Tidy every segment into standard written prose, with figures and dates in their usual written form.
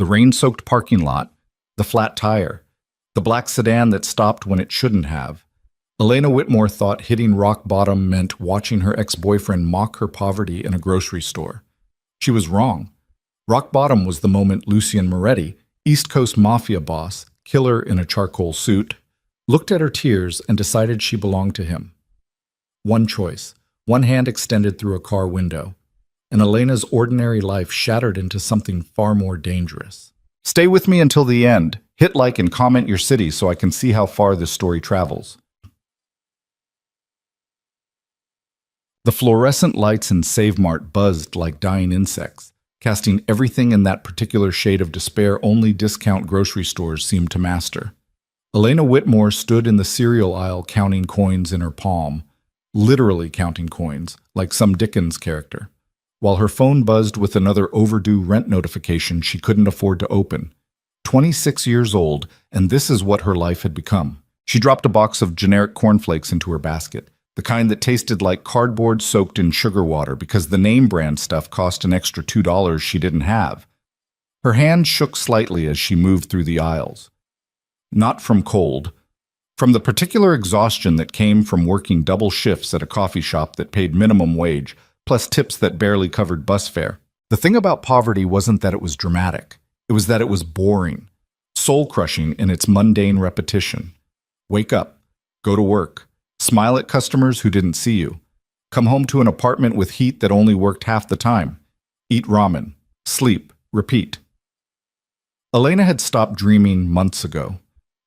The rain-soaked parking lot, the flat tire, the black sedan that stopped when it shouldn't have. Elena Whitmore thought hitting rock bottom meant watching her ex-boyfriend mock her poverty in a grocery store. She was wrong. Rock bottom was the moment Lucien Moretti, East Coast Mafia boss, killer in a charcoal suit, looked at her tears and decided she belonged to him. One choice, one hand extended through a car window, and Elena's ordinary life shattered into something far more dangerous. Stay with me until the end. Hit like and comment your city so I can see how far this story travels. The fluorescent lights in Save Mart buzzed like dying insects, casting everything in that particular shade of despair only discount grocery stores seemed to master. Elena Whitmore stood in the cereal aisle counting coins in her palm, literally counting coins, like some Dickens character, while her phone buzzed with another overdue rent notification she couldn't afford to open. 26 years old, and this is what her life had become. She dropped a box of generic cornflakes into her basket, the kind that tasted like cardboard soaked in sugar water because the name brand stuff cost an extra $2 she didn't have. Her hand shook slightly as she moved through the aisles. Not from cold, from the particular exhaustion that came from working double shifts at a coffee shop that paid minimum wage, plus tips that barely covered bus fare. The thing about poverty wasn't that it was dramatic. It was that it was boring, soul-crushing in its mundane repetition. Wake up, go to work, smile at customers who didn't see you, come home to an apartment with heat that only worked half the time, eat ramen, sleep, repeat. Elena had stopped dreaming months ago.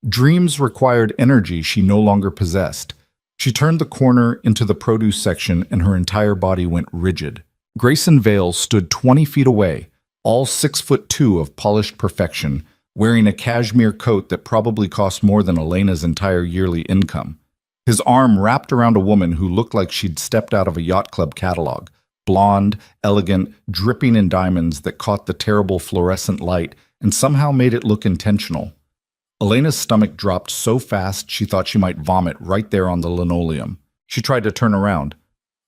Dreams required energy she no longer possessed. She turned the corner into the produce section and her entire body went rigid. Grayson Vale stood 20 feet away, all 6'2" of polished perfection, wearing a cashmere coat that probably cost more than Elena's entire yearly income. His arm wrapped around a woman who looked like she'd stepped out of a yacht club catalog, blonde, elegant, dripping in diamonds that caught the terrible fluorescent light and somehow made it look intentional. Elena's stomach dropped so fast she thought she might vomit right there on the linoleum. She tried to turn around,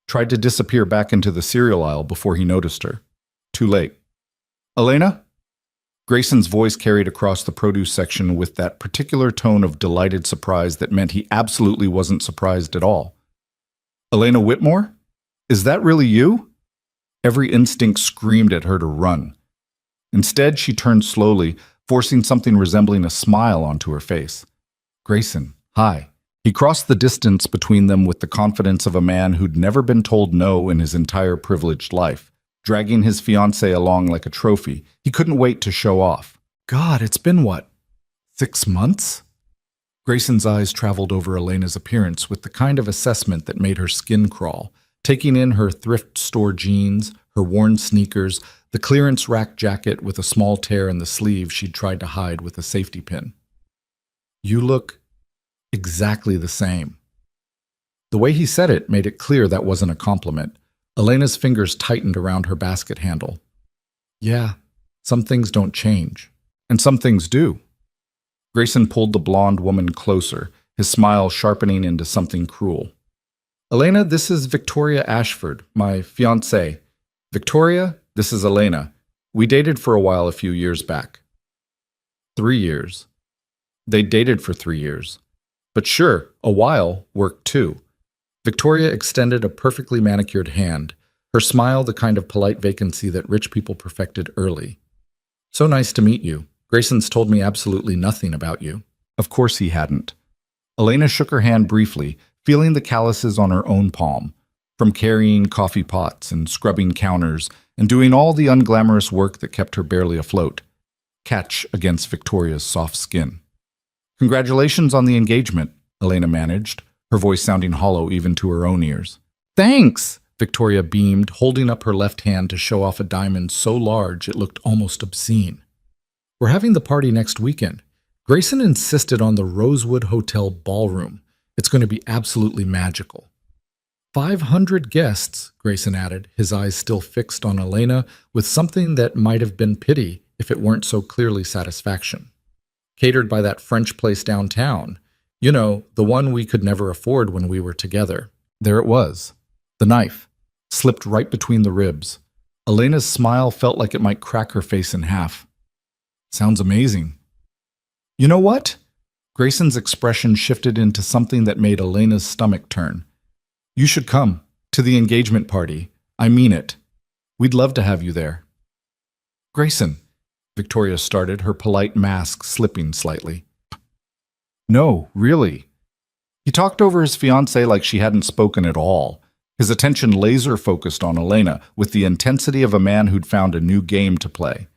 tried to disappear back into the cereal aisle before he noticed her. Too late. Elena? Grayson's voice carried across the produce section with that particular tone of delighted surprise that meant he absolutely wasn't surprised at all. Elena Whitmore? Is that really you? Every instinct screamed at her to run. Instead, she turned slowly, forcing something resembling a smile onto her face. Grayson, hi. He crossed the distance between them with the confidence of a man who'd never been told no in his entire privileged life. Dragging his fiancée along like a trophy, he couldn't wait to show off. God, it's been what? 6 months? Grayson's eyes traveled over Elena's appearance with the kind of assessment that made her skin crawl, taking in her thrift store jeans, her worn sneakers, the clearance rack jacket with a small tear in the sleeve she'd tried to hide with a safety pin. You look exactly the same. The way he said it made it clear that wasn't a compliment. Elena's fingers tightened around her basket handle. Yeah, some things don't change, and some things do. Grayson pulled the blonde woman closer, his smile sharpening into something cruel. Elena, this is Victoria Ashford, my fiancée. Victoria, this is Elena. We dated for a while a few years back. 3 years. They dated for 3 years. But sure, a while worked too. Victoria extended a perfectly manicured hand, her smile the kind of polite vacancy that rich people perfected early. So nice to meet you. Grayson's told me absolutely nothing about you. Of course he hadn't. Elena shook her hand briefly, feeling the calluses on her own palm, from carrying coffee pots and scrubbing counters and doing all the unglamorous work that kept her barely afloat. Catch against Victoria's soft skin. Congratulations on the engagement, Elena managed, her voice sounding hollow even to her own ears. Thanks, Victoria beamed, holding up her left hand to show off a diamond so large it looked almost obscene. We're having the party next weekend. Grayson insisted on the Rosewood Hotel ballroom. It's going to be absolutely magical. 500 guests, Grayson added, his eyes still fixed on Elena with something that might have been pity if it weren't so clearly satisfaction. Catered by that French place downtown. You know, the one we could never afford when we were together. There it was. The knife, slipped right between the ribs. Elena's smile felt like it might crack her face in half. Sounds amazing. You know what? Grayson's expression shifted into something that made Elena's stomach turn. You should come to the engagement party. I mean it. We'd love to have you there. Grayson, Victoria started, her polite mask slipping slightly. No, really. He talked over his fiancée like she hadn't spoken at all, his attention laser-focused on Elena with the intensity of a man who'd found a new game to play.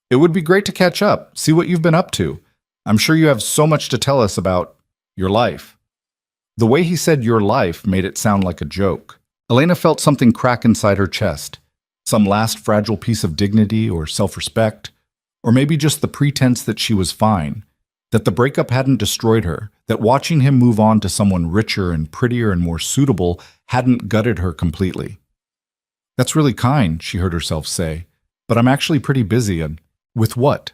It would be great to catch up, see what you've been up to. I'm sure you have so much to tell us about your life. The way he said your life made it sound like a joke. Elena felt something crack inside her chest, some last fragile piece of dignity or self-respect, or maybe just the pretense that she was fine, that the breakup hadn't destroyed her, that watching him move on to someone richer and prettier and more suitable hadn't gutted her completely. That's really kind, she heard herself say, but I'm actually pretty busy and… With what?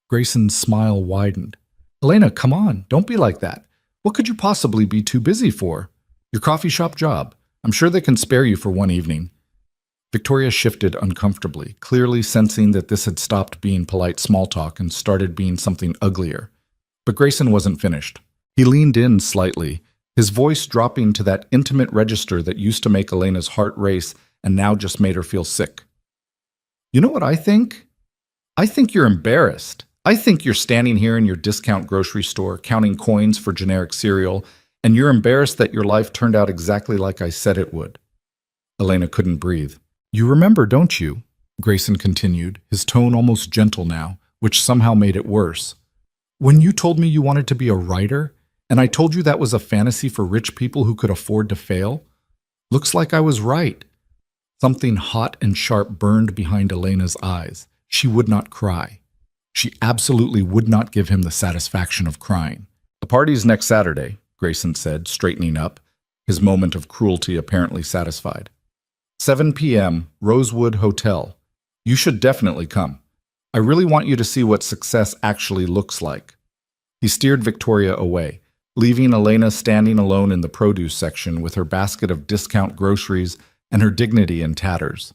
Grayson's smile widened. Elena, come on, don't be like that. What could you possibly be too busy for? Your coffee shop job. I'm sure they can spare you for one evening. Victoria shifted uncomfortably, clearly sensing that this had stopped being polite small talk and started being something uglier. But Grayson wasn't finished. He leaned in slightly, his voice dropping to that intimate register that used to make Elena's heart race and now just made her feel sick. You know what I think? I think you're embarrassed. I think you're standing here in your discount grocery store counting coins for generic cereal, and you're embarrassed that your life turned out exactly like I said it would. Elena couldn't breathe. You remember, don't you? Grayson continued, his tone almost gentle now, which somehow made it worse. When you told me you wanted to be a writer, and I told you that was a fantasy for rich people who could afford to fail? Looks like I was right. Something hot and sharp burned behind Elena's eyes. She would not cry. She absolutely would not give him the satisfaction of crying. The party's next Saturday, Grayson said, straightening up, his moment of cruelty apparently satisfied. 7 p.m., Rosewood Hotel. You should definitely come. I really want you to see what success actually looks like. He steered Victoria away, leaving Elena standing alone in the produce section with her basket of discount groceries and her dignity in tatters.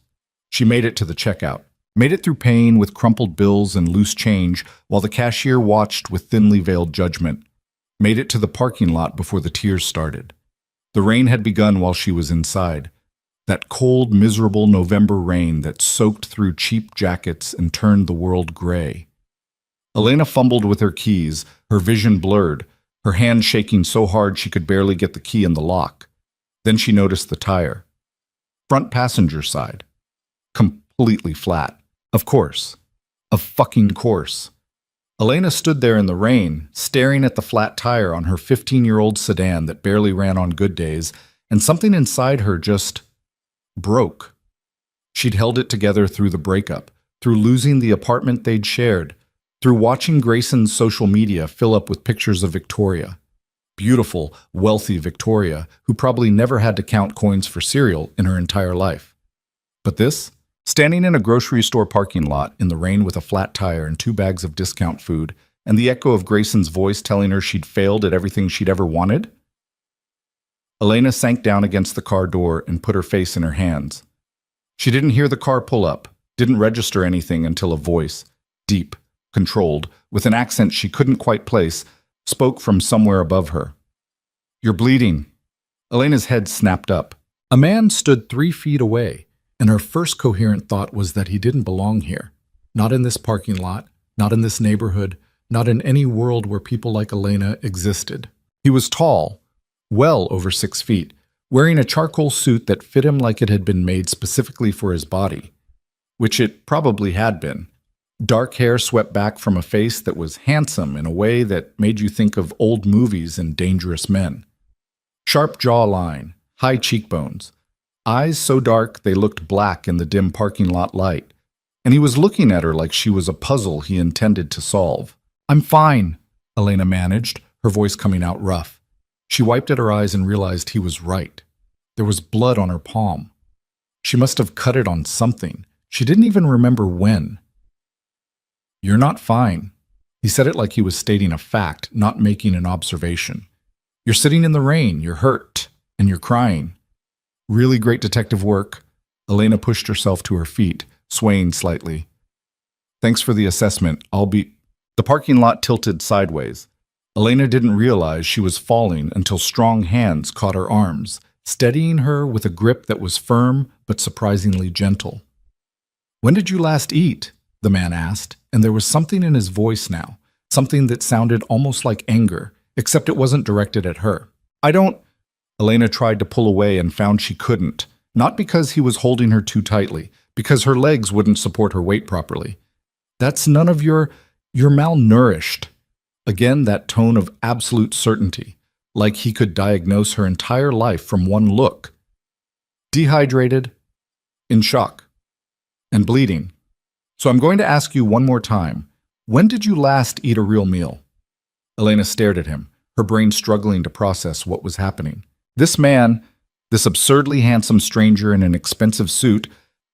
She made it to the checkout. Made it through pain with crumpled bills and loose change while the cashier watched with thinly veiled judgment. Made it to the parking lot before the tears started. The rain had begun while she was inside. That cold, miserable November rain that soaked through cheap jackets and turned the world gray. Elena fumbled with her keys, her vision blurred, her hand shaking so hard she could barely get the key in the lock. Then she noticed the tire. Front passenger side. Completely flat. Of course. Of fucking course. Elena stood there in the rain, staring at the flat tire on her 15-year-old sedan that barely ran on good days, and something inside her just broke. She'd held it together through the breakup, through losing the apartment they'd shared, through watching Grayson's social media fill up with pictures of Victoria. Beautiful, wealthy Victoria, who probably never had to count coins for cereal in her entire life. But this? Standing in a grocery store parking lot in the rain with a flat tire and 2 bags of discount food, and the echo of Grayson's voice telling her she'd failed at everything she'd ever wanted? Elena sank down against the car door and put her face in her hands. She didn't hear the car pull up, didn't register anything until a voice, deep, controlled, with an accent she couldn't quite place, spoke from somewhere above her. You're bleeding. Elena's head snapped up. A man stood 3 feet away, and her first coherent thought was that he didn't belong here. Not in this parking lot, not in this neighborhood, not in any world where people like Elena existed. He was tall, well over 6 feet, wearing a charcoal suit that fit him like it had been made specifically for his body, which it probably had been. Dark hair swept back from a face that was handsome in a way that made you think of old movies and dangerous men. Sharp jawline, high cheekbones, eyes so dark they looked black in the dim parking lot light, and he was looking at her like she was a puzzle he intended to solve. I'm fine, Elena managed, her voice coming out rough. She wiped at her eyes and realized he was right. There was blood on her palm. She must have cut it on something. She didn't even remember when. You're not fine. He said it like he was stating a fact, not making an observation. You're sitting in the rain, you're hurt, and you're crying. Really great detective work. Elena pushed herself to her feet, swaying slightly. Thanks for the assessment. I'll be… The parking lot tilted sideways. Elena didn't realize she was falling until strong hands caught her arms, steadying her with a grip that was firm but surprisingly gentle. "When did you last eat?" the man asked, and there was something in his voice now, something that sounded almost like anger, except it wasn't directed at her. "I don't—" Elena tried to pull away and found she couldn't, not because he was holding her too tightly, because her legs wouldn't support her weight properly. "That's none of you're malnourished." Again, that tone of absolute certainty, like he could diagnose her entire life from one look. "Dehydrated, in shock, and bleeding. So I'm going to ask you one more time. When did you last eat a real meal?" Elena stared at him, her brain struggling to process what was happening. This man, this absurdly handsome stranger in an expensive suit,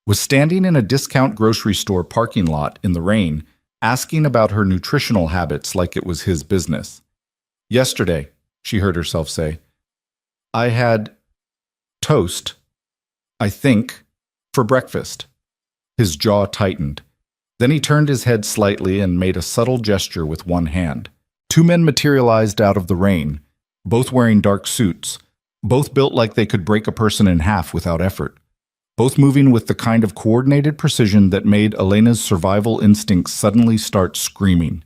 was standing in a discount grocery store parking lot in the rain, asking about her nutritional habits like it was his business. "Yesterday," she heard herself say, "I had toast, I think, for breakfast." His jaw tightened. Then he turned his head slightly and made a subtle gesture with one hand. Two men materialized out of the rain, both wearing dark suits, both built like they could break a person in half without effort, both moving with the kind of coordinated precision that made Elena's survival instincts suddenly start screaming.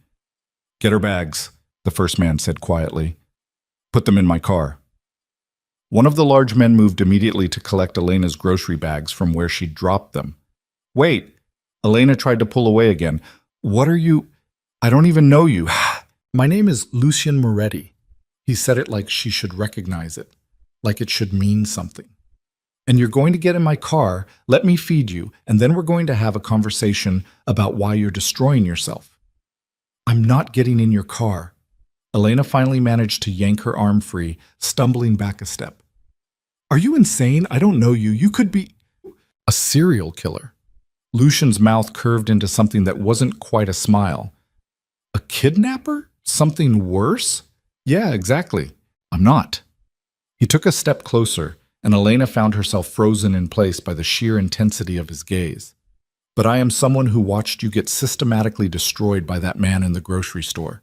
"Get her bags," the first man said quietly. "Put them in my car." One of the large men moved immediately to collect Elena's grocery bags from where she'd dropped them. "Wait," Elena tried to pull away again. "What are you? I don't even know you." "My name is Lucien Moretti." He said it like she should recognize it, like it should mean something. "And you're going to get in my car, let me feed you, and then we're going to have a conversation about why you're destroying yourself." "I'm not getting in your car." Elena finally managed to yank her arm free, stumbling back a step. "Are you insane? I don't know you. You could be a serial killer." Lucian's mouth curved into something that wasn't quite a smile. "A kidnapper? Something worse?" "Yeah, exactly. I'm not." He took a step closer, and Elena found herself frozen in place by the sheer intensity of his gaze. "But I am someone who watched you get systematically destroyed by that man in the grocery store.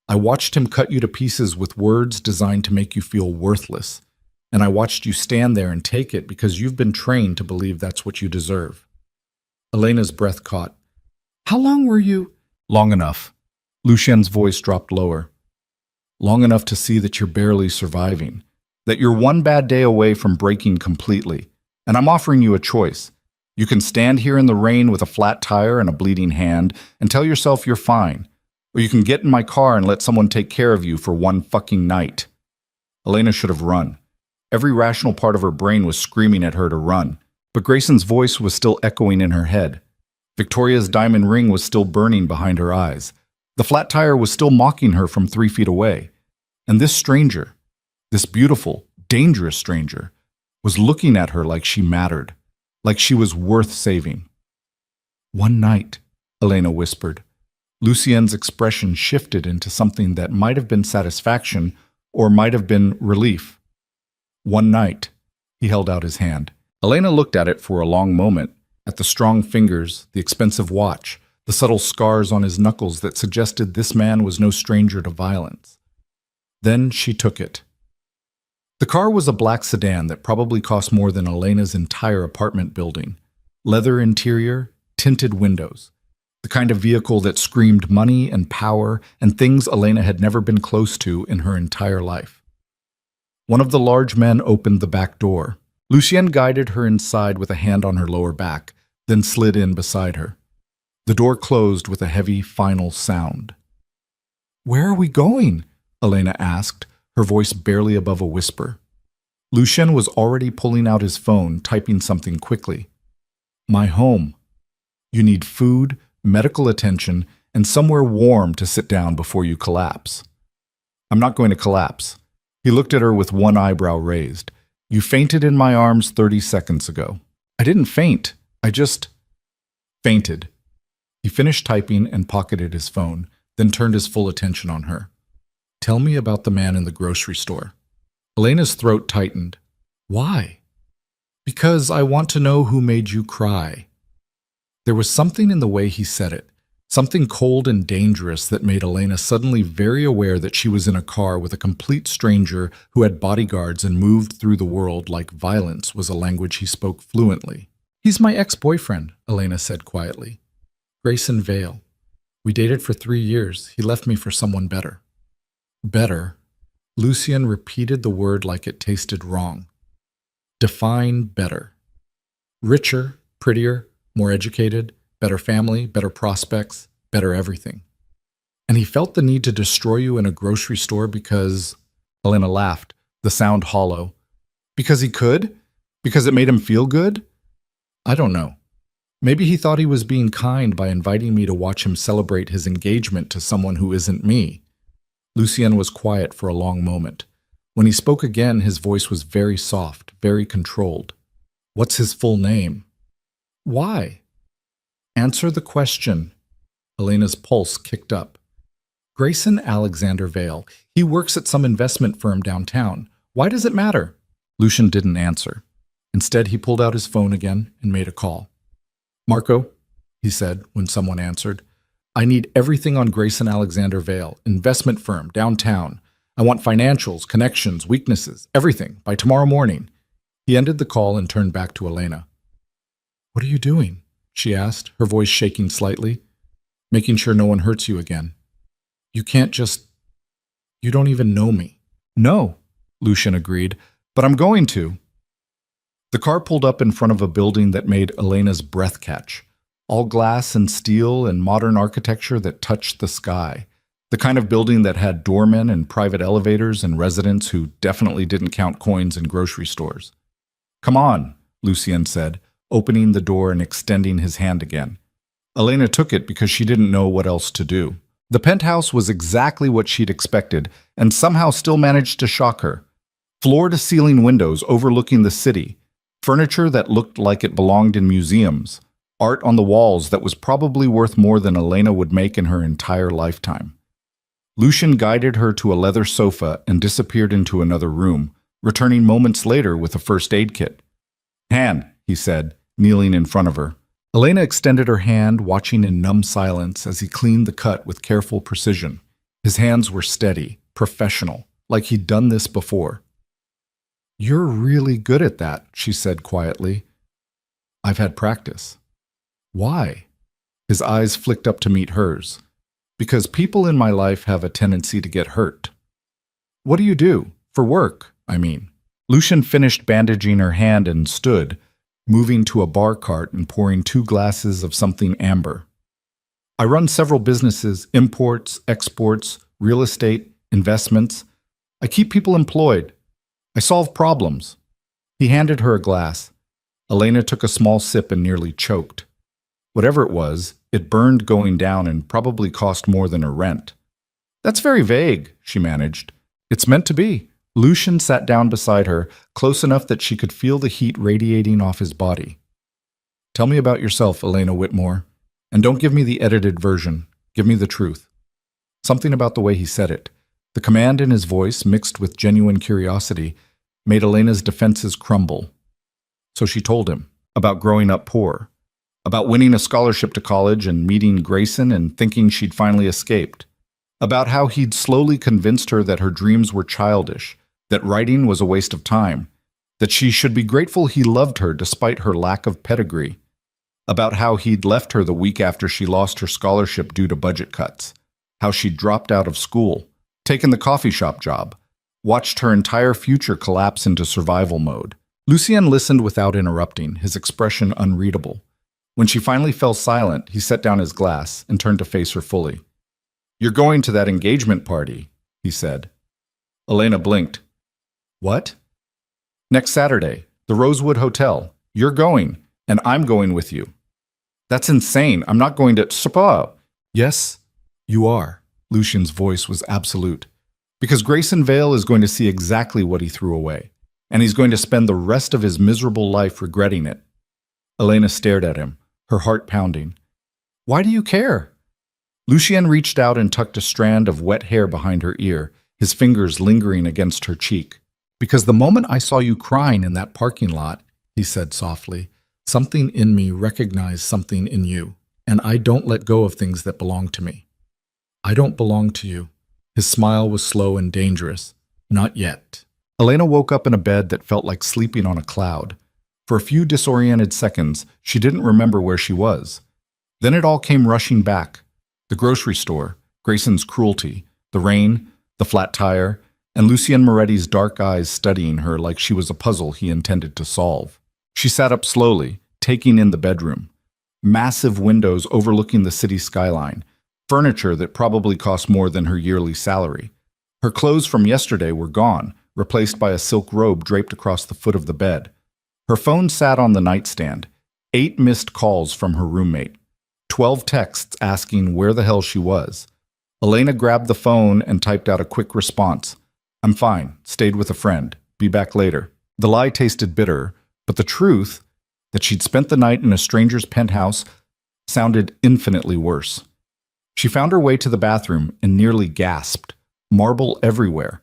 I watched him cut you to pieces with words designed to make you feel worthless, and I watched you stand there and take it because you've been trained to believe that's what you deserve." Elena's breath caught. "How long were you—" "Long enough." Lucien's voice dropped lower. "Long enough to see that you're barely surviving, that you're one bad day away from breaking completely, and I'm offering you a choice. You can stand here in the rain with a flat tire and a bleeding hand and tell yourself you're fine, or you can get in my car and let someone take care of you for one fucking night." Elena should have run. Every rational part of her brain was screaming at her to run, but Grayson's voice was still echoing in her head. Victoria's diamond ring was still burning behind her eyes. The flat tire was still mocking her from 3 feet away. And this stranger, this beautiful, dangerous stranger, was looking at her like she mattered, like she was worth saving. "One night," Elena whispered. Lucien's expression shifted into something that might have been satisfaction or might have been relief. "One night." He held out his hand. Elena looked at it for a long moment, at the strong fingers, the expensive watch, the subtle scars on his knuckles that suggested this man was no stranger to violence. Then she took it. The car was a black sedan that probably cost more than Elena's entire apartment building. Leather interior, tinted windows. The kind of vehicle that screamed money and power and things Elena had never been close to in her entire life. One of the large men opened the back door. Lucien guided her inside with a hand on her lower back, then slid in beside her. The door closed with a heavy, final sound. "Where are we going?" Elena asked, her voice barely above a whisper. Lucien was already pulling out his phone, typing something quickly. "My home. You need food, medical attention, and somewhere warm to sit down before you collapse." "I'm not going to collapse." He looked at her with one eyebrow raised. "You fainted in my arms 30 seconds ago." "I didn't faint. I just fainted." He finished typing and pocketed his phone, then turned his full attention on her. "Tell me about the man in the grocery store." Elena's throat tightened. "Why?" "Because I want to know who made you cry." There was something in the way he said it, Something cold and dangerous that made Elena suddenly very aware that she was in a car with a complete stranger who had bodyguards and moved through the world like violence was a language he spoke fluently. "He's my ex-boyfriend," Elena said quietly. "Grayson Vale. We dated for 3 years. He left me for someone better." Better? Lucian repeated the word like it tasted wrong. Define better. Richer, prettier, more educated, better family, better prospects, better everything. And he felt the need to destroy you in a grocery store because... Elena laughed, the sound hollow. Because he could? Because it made him feel good? I don't know. Maybe he thought he was being kind by inviting me to watch him celebrate his engagement to someone who isn't me. Lucien was quiet for a long moment. When he spoke again, his voice was very soft, very controlled. What's his full name? Why? Answer the question. Elena's pulse kicked up. Grayson Alexander Vale. He works at some investment firm downtown. Why does it matter? Lucian didn't answer. Instead, he pulled out his phone again and made a call. Marco, he said when someone answered, I need everything on Grayson Alexander Vale, investment firm, downtown. I want financials, connections, weaknesses, everything, by tomorrow morning. He ended the call and turned back to Elena. What are you doing? She asked, her voice shaking slightly. Making sure no one hurts you again. You can't just... You don't even know me. No, Lucian agreed, but I'm going to. The car pulled up in front of a building that made Elena's breath catch. All glass and steel and modern architecture that touched the sky. The kind of building that had doormen and private elevators and residents who definitely didn't count coins in grocery stores. Come on, Lucien said, opening the door and extending his hand again. Elena took it because she didn't know what else to do. The penthouse was exactly what she'd expected and somehow still managed to shock her. Floor-to-ceiling windows overlooking the city. Furniture that looked like it belonged in museums. Art on the walls that was probably worth more than Elena would make in her entire lifetime. Lucian guided her to a leather sofa and disappeared into another room, returning moments later with a first aid kit. Hand, he said, kneeling in front of her. Elena extended her hand, watching in numb silence as he cleaned the cut with careful precision. His hands were steady, professional, like he'd done this before. You're really good at that, she said quietly. I've had practice. Why? His eyes flicked up to meet hers. Because people in my life have a tendency to get hurt. What do you do? For work, I mean. Lucian finished bandaging her hand and stood, moving to a bar cart and pouring 2 glasses of something amber. I run several businesses, imports, exports, real estate, investments. I keep people employed. I solve problems. He handed her a glass. Elena took a small sip and nearly choked. Whatever it was, it burned going down and probably cost more than her rent. That's very vague, she managed. It's meant to be. Lucian sat down beside her, close enough that she could feel the heat radiating off his body. Tell me about yourself, Elena Whitmore. And don't give me the edited version. Give me the truth. Something about the way he said it. The command in his voice, mixed with genuine curiosity, made Elena's defenses crumble. So she told him about growing up poor, about winning a scholarship to college and meeting Grayson and thinking she'd finally escaped, about how he'd slowly convinced her that her dreams were childish, that writing was a waste of time, that she should be grateful he loved her despite her lack of pedigree, about how he'd left her the week after she lost her scholarship due to budget cuts, how she'd dropped out of school, taken the coffee shop job, watched her entire future collapse into survival mode. Lucien listened without interrupting, his expression unreadable. When she finally fell silent, he set down his glass and turned to face her fully. You're going to that engagement party, he said. Elena blinked. What? Next Saturday, the Rosewood Hotel. You're going, and I'm going with you. That's insane. I'm not going to... Spa. Yes, you are. Lucian's voice was absolute. Because Grayson Vale is going to see exactly what he threw away, and he's going to spend the rest of his miserable life regretting it. Elena stared at him, her heart pounding. Why do you care? Lucien reached out and tucked a strand of wet hair behind her ear, his fingers lingering against her cheek. Because the moment I saw you crying in that parking lot, he said softly, something in me recognized something in you, And I don't let go of things that belong to me. I don't belong to you. His smile was slow and dangerous. Not yet. Elena woke up in a bed that felt like sleeping on a cloud. For a few disoriented seconds, she didn't remember where she was. Then it all came rushing back. The grocery store, Grayson's cruelty, the rain, the flat tire, and Lucien Moretti's dark eyes studying her like she was a puzzle he intended to solve. She sat up slowly, taking in the bedroom. Massive windows overlooking the city skyline, furniture that probably cost more than her yearly salary. Her clothes from yesterday were gone, replaced by a silk robe draped across the foot of the bed. Her phone sat on the nightstand. 8 missed calls from her roommate. 12 texts asking where the hell she was. Elena grabbed the phone and typed out a quick response. I'm fine, stayed with a friend, be back later. The lie tasted bitter, but the truth, that she'd spent the night in a stranger's penthouse, sounded infinitely worse. She found her way to the bathroom and nearly gasped. Marble everywhere.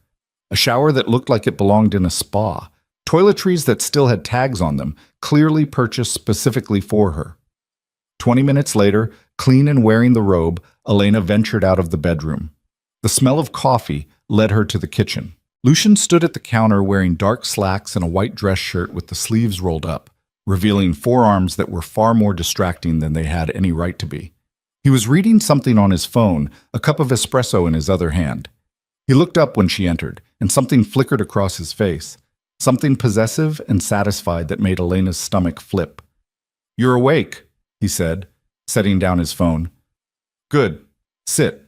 A shower that looked like it belonged in a spa. Toiletries that still had tags on them, clearly purchased specifically for her. 20 minutes later, clean and wearing the robe, Elena ventured out of the bedroom. The smell of coffee led her to the kitchen. Lucien stood at the counter wearing dark slacks and a white dress shirt with the sleeves rolled up, revealing forearms that were far more distracting than they had any right to be. He was reading something on his phone, a cup of espresso in his other hand. He looked up when she entered, and something flickered across his face, something possessive and satisfied that made Elena's stomach flip. You're awake, he said, setting down his phone. Good. Sit.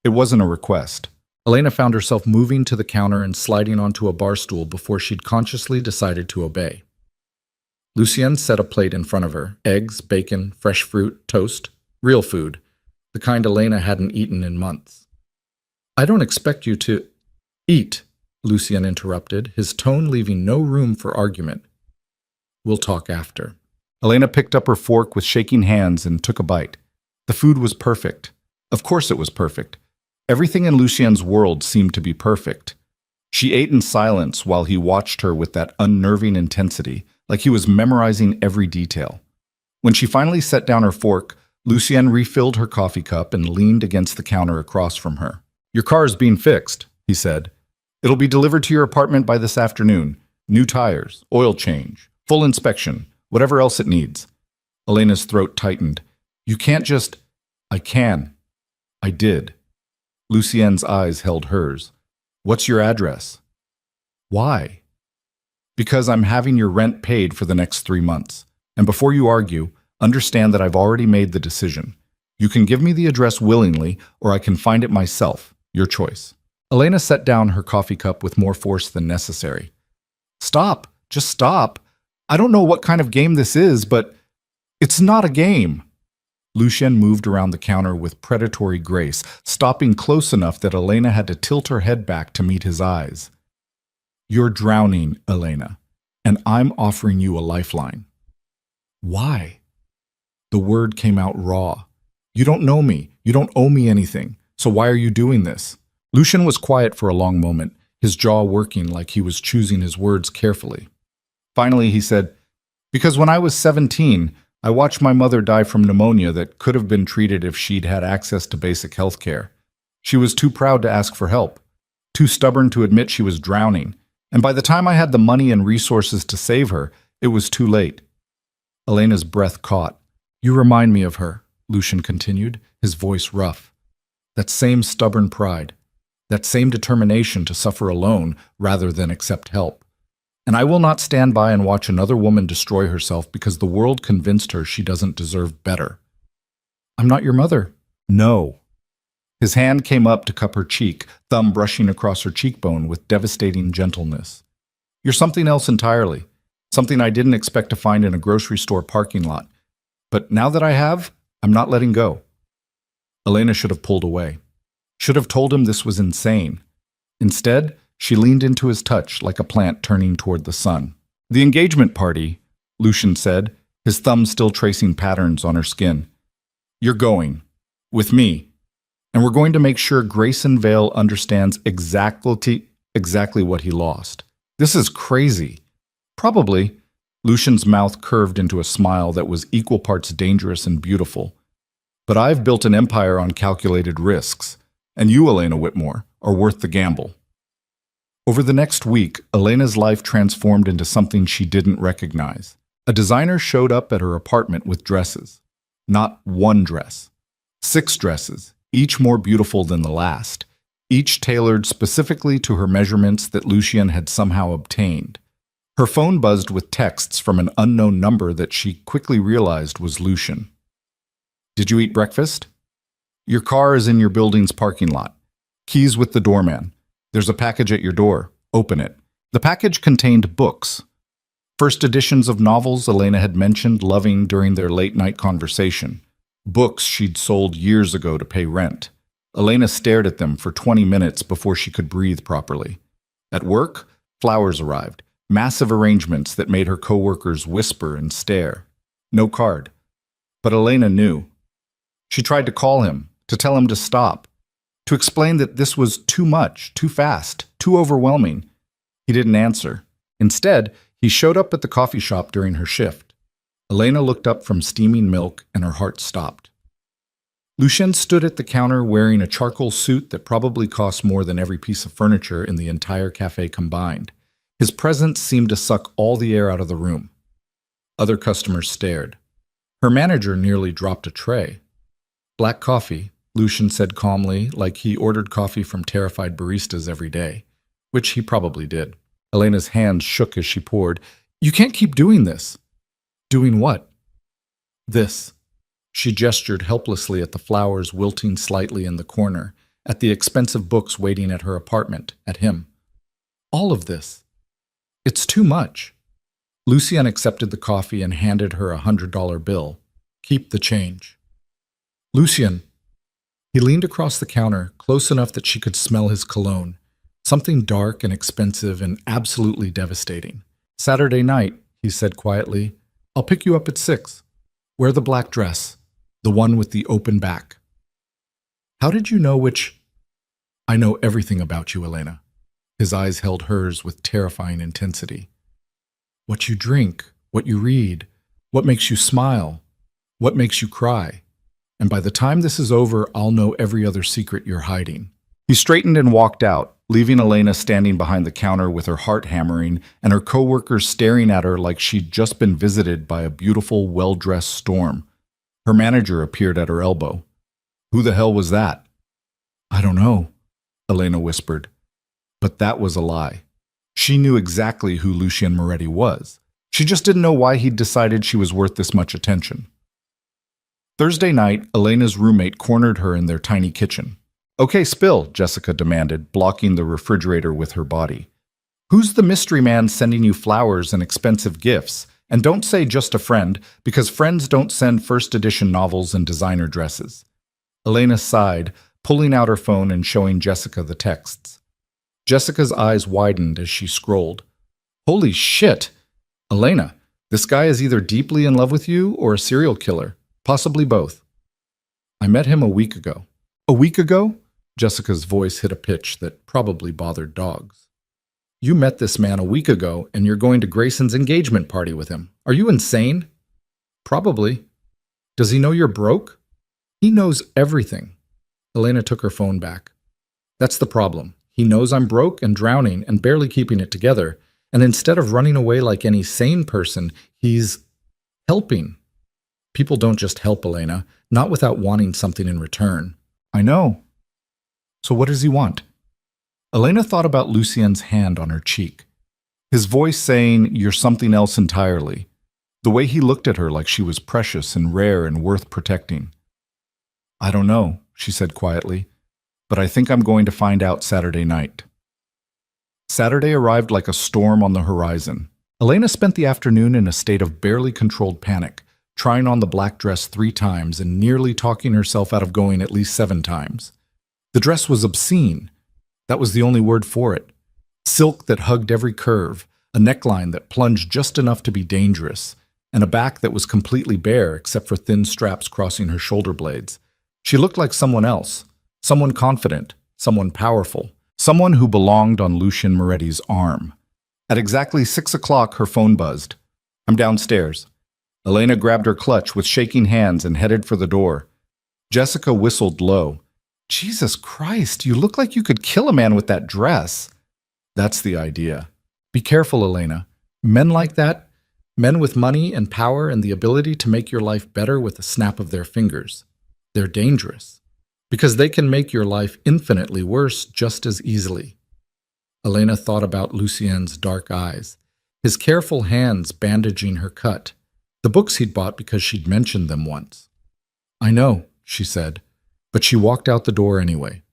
It wasn't a request. Elena found herself moving to the counter and sliding onto a bar stool before she'd consciously decided to obey. Lucien set a plate in front of her. Eggs, bacon, fresh fruit, toast. Real food. The kind Elena hadn't eaten in months. I don't expect you to eat, Lucien interrupted, his tone leaving no room for argument. We'll talk after. Elena picked up her fork with shaking hands and took a bite. The food was perfect. Of course it was perfect. Everything in Lucien's world seemed to be perfect. She ate in silence while he watched her with that unnerving intensity, like he was memorizing every detail. When she finally set down her fork, Lucien refilled her coffee cup and leaned against the counter across from her. Your car's being fixed, he said. It'll be delivered to your apartment by this afternoon. New tires, oil change, full inspection, whatever else it needs. Elena's throat tightened. You can't just... I can. I did. Lucien's eyes held hers. What's your address? Why? Because I'm having your rent paid for the next 3 months. And before you argue, understand that I've already made the decision. You can give me the address willingly, or I can find it myself. Your choice. Elena set down her coffee cup with more force than necessary. Stop. Just stop. I don't know what kind of game this is, but it's not a game. Lucien moved around the counter with predatory grace, stopping close enough that Elena had to tilt her head back to meet his eyes. You're drowning, Elena, and I'm offering you a lifeline. Why? The word came out raw. You don't know me. You don't owe me anything. So why are you doing this? Lucien was quiet for a long moment, his jaw working like he was choosing his words carefully. Finally, he said, because when I was 17, I watched my mother die from pneumonia that could have been treated if she'd had access to basic health care. She was too proud to ask for help, too stubborn to admit she was drowning, and by the time I had the money and resources to save her, it was too late. Elena's breath caught. You remind me of her, Lucien continued, his voice rough. That same stubborn pride, that same determination to suffer alone rather than accept help. And I will not stand by and watch another woman destroy herself because the world convinced her she doesn't deserve better. I'm not your mother. No. His hand came up to cup her cheek, thumb brushing across her cheekbone with devastating gentleness. You're something else entirely, something I didn't expect to find in a grocery store parking lot. But now that I have, I'm not letting go. Elena should have pulled away. Should have told him this was insane. Instead, she leaned into his touch like a plant turning toward the sun. The engagement party, Lucien said, his thumb still tracing patterns on her skin. You're going. With me. And we're going to make sure Grayson Vale understands exactly what he lost. This is crazy. Probably. Lucien's mouth curved into a smile that was equal parts dangerous and beautiful. But I've built an empire on calculated risks, and you, Elena Whitmore, are worth the gamble. Over the next week, Elena's life transformed into something she didn't recognize. A designer showed up at her apartment with dresses. Not one dress. 6 dresses, each more beautiful than the last, each tailored specifically to her measurements that Lucien had somehow obtained. Her phone buzzed with texts from an unknown number that she quickly realized was Lucien. Did you eat breakfast? Your car is in your building's parking lot. Keys with the doorman. There's a package at your door. Open it. The package contained books. First editions of novels Elena had mentioned loving during their late-night conversation. Books she'd sold years ago to pay rent. Elena stared at them for 20 minutes before she could breathe properly. At work, flowers arrived. Massive arrangements that made her coworkers whisper and stare. No card. But Elena knew. She tried to call him, to tell him to stop, to explain that this was too much, too fast, too overwhelming. He didn't answer. Instead, he showed up at the coffee shop during her shift. Elena looked up from steaming milk and her heart stopped. Lucien stood at the counter wearing a charcoal suit that probably cost more than every piece of furniture in the entire cafe combined. His presence seemed to suck all the air out of the room. Other customers stared. Her manager nearly dropped a tray. Black coffee, Lucien said calmly, like he ordered coffee from terrified baristas every day, which he probably did. Elena's hands shook as she poured. You can't keep doing this. Doing what? This. She gestured helplessly at the flowers wilting slightly in the corner, at the expensive books waiting at her apartment, at him. All of this. It's too much. Lucien accepted the coffee and handed her $100 bill. Keep the change. Lucien. He leaned across the counter, close enough that she could smell his cologne. Something dark and expensive and absolutely devastating. Saturday night, he said quietly. I'll pick you up at 6. Wear the black dress, the one with the open back. How did you know which? I know everything about you, Elena. His eyes held hers with terrifying intensity. What you drink, what you read, what makes you smile, what makes you cry. And by the time this is over, I'll know every other secret you're hiding. He straightened and walked out, leaving Elena standing behind the counter with her heart hammering and her coworkers staring at her like she'd just been visited by a beautiful, well-dressed storm. Her manager appeared at her elbow. Who the hell was that? I don't know, Elena whispered. But that was a lie. She knew exactly who Lucien Moretti was. She just didn't know why he'd decided she was worth this much attention. Thursday night, Elena's roommate cornered her in their tiny kitchen. Okay, spill, Jessica demanded, blocking the refrigerator with her body. Who's the mystery man sending you flowers and expensive gifts? And don't say just a friend, because friends don't send first edition novels and designer dresses. Elena sighed, pulling out her phone and showing Jessica the texts. Jessica's eyes widened as she scrolled. Holy shit! Elena, this guy is either deeply in love with you or a serial killer. Possibly both. I met him a week ago. A week ago? Jessica's voice hit a pitch that probably bothered dogs. You met this man a week ago, and you're going to Grayson's engagement party with him. Are you insane? Probably. Does he know you're broke? He knows everything. Elena took her phone back. That's the problem. He knows I'm broke and drowning and barely keeping it together, and instead of running away like any sane person, he's helping. People don't just help, Elena, not without wanting something in return. I know. So what does he want? Elena thought about Lucien's hand on her cheek. His voice saying, you're something else entirely. The way he looked at her like she was precious and rare and worth protecting. I don't know, she said quietly, but I think I'm going to find out Saturday night. Saturday arrived like a storm on the horizon. Elena spent the afternoon in a state of barely controlled panic, trying on the black dress 3 times and nearly talking herself out of going at least 7 times. The dress was obscene. That was the only word for it. Silk that hugged every curve, a neckline that plunged just enough to be dangerous, and a back that was completely bare except for thin straps crossing her shoulder blades. She looked like someone else, someone confident, someone powerful, someone who belonged on Lucien Moretti's arm. At exactly 6 o'clock, her phone buzzed. I'm downstairs. Elena grabbed her clutch with shaking hands and headed for the door. Jessica whistled low. Jesus Christ, you look like you could kill a man with that dress. That's the idea. Be careful, Elena. Men like that, men with money and power and the ability to make your life better with a snap of their fingers, they're dangerous because they can make your life infinitely worse just as easily. Elena thought about Lucien's dark eyes, his careful hands bandaging her cut, the books he'd bought because she'd mentioned them once. I know, she said, but she walked out the door anyway.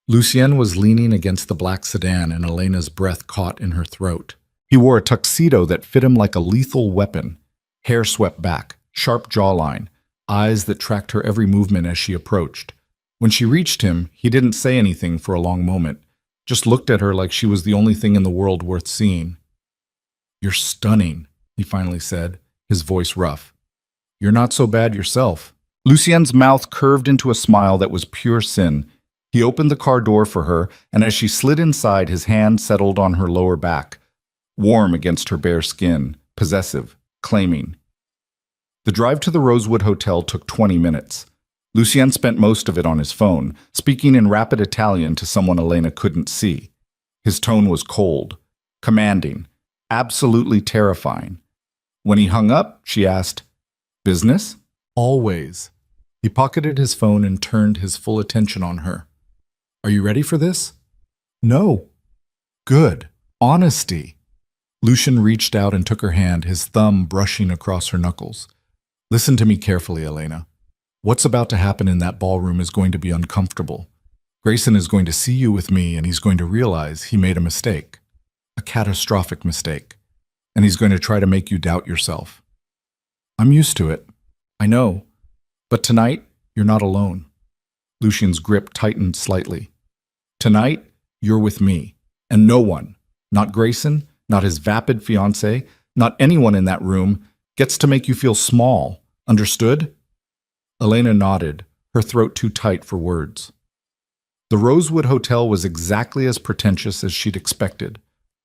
Lucien was leaning against the black sedan and Elena's breath caught in her throat. He wore a tuxedo that fit him like a lethal weapon, hair swept back, sharp jawline, eyes that tracked her every movement as she approached. When she reached him, he didn't say anything for a long moment, just looked at her like she was the only thing in the world worth seeing. You're stunning, he finally said, his voice rough. You're not so bad yourself. Lucien's mouth curved into a smile that was pure sin. He opened the car door for her, and as she slid inside, his hand settled on her lower back, warm against her bare skin, possessive, claiming. The drive to the Rosewood Hotel took 20 minutes. Lucien spent most of it on his phone, speaking in rapid Italian to someone Elena couldn't see. His tone was cold, commanding, absolutely terrifying. When he hung up, she asked, "Business?" "Always." He pocketed his phone and turned his full attention on her. "Are you ready for this?" "No." "Good. Honesty." Lucien reached out and took her hand, his thumb brushing across her knuckles. "Listen to me carefully, Elena. What's about to happen in that ballroom is going to be uncomfortable. Grayson is going to see you with me, and he's going to realize he made a mistake. A catastrophic mistake. And he's going to try to make you doubt yourself. I'm used to it. I know. But tonight, you're not alone." Lucien's grip tightened slightly. "Tonight, you're with me. And no one, not Grayson, not his vapid fiancée, not anyone in that room, gets to make you feel small. Understood?" Elena nodded, her throat too tight for words. The Rosewood Hotel was exactly as pretentious as she'd expected.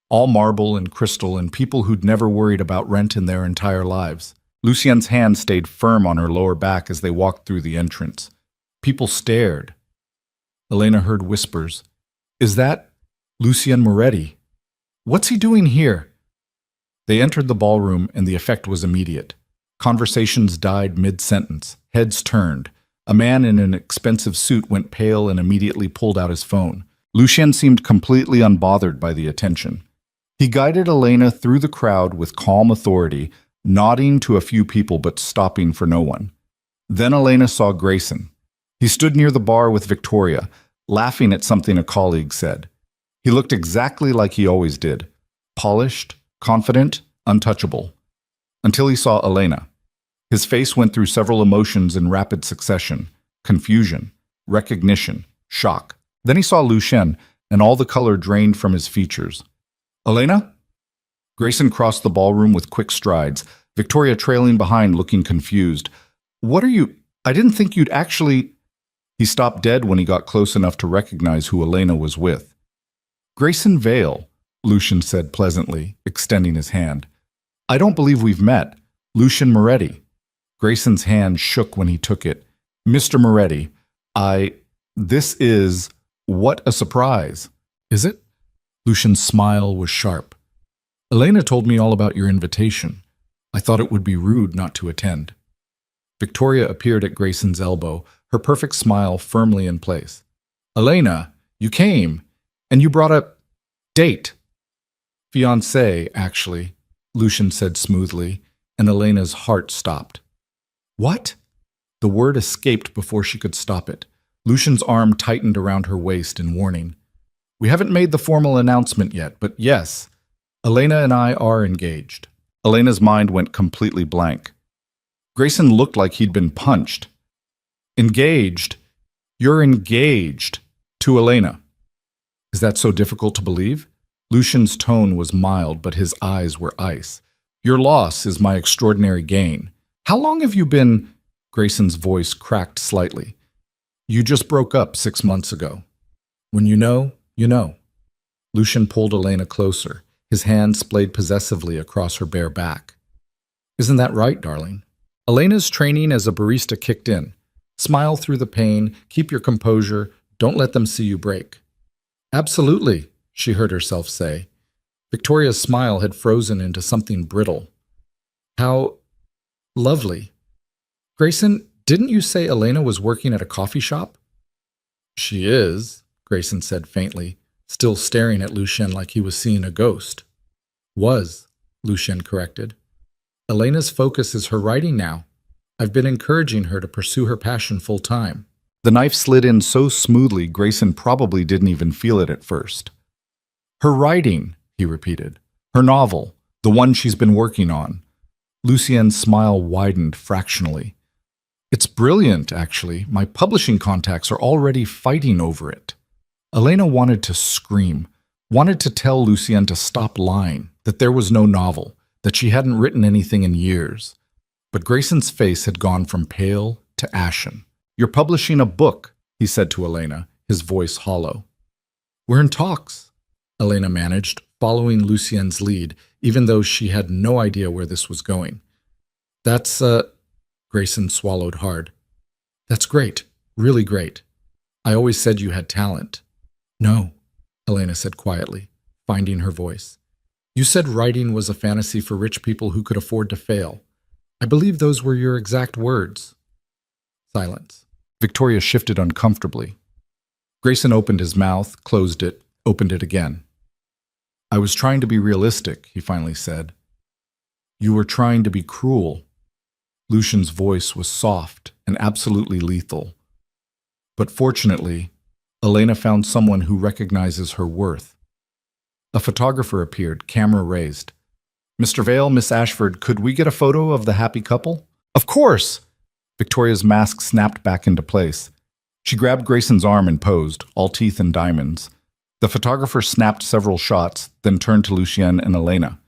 All marble and crystal and people who'd never worried about rent in their entire lives. Lucien's hand stayed firm on her lower back as they walked through the entrance. People stared. Elena heard whispers. "Is that Lucien Moretti? What's he doing here?" They entered the ballroom and the effect was immediate. Conversations died mid-sentence. Heads turned. A man in an expensive suit went pale and immediately pulled out his phone. Lucien seemed completely unbothered by the attention. He guided Elena through the crowd with calm authority, nodding to a few people but stopping for no one. Then Elena saw Grayson. He stood near the bar with Victoria, laughing at something a colleague said. He looked exactly like he always did, polished, confident, untouchable. Until he saw Elena. His face went through several emotions in rapid succession: confusion, recognition, shock. Then he saw Lucien, and all the color drained from his features. "Elena?" Grayson crossed the ballroom with quick strides, Victoria trailing behind, looking confused. "What are you? I didn't think you'd actually—" He stopped dead when he got close enough to recognize who Elena was with. "Grayson Vale," Lucien said pleasantly, extending his hand. "I don't believe we've met. Lucien Moretti." Grayson's hand shook when he took it. "Mr. Moretti, this is— what a surprise." "Is it?" Lucien's smile was sharp. "Elena told me all about your invitation. I thought it would be rude not to attend." Victoria appeared at Grayson's elbow, her perfect smile firmly in place. "Elena, you came, and you brought a date." "Fiancé, actually," Lucien said smoothly, and Elena's heart stopped. "What?" The word escaped before she could stop it. Lucien's arm tightened around her waist in warning. "We haven't made the formal announcement yet, but yes, Elena and I are engaged." Elena's mind went completely blank. Grayson looked like he'd been punched. "Engaged? You're engaged to Elena." "Is that so difficult to believe?" Lucien's tone was mild, but his eyes were ice. "Your loss is my extraordinary gain. How long have you been—" Grayson's voice cracked slightly. "You just broke up 6 months ago. When you know, you know." Lucien pulled Elena closer, his hand splayed possessively across her bare back. "Isn't that right, darling?" Elena's training as a barista kicked in. Smile through the pain, keep your composure, don't let them see you break. Absolutely, she heard herself say. Victoria's smile had frozen into something brittle. How lovely. Grayson, didn't you say Elena was working at a coffee shop? She is, Grayson said faintly, still staring at Lucien like he was seeing a ghost. Was, Lucien corrected. Elena's focus is her writing now. I've been encouraging her to pursue her passion full time. The knife slid in so smoothly Grayson probably didn't even feel it at first. Her writing, he repeated. Her novel, the one she's been working on. Lucien's smile widened fractionally. It's brilliant, actually. My publishing contacts are already fighting over it. Elena wanted to scream, wanted to tell Lucien to stop lying, that there was no novel, that she hadn't written anything in years. But Grayson's face had gone from pale to ashen. You're publishing a book, he said to Elena, his voice hollow. We're in talks, Elena managed, following Lucien's lead, even though she had no idea where this was going. That's, Grayson swallowed hard. That's great, really great. I always said you had talent. No, Elena said quietly, finding her voice. You said writing was a fantasy for rich people who could afford to fail. I believe those were your exact words. Silence. Victoria shifted uncomfortably. Grayson opened his mouth, closed it, opened it again. I was trying to be realistic, he finally said. You were trying to be cruel. Lucien's voice was soft and absolutely lethal. But fortunately, Elena found someone who recognizes her worth. A photographer appeared, camera raised. Mr. Vale, Miss Ashford, could we get a photo of the happy couple? Of course! Victoria's mask snapped back into place. She grabbed Grayson's arm and posed, all teeth and diamonds. The photographer snapped several shots, then turned to Lucien and Elena.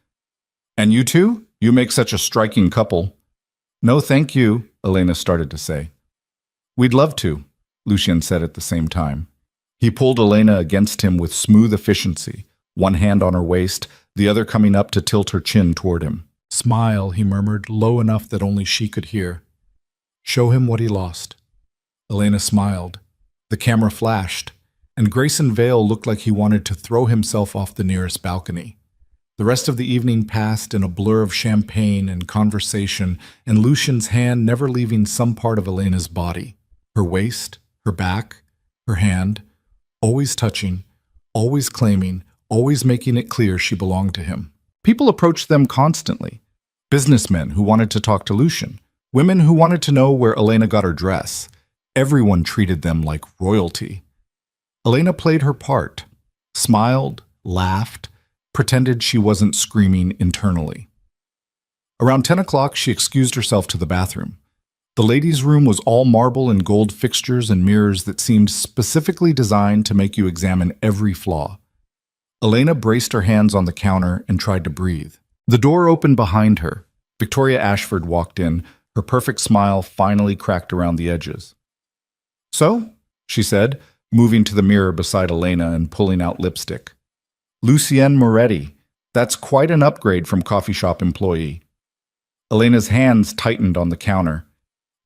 And you two? You make such a striking couple. No, thank you, Elena started to say. We'd love to, Lucien said at the same time. He pulled Elena against him with smooth efficiency, one hand on her waist, the other coming up to tilt her chin toward him. Smile, he murmured, low enough that only she could hear. Show him what he lost. Elena smiled. The camera flashed, and Grayson Vale looked like he wanted to throw himself off the nearest balcony. The rest of the evening passed in a blur of champagne and conversation, and Lucien's hand never leaving some part of Elena's body. Her waist, her back, her hand, always touching, always claiming, always making it clear she belonged to him. People approached them constantly. Businessmen who wanted to talk to Lucien, women who wanted to know where Elena got her dress. Everyone treated them like royalty. Elena played her part, smiled, laughed, pretended she wasn't screaming internally. Around 10 o'clock, she excused herself to the bathroom. The ladies' room was all marble and gold fixtures and mirrors that seemed specifically designed to make you examine every flaw. Elena braced her hands on the counter and tried to breathe. The door opened behind her. Victoria Ashford walked in, her perfect smile finally cracked around the edges. So, she said, moving to the mirror beside Elena and pulling out lipstick. Lucien Moretti. That's quite an upgrade from coffee shop employee. Elena's hands tightened on the counter.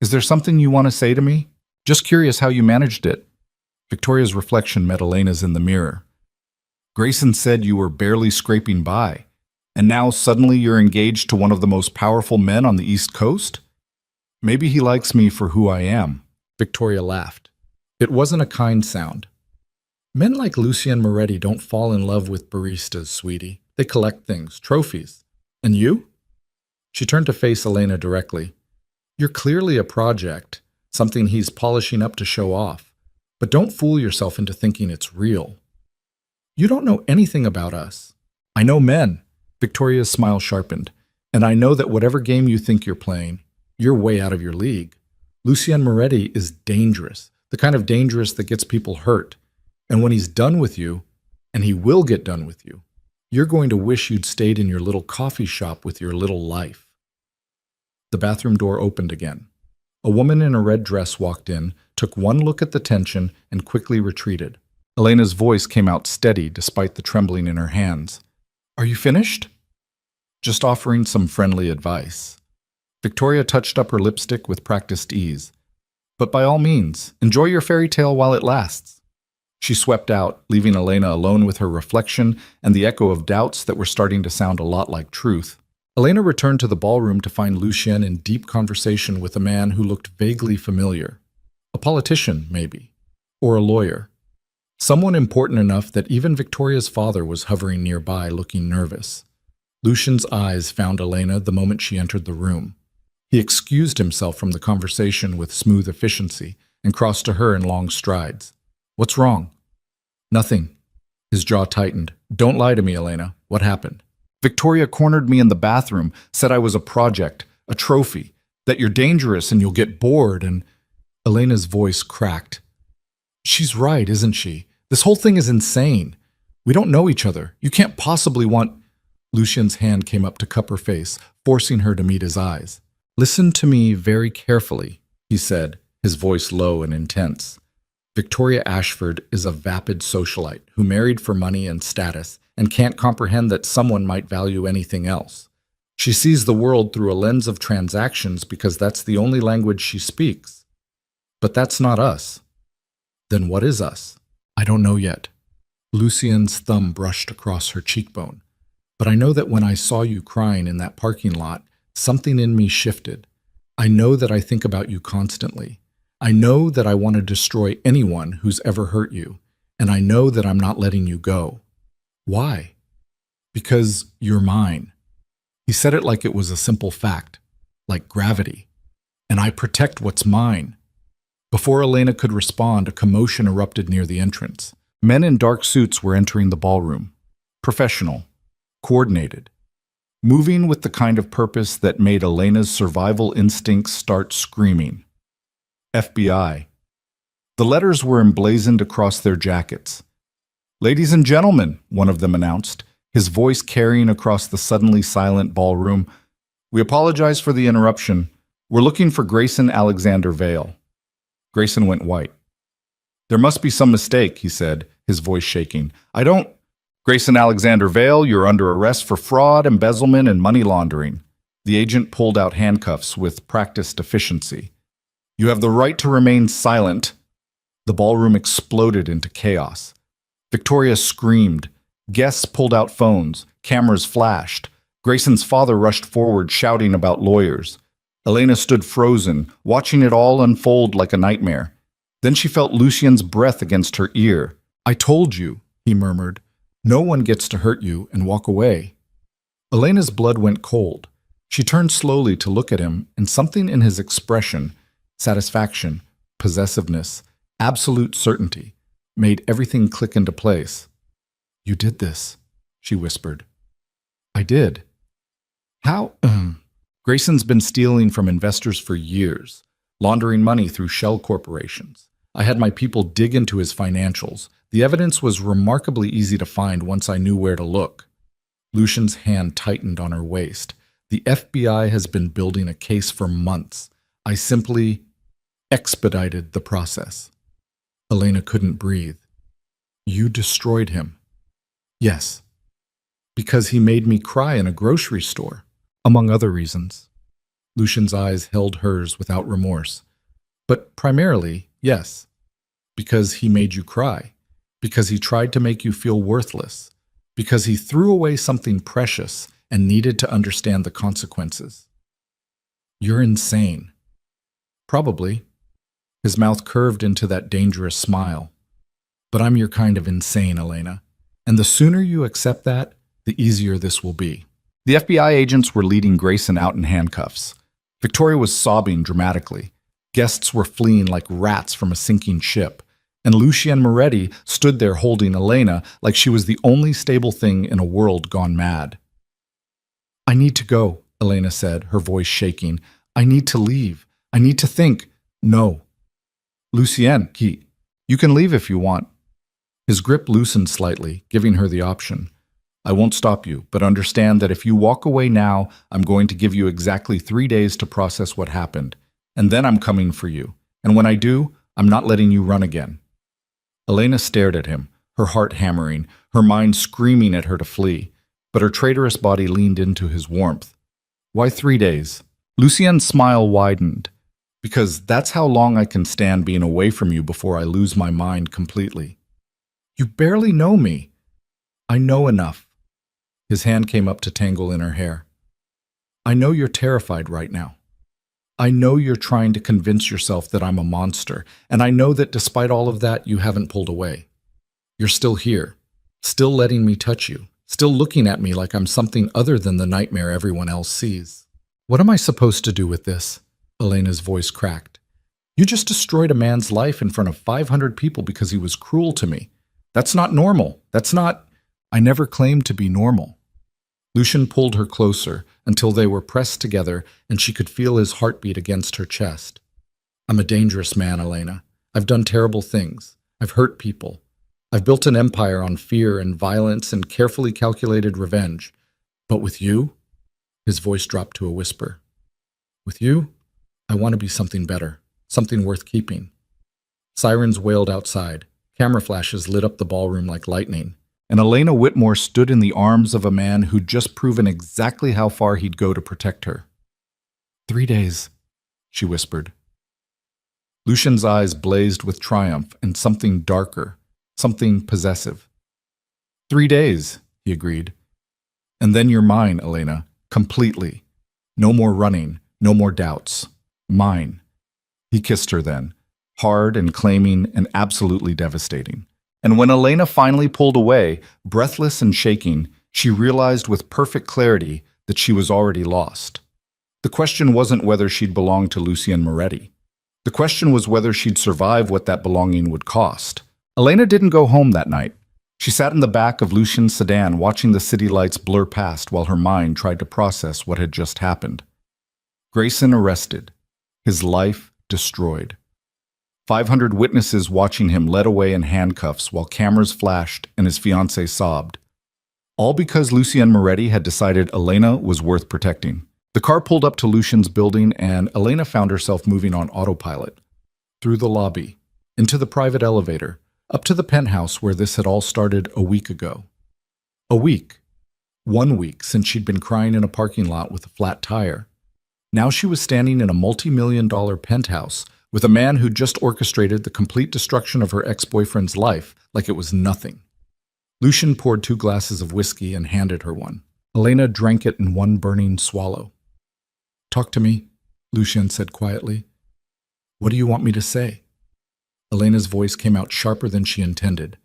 Is there something you want to say to me? Just curious how you managed it. Victoria's reflection met Elena's in the mirror. Grayson said you were barely scraping by, and now suddenly you're engaged to one of the most powerful men on the East Coast? Maybe he likes me for who I am. Victoria laughed. It wasn't a kind sound. Men like Lucien Moretti don't fall in love with baristas, sweetie. They collect things, trophies. And you? She turned to face Elena directly. You're clearly a project, something he's polishing up to show off. But don't fool yourself into thinking it's real. You don't know anything about us. I know men. Victoria's smile sharpened. And I know that whatever game you think you're playing, you're way out of your league. Lucien Moretti is dangerous, the kind of dangerous that gets people hurt. And when he's done with you, and he will get done with you, you're going to wish you'd stayed in your little coffee shop with your little life. The bathroom door opened again. A woman in a red dress walked in, took one look at the tension, and quickly retreated. Elena's voice came out steady despite the trembling in her hands. Are you finished? Just offering some friendly advice. Victoria touched up her lipstick with practiced ease. But by all means, enjoy your fairy tale while it lasts. She swept out, leaving Elena alone with her reflection and the echo of doubts that were starting to sound a lot like truth. Elena returned to the ballroom to find Lucien in deep conversation with a man who looked vaguely familiar. A politician, maybe. Or a lawyer. Someone important enough that even Victoria's father was hovering nearby, looking nervous. Lucien's eyes found Elena the moment she entered the room. He excused himself from the conversation with smooth efficiency and crossed to her in long strides. "What's wrong?" "Nothing." His jaw tightened. "Don't lie to me, Elena. What happened?" "Victoria cornered me in the bathroom, said I was a project, a trophy, that you're dangerous and you'll get bored and—" Elena's voice cracked. "She's right, isn't she? This whole thing is insane. We don't know each other. You can't possibly want—" Lucien's hand came up to cup her face, forcing her to meet his eyes. "Listen to me very carefully," he said, his voice low and intense. "Victoria Ashford is a vapid socialite who married for money and status and can't comprehend that someone might value anything else. She sees the world through a lens of transactions because that's the only language she speaks. But that's not us. Then what is us? I don't know yet." Lucien's thumb brushed across her cheekbone. "But I know that when I saw you crying in that parking lot, something in me shifted. I know that I think about you constantly. I know that I want to destroy anyone who's ever hurt you, and I know that I'm not letting you go. Why? Because you're mine." He said it like it was a simple fact, like gravity. "And I protect what's mine." Before Elena could respond, a commotion erupted near the entrance. Men in dark suits were entering the ballroom. Professional. Coordinated. Moving with the kind of purpose that made Elena's survival instincts start screaming. FBI. The letters were emblazoned across their jackets. "Ladies and gentlemen," one of them announced, his voice carrying across the suddenly silent ballroom, "we apologize for the interruption. We're looking for Grayson Alexander Vale." Grayson went white. "There must be some mistake," he said, his voice shaking. "I don't—" "Grayson Alexander Vale, you're under arrest for fraud, embezzlement, and money laundering." The agent pulled out handcuffs with practiced efficiency. "You have the right to remain silent." The ballroom exploded into chaos. Victoria screamed. Guests pulled out phones. Cameras flashed. Grayson's father rushed forward, shouting about lawyers. Elena stood frozen, watching it all unfold like a nightmare. Then she felt Lucien's breath against her ear. "I told you," he murmured. "No one gets to hurt you and walk away." Elena's blood went cold. She turned slowly to look at him, and something in his expression, satisfaction, possessiveness, absolute certainty, made everything click into place. "You did this," she whispered. "I did." "How?" "Grayson's been stealing from investors for years, laundering money through shell corporations. I had my people dig into his financials. The evidence was remarkably easy to find once I knew where to look." Lucien's hand tightened on her waist. "The FBI has been building a case for months. I simply expedited the process." Elena couldn't breathe. "You destroyed him." "Yes. Because he made me cry in a grocery store, among other reasons." Lucien's eyes held hers without remorse. "But primarily, yes. Because he made you cry. Because he tried to make you feel worthless. Because he threw away something precious and needed to understand the consequences." "You're insane." "Probably." His mouth curved into that dangerous smile. "But I'm your kind of insane, Elena. And the sooner you accept that, the easier this will be." The FBI agents were leading Grayson out in handcuffs. Victoria was sobbing dramatically. Guests were fleeing like rats from a sinking ship. And Lucien Moretti stood there holding Elena like she was the only stable thing in a world gone mad. "I need to go," Elena said, her voice shaking. "I need to leave. I need to think." "No." "Lucien, you can leave if you want." His grip loosened slightly, giving her the option. "I won't stop you, but understand that if you walk away now, I'm going to give you exactly 3 days to process what happened. And then I'm coming for you. And when I do, I'm not letting you run again." Elena stared at him, her heart hammering, her mind screaming at her to flee. But her traitorous body leaned into his warmth. "Why 3 days?" Lucien's smile widened. Because that's how long I can stand being away from you before I lose my mind completely. You barely know me. I know enough. His hand came up to tangle in her hair. I know you're terrified right now. I know you're trying to convince yourself that I'm a monster, and I know that despite all of that, you haven't pulled away. You're still here, still letting me touch you, still looking at me like I'm something other than the nightmare everyone else sees. What am I supposed to do with this? Elena's voice cracked. You just destroyed a man's life in front of 500 people because he was cruel to me. That's not normal. That's not... I never claimed to be normal. Lucian pulled her closer until they were pressed together and she could feel his heartbeat against her chest. I'm a dangerous man, Elena. I've done terrible things. I've hurt people. I've built an empire on fear and violence and carefully calculated revenge. But with you, his voice dropped to a whisper. With you, I want to be something better, something worth keeping. Sirens wailed outside. Camera flashes lit up the ballroom like lightning. And Elena Whitmore stood in the arms of a man who'd just proven exactly how far he'd go to protect her. 3 days, she whispered. Lucian's eyes blazed with triumph and something darker, something possessive. 3 days, he agreed. And then you're mine, Elena, completely. No more running, no more doubts. Mine. He kissed her then, hard and claiming and absolutely devastating. And when Elena finally pulled away, breathless and shaking, she realized with perfect clarity that she was already lost. The question wasn't whether she'd belong to Lucien Moretti. The question was whether she'd survive what that belonging would cost. Elena didn't go home that night. She sat in the back of Lucian's sedan watching the city lights blur past while her mind tried to process what had just happened. Grayson arrested. His life destroyed. 500 witnesses watching him led away in handcuffs while cameras flashed and his fiancée sobbed. All because Lucien Moretti had decided Elena was worth protecting. The car pulled up to Lucian's building and Elena found herself moving on autopilot. Through the lobby, into the private elevator, up to the penthouse where this had all started a week ago. A week. 1 week since she'd been crying in a parking lot with a flat tire. Now she was standing in a multi-million-dollar penthouse with a man who just orchestrated the complete destruction of her ex-boyfriend's life like it was nothing. Lucian poured 2 glasses of whiskey and handed her one. Elena drank it in one burning swallow. Talk to me, Lucian said quietly. What do you want me to say? Elena's voice came out sharper than she intended.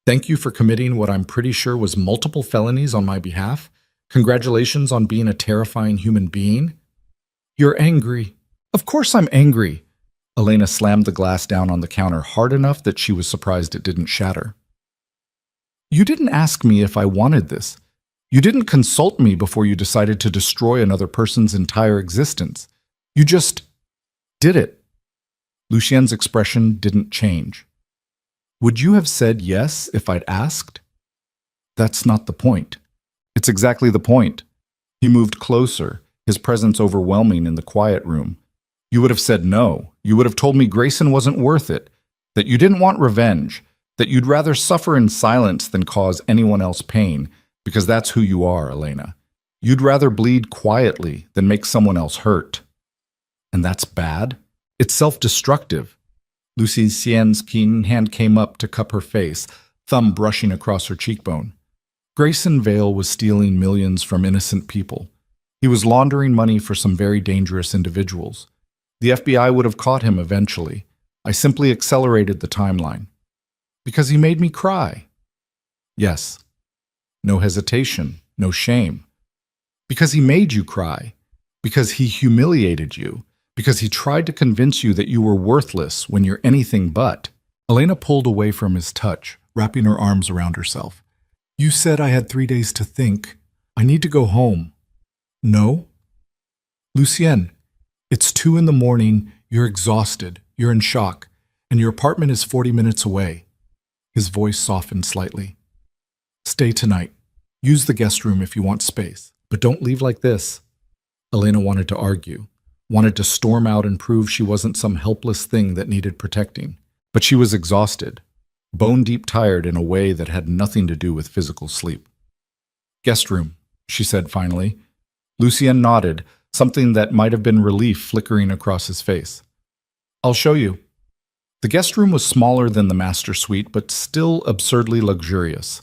Thank you for committing what I'm pretty sure was multiple felonies on my behalf. Congratulations on being a terrifying human being. You're angry. Of course I'm angry. Elena slammed the glass down on the counter hard enough that she was surprised it didn't shatter. You didn't ask me if I wanted this. You didn't consult me before you decided to destroy another person's entire existence. You just did it. Lucien's expression didn't change. Would you have said yes if I'd asked? That's not the point. It's exactly the point. He moved closer, his presence overwhelming in the quiet room. You would have said no. You would have told me Grayson wasn't worth it, that you didn't want revenge, that you'd rather suffer in silence than cause anyone else pain, because that's who you are, Elena. You'd rather bleed quietly than make someone else hurt. And that's bad? It's self-destructive. Lucien's keen hand came up to cup her face, thumb brushing across her cheekbone. Grayson Vale was stealing millions from innocent people. He was laundering money for some very dangerous individuals. The FBI would have caught him eventually. I simply accelerated the timeline. Because he made me cry. Yes. No hesitation, no shame. Because he made you cry. Because he humiliated you. Because he tried to convince you that you were worthless when you're anything but. Elena pulled away from his touch, wrapping her arms around herself. You said I had 3 days to think. I need to go home. No? Lucien, it's 2 a.m, you're exhausted, you're in shock, and your apartment is 40 minutes away. His voice softened slightly. Stay tonight. Use the guest room if you want space, but don't leave like this. Elena wanted to argue, wanted to storm out and prove she wasn't some helpless thing that needed protecting. But she was exhausted, bone-deep tired in a way that had nothing to do with physical sleep. Guest room, she said finally. Lucien nodded, something that might have been relief flickering across his face. "I'll show you." The guest room was smaller than the master suite, but still absurdly luxurious.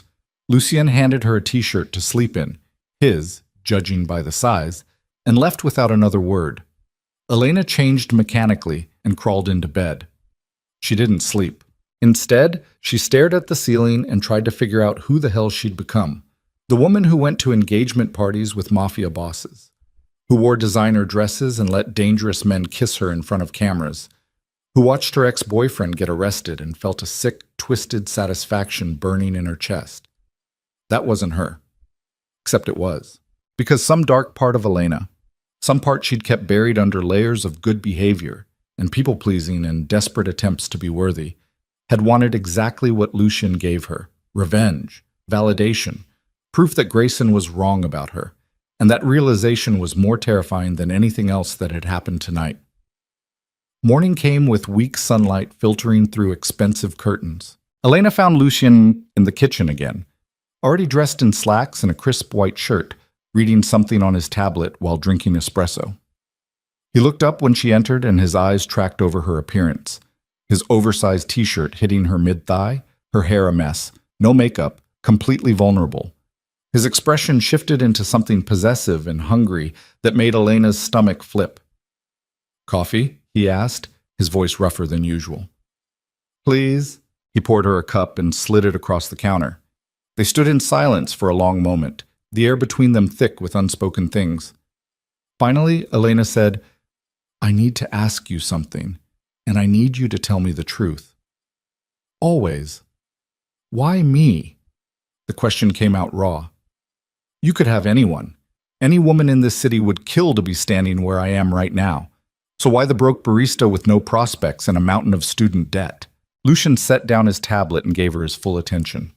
Lucien handed her a t-shirt to sleep in, his, judging by the size, and left without another word. Elena changed mechanically and crawled into bed. She didn't sleep. Instead, she stared at the ceiling and tried to figure out who the hell she'd become. The woman who went to engagement parties with mafia bosses, who wore designer dresses and let dangerous men kiss her in front of cameras, who watched her ex-boyfriend get arrested and felt a sick, twisted satisfaction burning in her chest. That wasn't her. Except it was. Because some dark part of Elena, some part she'd kept buried under layers of good behavior and people-pleasing and desperate attempts to be worthy, had wanted exactly what Lucien gave her: revenge, validation, proof that Grayson was wrong about her, and that realization was more terrifying than anything else that had happened tonight. Morning came with weak sunlight filtering through expensive curtains. Elena found Lucien in the kitchen again, already dressed in slacks and a crisp white shirt, reading something on his tablet while drinking espresso. He looked up when she entered and his eyes tracked over her appearance. His oversized t-shirt hitting her mid-thigh, her hair a mess, no makeup, completely vulnerable. His expression shifted into something possessive and hungry that made Elena's stomach flip. "Coffee?" he asked, his voice rougher than usual. "Please." He poured her a cup and slid it across the counter. They stood in silence for a long moment, the air between them thick with unspoken things. Finally, Elena said, "I need to ask you something, and I need you to tell me the truth." "Always." "Why me?" The question came out raw. "You could have anyone. Any woman in this city would kill to be standing where I am right now. So why the broke barista with no prospects and a mountain of student debt?" Lucien set down his tablet and gave her his full attention.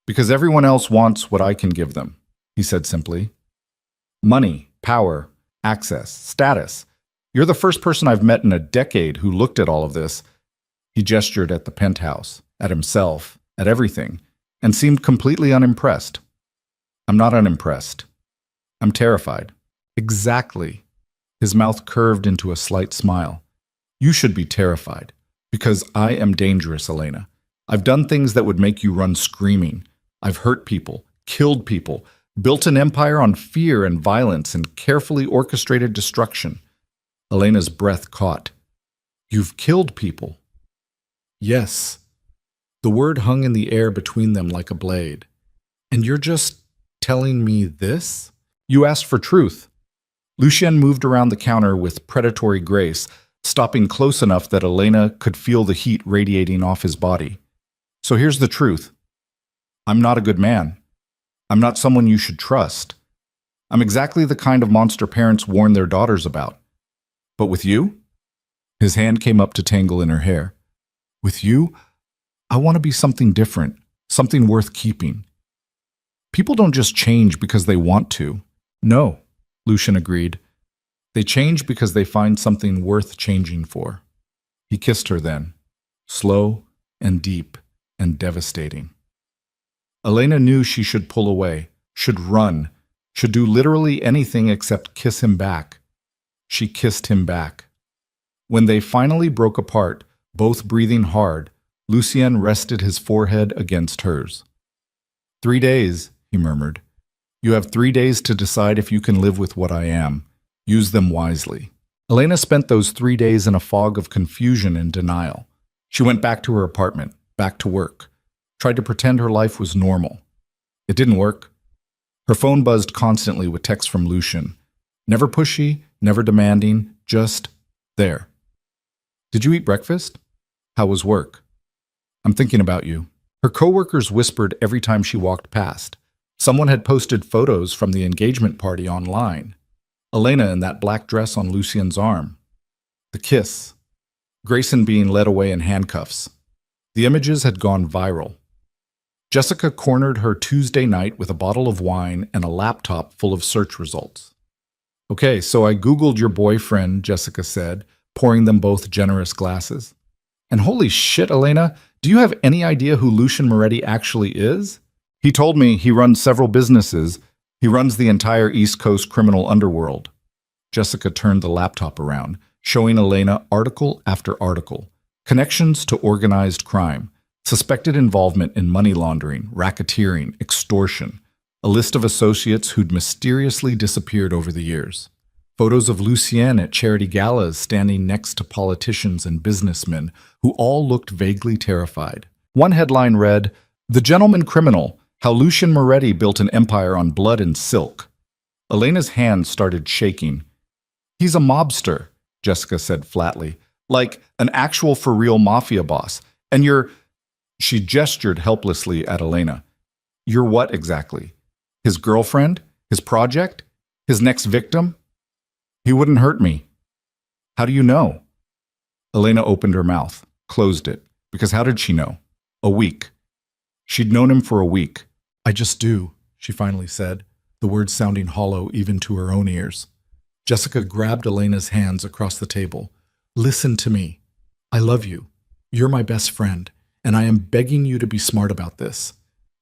"Because everyone else wants what I can give them," he said simply. "Money, power, access, status. You're the first person I've met in a decade who looked at all of this." He gestured at the penthouse, at himself, at everything, and seemed completely unimpressed. "I'm not unimpressed. I'm terrified." "Exactly." His mouth curved into a slight smile. "You should be terrified, because I am dangerous, Elena. I've done things that would make you run screaming. I've hurt people, killed people, built an empire on fear and violence and carefully orchestrated destruction." Elena's breath caught. "You've killed people." "Yes." The word hung in the air between them like a blade. "And you're just telling me this?" "You asked for truth." Lucien moved around the counter with predatory grace, stopping close enough that Elena could feel the heat radiating off his body. "So here's the truth. I'm not a good man. I'm not someone you should trust. I'm exactly the kind of monster parents warn their daughters about. But with you?" His hand came up to tangle in her hair. "With you, I want to be something different, something worth keeping." "People don't just change because they want to." "No," Lucien agreed. "They change because they find something worth changing for." He kissed her then, slow and deep and devastating. Elena knew she should pull away, should run, should do literally anything except kiss him back. She kissed him back. When they finally broke apart, both breathing hard, Lucien rested his forehead against hers. "3 days," he murmured. "You have 3 days to decide if you can live with what I am. Use them wisely." Elena spent those 3 days in a fog of confusion and denial. She went back to her apartment, back to work, tried to pretend her life was normal. It didn't work. Her phone buzzed constantly with texts from Lucien. Never pushy, never demanding, just there. "Did you eat breakfast? How was work? I'm thinking about you." Her coworkers whispered every time she walked past. Someone had posted photos from the engagement party online. Elena in that black dress on Lucien's arm. The kiss. Grayson being led away in handcuffs. The images had gone viral. Jessica cornered her Tuesday night with a bottle of wine and a laptop full of search results. "Okay, so I Googled your boyfriend," Jessica said, pouring them both generous glasses. "And holy shit, Elena, do you have any idea who Lucien Moretti actually is? He told me he runs several businesses. He runs the entire East Coast criminal underworld." Jessica turned the laptop around, showing Elena article after article. Connections to organized crime, suspected involvement in money laundering, racketeering, extortion. A list of associates who'd mysteriously disappeared over the years. Photos of Lucien at charity galas standing next to politicians and businessmen who all looked vaguely terrified. One headline read, "The Gentleman Criminal, How Lucien Moretti Built an Empire on Blood and Silk." Elena's hands started shaking. "He's a mobster," Jessica said flatly, "like an actual for-real mafia boss. And you're—" She gestured helplessly at Elena. "You're what exactly? His girlfriend? His project? His next victim?" "He wouldn't hurt me." "How do you know?" Elena opened her mouth, closed it, because how did she know? A week. She'd known him for a week. "I just do," she finally said, the words sounding hollow even to her own ears. Jessica grabbed Elena's hands across the table. "Listen to me. I love you. You're my best friend, and I am begging you to be smart about this.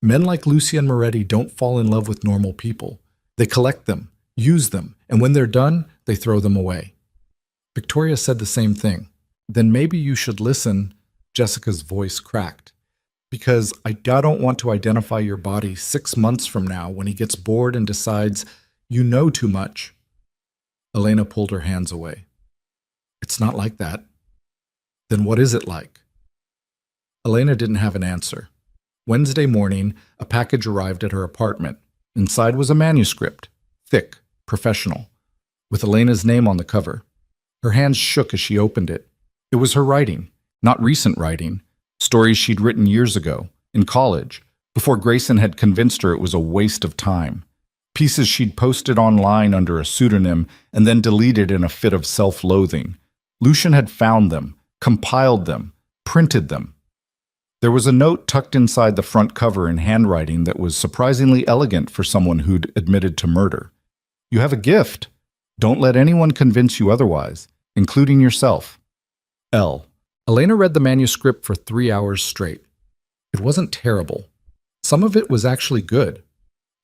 Men like Lucien Moretti don't fall in love with normal people. They collect them, use them, and when they're done, they throw them away." Victoria said the same thing. "Then maybe you should listen," Jessica's voice cracked. "Because I don't want to identify your body 6 months from now when he gets bored and decides you know too much." Elena pulled her hands away. "It's not like that." "Then what is it like?" Elena didn't have an answer. Wednesday morning, a package arrived at her apartment. Inside was a manuscript, thick, professional, with Elena's name on the cover. Her hands shook as she opened it. It was her writing, not recent writing, stories she'd written years ago, in college, before Grayson had convinced her it was a waste of time. Pieces she'd posted online under a pseudonym and then deleted in a fit of self-loathing. Lucien had found them, compiled them, printed them. There was a note tucked inside the front cover in handwriting that was surprisingly elegant for someone who'd admitted to murder. "You have a gift. Don't let anyone convince you otherwise, including yourself. L." Elena read the manuscript for 3 hours straight. It wasn't terrible. Some of it was actually good.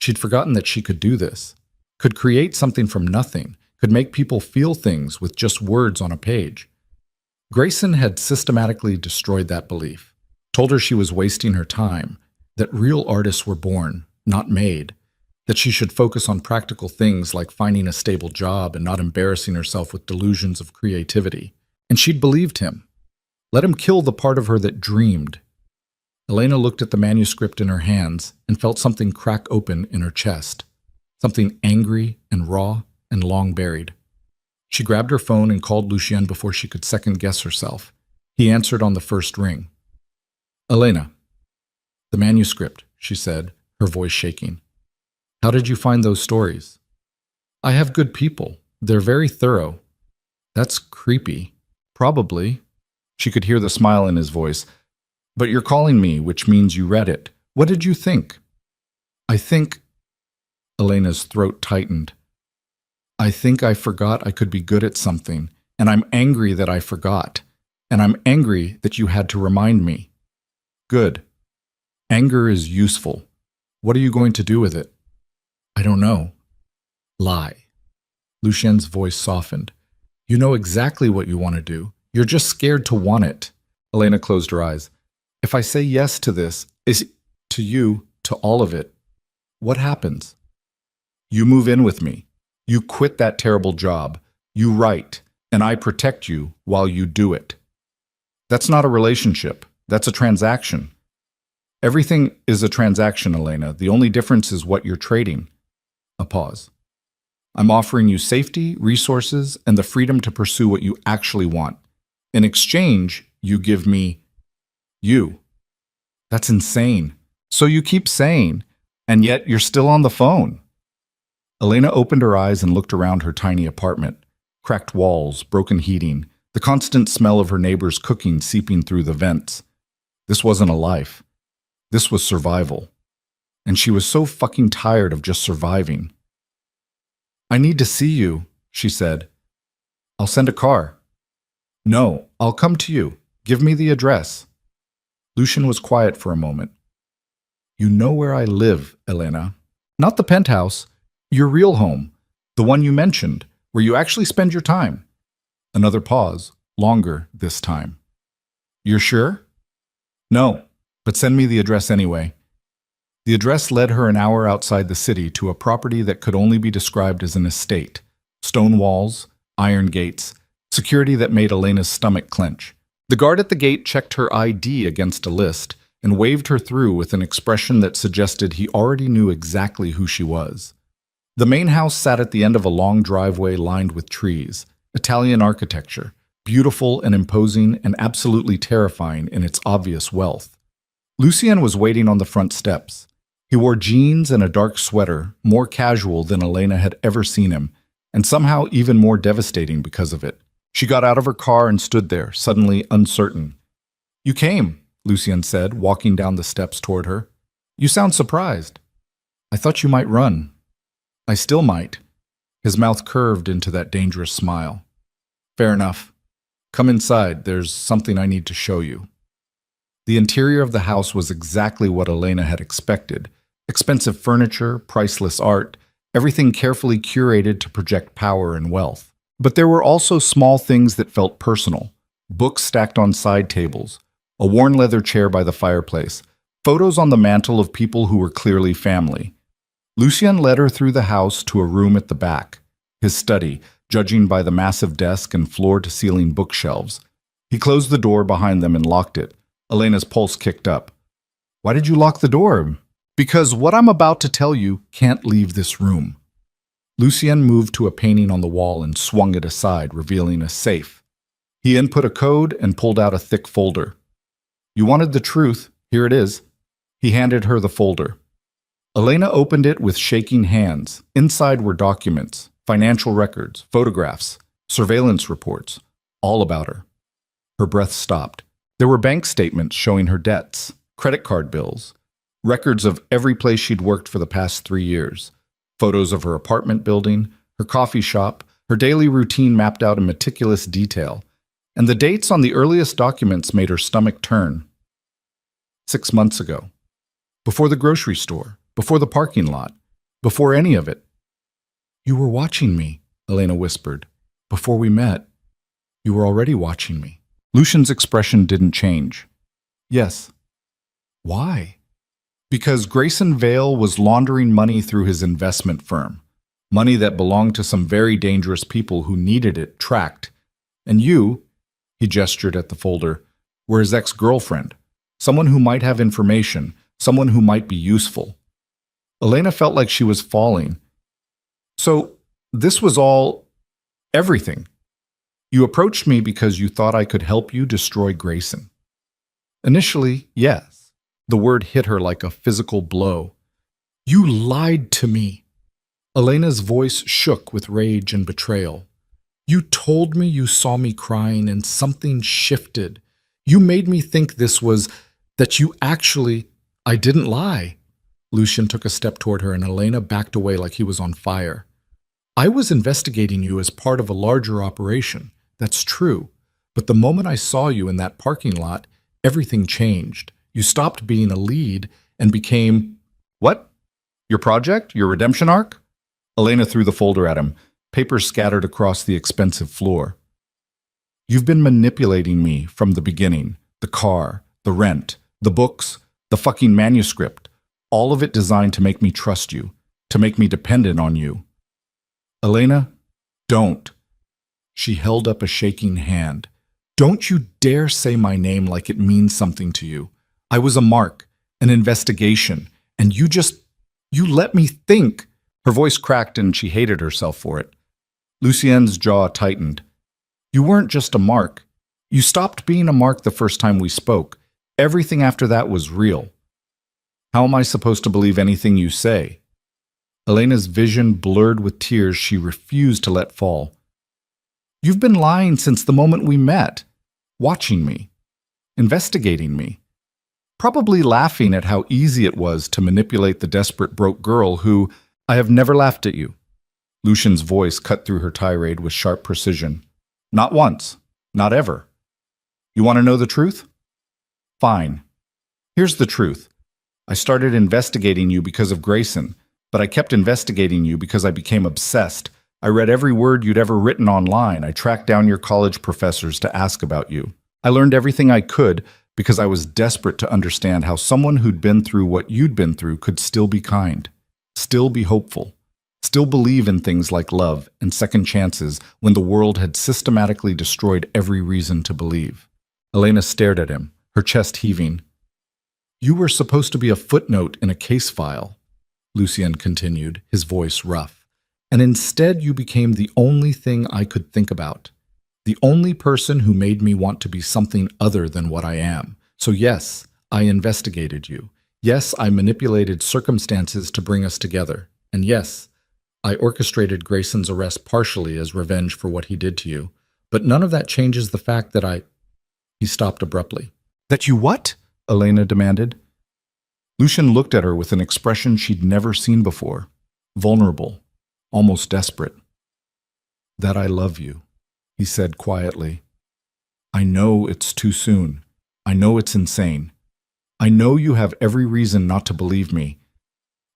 She'd forgotten that she could do this, could create something from nothing, could make people feel things with just words on a page. Grayson had systematically destroyed that belief, told her she was wasting her time, that real artists were born, not made, that she should focus on practical things like finding a stable job and not embarrassing herself with delusions of creativity. And she'd believed him. Let him kill the part of her that dreamed. Elena looked at the manuscript in her hands and felt something crack open in her chest, something angry and raw and long buried. She grabbed her phone and called Lucien before she could second-guess herself. He answered on the first ring. "Elena." "The manuscript," she said, her voice shaking. "How did you find those stories?" "I have good people. They're very thorough." "That's creepy." "Probably." She could hear the smile in his voice. "But you're calling me, which means you read it. What did you think?" "I think—" Elena's throat tightened. "I think I forgot I could be good at something, and I'm angry that I forgot, and I'm angry that you had to remind me." "Good. Anger is useful. What are you going to do with it?" "I don't know." "Lie." Lucien's voice softened. "You know exactly what you want to do. You're just scared to want it." Elena closed her eyes. "If I say yes to this, to you, to all of it, what happens?" "You move in with me. You quit that terrible job. You write, and I protect you while you do it. That's not a relationship. That's a transaction." "Everything is a transaction, Elena. The only difference is what you're trading." A pause. "I'm offering you safety, resources, and the freedom to pursue what you actually want. In exchange, you give me you." "That's insane." "So you keep saying, and yet you're still on the phone." Elena opened her eyes and looked around her tiny apartment. Cracked walls, broken heating, the constant smell of her neighbor's cooking seeping through the vents. This wasn't a life. This was survival. And she was so fucking tired of just surviving. "I need to see you," she said. "I'll send a car." "No, I'll come to you. Give me the address." Lucien was quiet for a moment. "You know where I live, Elena. Not the penthouse. Your real home. The one you mentioned, where you actually spend your time. Another pause, longer this time. You're sure? No, but send me the address anyway. The address led her an hour outside the city to a property that could only be described as an estate. Stone walls, iron gates, security that made Elena's stomach clench. The guard at the gate checked her ID against a list and waved her through with an expression that suggested he already knew exactly who she was. The main house sat at the end of a long driveway lined with trees. Italian architecture, beautiful and imposing and absolutely terrifying in its obvious wealth. Lucien was waiting on the front steps. He wore jeans and a dark sweater, more casual than Elena had ever seen him, and somehow even more devastating because of it. She got out of her car and stood there, suddenly uncertain. "You came," Lucien said, walking down the steps toward her. "You sound surprised." "I thought you might run." "I still might." His mouth curved into that dangerous smile. "Fair enough. Come inside, there's something I need to show you." The interior of the house was exactly what Elena had expected. Expensive furniture, priceless art, everything carefully curated to project power and wealth. But there were also small things that felt personal. Books stacked on side tables, a worn leather chair by the fireplace, photos on the mantle of people who were clearly family. Lucien led her through the house to a room at the back, his study, judging by the massive desk and floor-to-ceiling bookshelves. He closed the door behind them and locked it. Elena's pulse kicked up. "Why did you lock the door?" "Because what I'm about to tell you can't leave this room." Lucien moved to a painting on the wall and swung it aside, revealing a safe. He input a code and pulled out a thick folder. "You wanted the truth. Here it is." He handed her the folder. Elena opened it with shaking hands. Inside were documents, financial records, photographs, surveillance reports, all about her. Her breath stopped. There were bank statements showing her debts, credit card bills, records of every place she'd worked for the past 3 years, photos of her apartment building, her coffee shop, her daily routine mapped out in meticulous detail, and the dates on the earliest documents made her stomach turn. 6 months ago. Before the grocery store, before the parking lot, before any of it. "You were watching me," Elena whispered. "Before we met, you were already watching me." Lucian's expression didn't change. "Yes." "Why?" "Because Grayson Vale was laundering money through his investment firm. Money that belonged to some very dangerous people who needed it tracked. And you," he gestured at the folder, "were his ex-girlfriend. Someone who might have information, someone who might be useful." Elena felt like she was falling. "So, this was all... everything. You approached me because you thought I could help you destroy Grayson." "Initially, yes." The word hit her like a physical blow. "You lied to me." Elena's voice shook with rage and betrayal. "You told me you saw me crying and something shifted. You made me think this was... that you actually... I didn't lie." Lucien took a step toward her and Elena backed away like he was on fire. "I was investigating you as part of a larger operation. That's true. But the moment I saw you in that parking lot, everything changed. You stopped being a lead and became..." "What? Your project? Your redemption arc?" Elena threw the folder at him, papers scattered across the expensive floor. "You've been manipulating me from the beginning. The car, the rent, the books, the fucking manuscript. All of it designed to make me trust you, to make me dependent on you." "Elena, don't." She held up a shaking hand. "Don't you dare say my name like it means something to you. I was a mark, an investigation, and you let me think." Her voice cracked and she hated herself for it. Lucien's jaw tightened. "You weren't just a mark. You stopped being a mark the first time we spoke. Everything after that was real. How am I supposed to believe anything you say?" Elena's vision blurred with tears she refused to let fall. "You've been lying since the moment we met, watching me, investigating me. Probably laughing at how easy it was to manipulate the desperate broke girl who..." "I have never laughed at you." Lucian's voice cut through her tirade with sharp precision. "Not once. Not ever. You want to know the truth? Fine. Here's the truth. I started investigating you because of Grayson, but I kept investigating you because I became obsessed. I read every word you'd ever written online. I tracked down your college professors to ask about you. I learned everything I could because I was desperate to understand how someone who'd been through what you'd been through could still be kind, still be hopeful, still believe in things like love and second chances when the world had systematically destroyed every reason to believe. Elena stared at him, her chest heaving. You were supposed to be a footnote in a case file, Lucien continued, his voice rough. And instead you became the only thing I could think about. The only person who made me want to be something other than what I am. So yes, I investigated you. Yes, I manipulated circumstances to bring us together. And yes, I orchestrated Grayson's arrest partially as revenge for what he did to you. But none of that changes the fact that He stopped abruptly. That you what? Elena demanded. Lucien looked at her with an expression she'd never seen before. Vulnerable, almost desperate. That I love you, he said quietly. I know it's too soon. I know it's insane. I know you have every reason not to believe me.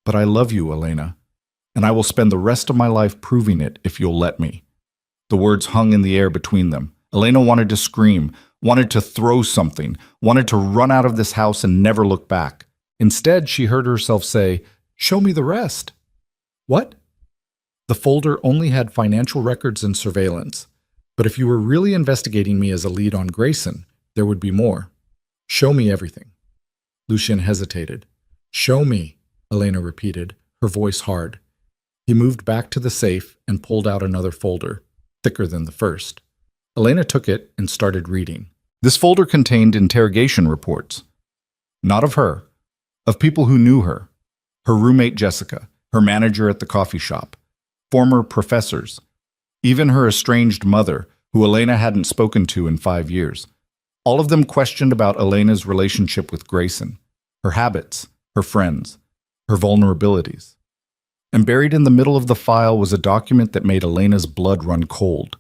But I love you, Elena, and I will spend the rest of my life proving it if you'll let me. The words hung in the air between them. Elena wanted to scream, wanted to throw something, wanted to run out of this house and never look back. Instead, she heard herself say, "Show me the rest." What? The folder only had financial records and surveillance. But if you were really investigating me as a lead on Grayson, there would be more. Show me everything. Lucien hesitated. Show me, Elena repeated, her voice hard. He moved back to the safe and pulled out another folder, thicker than the first. Elena took it and started reading. This folder contained interrogation reports. Not of her, of people who knew her. Her roommate Jessica, her manager at the coffee shop, former professors, even her estranged mother, who Elena hadn't spoken to in 5 years. All of them questioned about Elena's relationship with Grayson, her habits, her friends, her vulnerabilities. And buried in the middle of the file was a document that made Elena's blood run cold.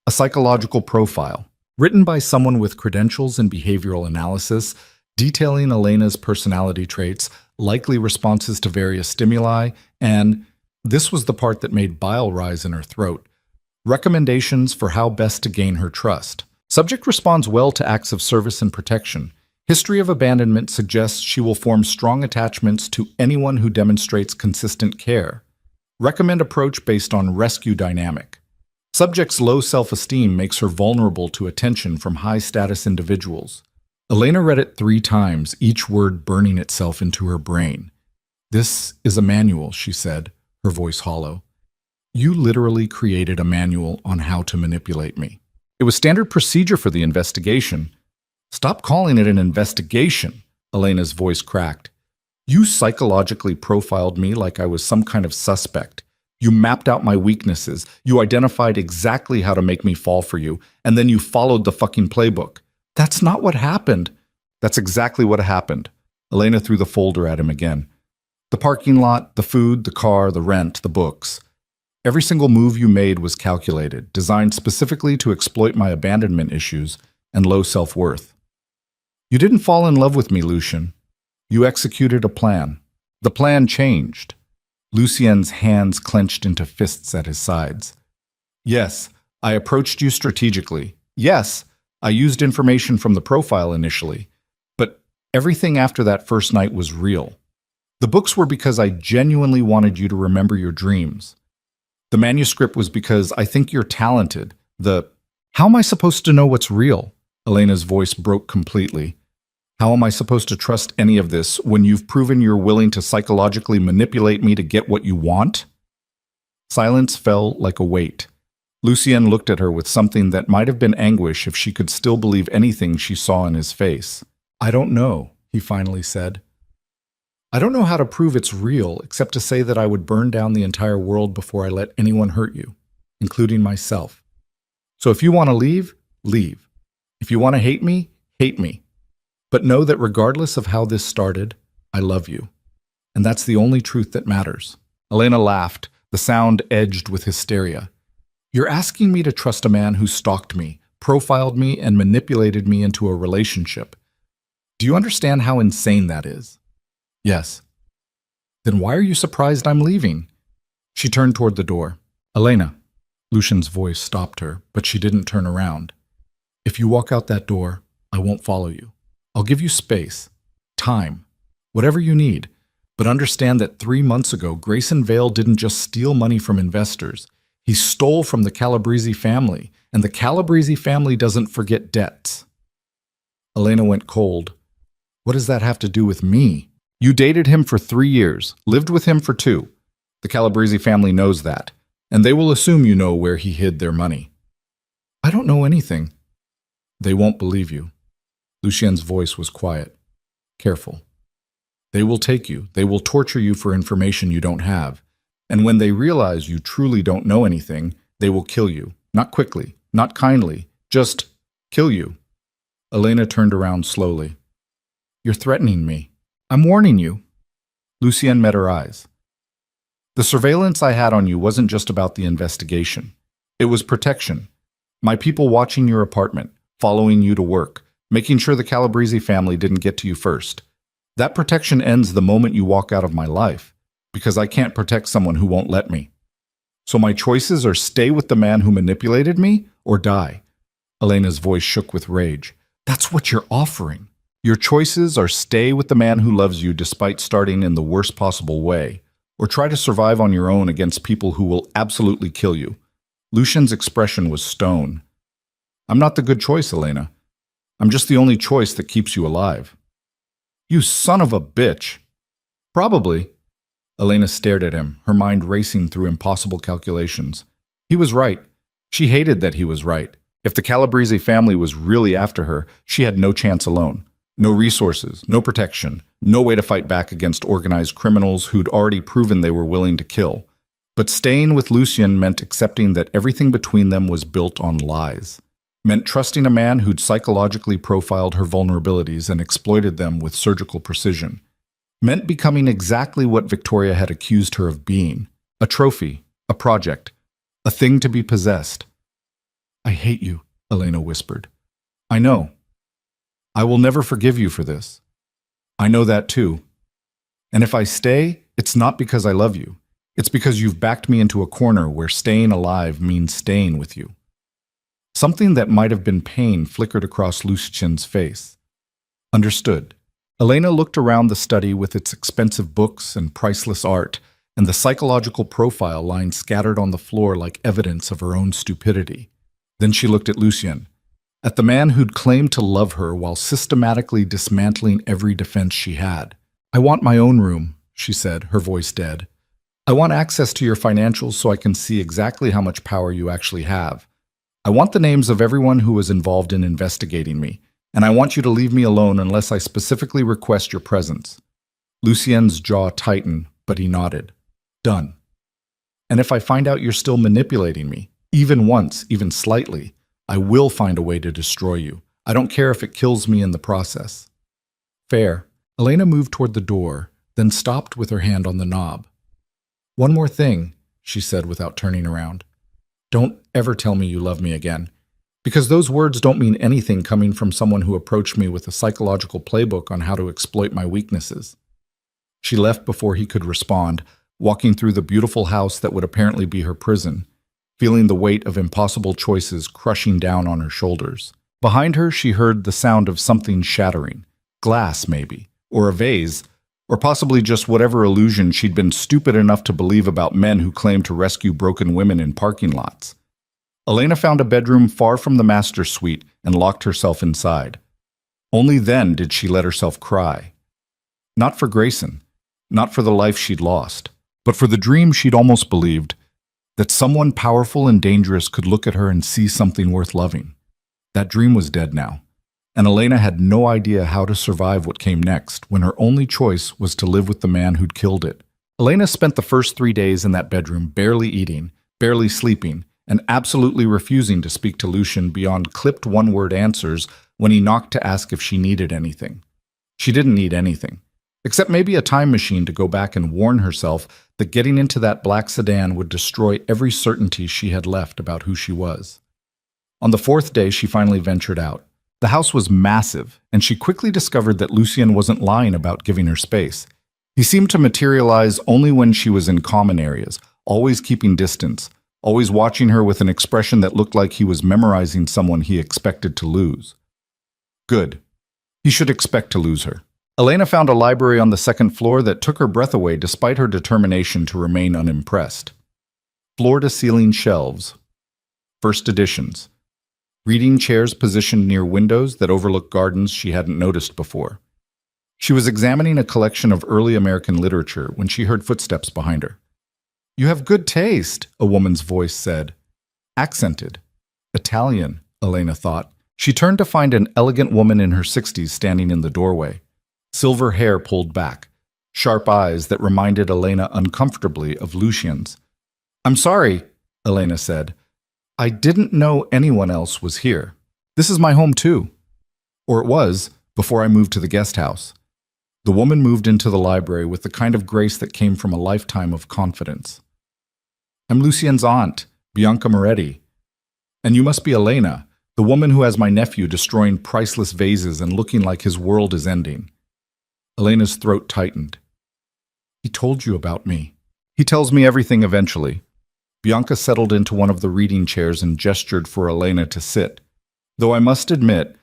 A psychological profile, written by someone with credentials in behavioral analysis, detailing Elena's personality traits, likely responses to various stimuli, and, this was the part that made bile rise in her throat, recommendations for how best to gain her trust. Subject responds well to acts of service and protection. History of abandonment suggests she will form strong attachments to anyone who demonstrates consistent care. Recommend approach based on rescue dynamic. Subject's low self-esteem makes her vulnerable to attention from high-status individuals. Elena read it 3 times, each word burning itself into her brain. This is a manual, she said, her voice hollow. You literally created a manual on how to manipulate me. It was standard procedure for the investigation. Stop calling it an investigation, Elena's voice cracked. You psychologically profiled me like I was some kind of suspect. You mapped out my weaknesses. You identified exactly how to make me fall for you, and then you followed the fucking playbook. That's not what happened. That's exactly what happened. Elena threw the folder at him again. The parking lot, the food, the car, the rent, the books. Every single move you made was calculated, designed specifically to exploit my abandonment issues and low self-worth. You didn't fall in love with me, Lucien. You executed a plan. The plan changed. Lucien's hands clenched into fists at his sides. Yes, I approached you strategically. Yes, I used information from the profile initially. But everything after that first night was real. The books were because I genuinely wanted you to remember your dreams. The manuscript was because I think you're talented. How am I supposed to know what's real? Elena's voice broke completely. How am I supposed to trust any of this when you've proven you're willing to psychologically manipulate me to get what you want? Silence fell like a weight. Lucien looked at her with something that might have been anguish if she could still believe anything she saw in his face. I don't know, he finally said. I don't know how to prove it's real, except to say that I would burn down the entire world before I let anyone hurt you, including myself. So if you want to leave, leave. If you want to hate me, hate me. But know that regardless of how this started, I love you. And that's the only truth that matters. Elena laughed, the sound edged with hysteria. You're asking me to trust a man who stalked me, profiled me, and manipulated me into a relationship. Do you understand how insane that is? Yes. Then why are you surprised I'm leaving? She turned toward the door. Elena, Lucian's voice stopped her, but she didn't turn around. If you walk out that door, I won't follow you. I'll give you space, time, whatever you need. But understand that 3 months ago, Grayson Vale didn't just steal money from investors. He stole from the Calabrese family, and the Calabrese family doesn't forget debts. Elena went cold. What does that have to do with me? You dated him for 3 years, lived with him for 2. The Calabrese family knows that, and they will assume you know where he hid their money. I don't know anything. They won't believe you. Lucien's voice was quiet. Careful. They will take you. They will torture you for information you don't have. And when they realize you truly don't know anything, they will kill you. Not quickly, not kindly, just kill you. Elena turned around slowly. You're threatening me. I'm warning you. Lucien met her eyes. The surveillance I had on you wasn't just about the investigation. It was protection. My people watching your apartment, following you to work, making sure the Calabrese family didn't get to you first. That protection ends the moment you walk out of my life, because I can't protect someone who won't let me. So my choices are stay with the man who manipulated me or die. Elena's voice shook with rage. That's what you're offering. Your choices are stay with the man who loves you despite starting in the worst possible way, or try to survive on your own against people who will absolutely kill you. Lucian's expression was stone. I'm not the good choice, Elena. I'm just the only choice that keeps you alive. You son of a bitch. Probably. Elena stared at him, her mind racing through impossible calculations. He was right. She hated that he was right. If the Calabrese family was really after her, she had no chance alone. No resources, no protection, no way to fight back against organized criminals who'd already proven they were willing to kill. But staying with Lucien meant accepting that everything between them was built on lies. Meant trusting a man who'd psychologically profiled her vulnerabilities and exploited them with surgical precision. Meant becoming exactly what Victoria had accused her of being. A trophy, a project, a thing to be possessed. I hate you, Elena whispered. I know. I will never forgive you for this. I know that too. And if I stay, it's not because I love you. It's because you've backed me into a corner where staying alive means staying with you. Something that might have been pain flickered across Lucien's face. Understood. Elena looked around the study with its expensive books and priceless art, and the psychological profile lying scattered on the floor like evidence of her own stupidity. Then she looked at Lucien, at the man who'd claimed to love her while systematically dismantling every defense she had. I want my own room, she said, her voice dead. I want access to your financials so I can see exactly how much power you actually have. I want the names of everyone who was involved in investigating me, and I want you to leave me alone unless I specifically request your presence. Lucien's jaw tightened, but he nodded. Done. And if I find out you're still manipulating me, even once, even slightly, I will find a way to destroy you. I don't care if it kills me in the process. Fair. Elena moved toward the door, then stopped with her hand on the knob. One more thing, she said without turning around. Don't ever tell me you love me again, because those words don't mean anything coming from someone who approached me with a psychological playbook on how to exploit my weaknesses. She left before he could respond, walking through the beautiful house that would apparently be her prison, feeling the weight of impossible choices crushing down on her shoulders. Behind her, she heard the sound of something shattering, glass maybe, or a vase, or possibly just whatever illusion she'd been stupid enough to believe about men who claimed to rescue broken women in parking lots. Elena found a bedroom far from the master suite and locked herself inside. Only then did she let herself cry. Not for Grayson, not for the life she'd lost, but for the dream she'd almost believed, that someone powerful and dangerous could look at her and see something worth loving. That dream was dead now, and Elena had no idea how to survive what came next when her only choice was to live with the man who'd killed it. Elena spent the first 3 days in that bedroom barely eating, barely sleeping, and absolutely refusing to speak to Lucien beyond clipped one-word answers when he knocked to ask if she needed anything. She didn't need anything, except maybe a time machine to go back and warn herself that getting into that black sedan would destroy every certainty she had left about who she was. On the 4th day, she finally ventured out. The house was massive, and she quickly discovered that Lucien wasn't lying about giving her space. He seemed to materialize only when she was in common areas, always keeping distance, always watching her with an expression that looked like he was memorizing someone he expected to lose. Good. He should expect to lose her. Elena found a library on the second floor that took her breath away despite her determination to remain unimpressed. Floor-to-ceiling shelves. First editions. Reading chairs positioned near windows that overlook gardens she hadn't noticed before. She was examining a collection of early American literature when she heard footsteps behind her. "You have good taste," a woman's voice said. Accented. Italian, Elena thought. She turned to find an elegant woman in her 60s standing in the doorway. Silver hair pulled back, sharp eyes that reminded Elena uncomfortably of Lucien's. "I'm sorry," Elena said. "I didn't know anyone else was here. This is my home too. Or it was, before I moved to the guest house." The woman moved into the library with the kind of grace that came from a lifetime of confidence. "I'm Lucien's aunt, Bianca Moretti. And you must be Elena, the woman who has my nephew destroying priceless vases and looking like his world is ending." Elena's throat tightened. "He told you about me." "He tells me everything eventually." Bianca settled into one of the reading chairs and gestured for Elena to sit. "Though I must admit,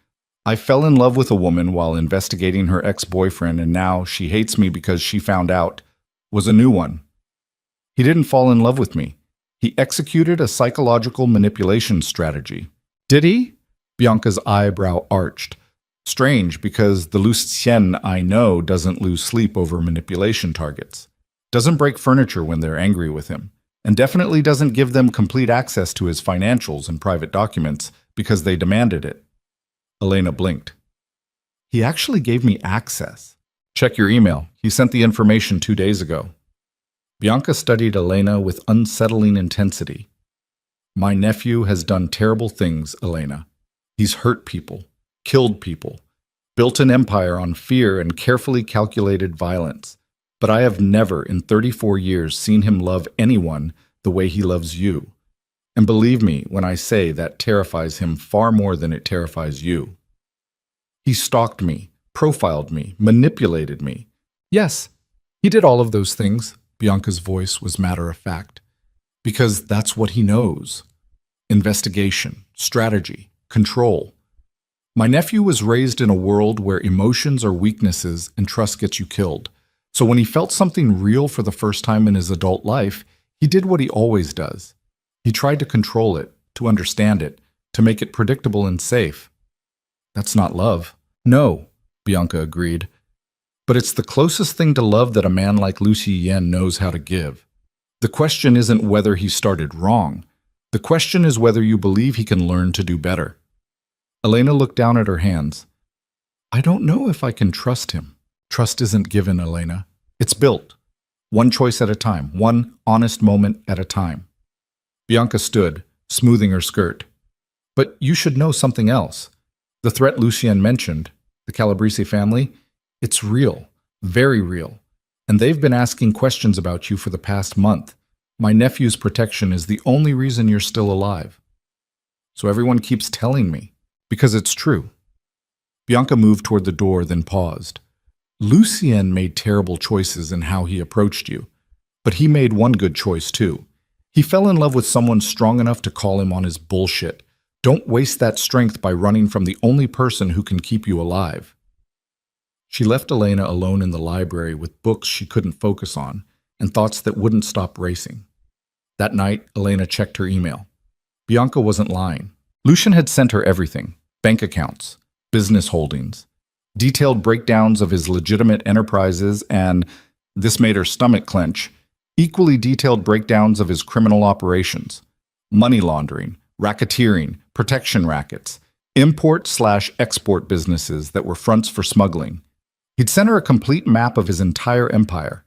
I fell in love with a woman while investigating her ex-boyfriend, and now she hates me because she found out was a new one. He didn't fall in love with me. He executed a psychological manipulation strategy." "Did he?" Bianca's eyebrow arched. "Strange, because the Lucien I know doesn't lose sleep over manipulation targets, doesn't break furniture when they're angry with him, and definitely doesn't give them complete access to his financials and private documents because they demanded it." Elena blinked. "He actually gave me access. Check your email. He sent the information 2 days ago." Bianca studied Elena with unsettling intensity. "My nephew has done terrible things, Elena. He's hurt people, killed people, built an empire on fear and carefully calculated violence. But I have never in 34 years seen him love anyone the way he loves you. And believe me when I say that terrifies him far more than it terrifies you. He stalked me, profiled me, manipulated me. Yes, he did all of those things." Bianca's voice was matter-of-fact. "Because that's what he knows. Investigation, strategy, control. My nephew was raised in a world where emotions are weaknesses and trust gets you killed. So when he felt something real for the first time in his adult life, he did what he always does. He tried to control it, to understand it, to make it predictable and safe." "That's not love." "No," Bianca agreed. "But it's the closest thing to love that a man like Lucien knows how to give. The question isn't whether he started wrong. The question is whether you believe he can learn to do better." Elena looked down at her hands. "I don't know if I can trust him." "Trust isn't given, Elena. It's built. One choice at a time, one honest moment at a time." Bianca stood, smoothing her skirt. "But you should know something else. The threat Lucien mentioned, the Calabrese family, it's real, very real. And they've been asking questions about you for the past month. My nephew's protection is the only reason you're still alive. So everyone keeps telling me, because it's true." Bianca moved toward the door, then paused. "Lucien made terrible choices in how he approached you, but he made one good choice too. He fell in love with someone strong enough to call him on his bullshit. Don't waste that strength by running from the only person who can keep you alive." She left Elena alone in the library with books she couldn't focus on and thoughts that wouldn't stop racing. That night, Elena checked her email. Bianca wasn't lying. Lucien had sent her everything: bank accounts, business holdings, detailed breakdowns of his legitimate enterprises, and, this made her stomach clench, equally detailed breakdowns of his criminal operations: money laundering, racketeering, protection rackets, import/export businesses that were fronts for smuggling. He'd sent her a complete map of his entire empire,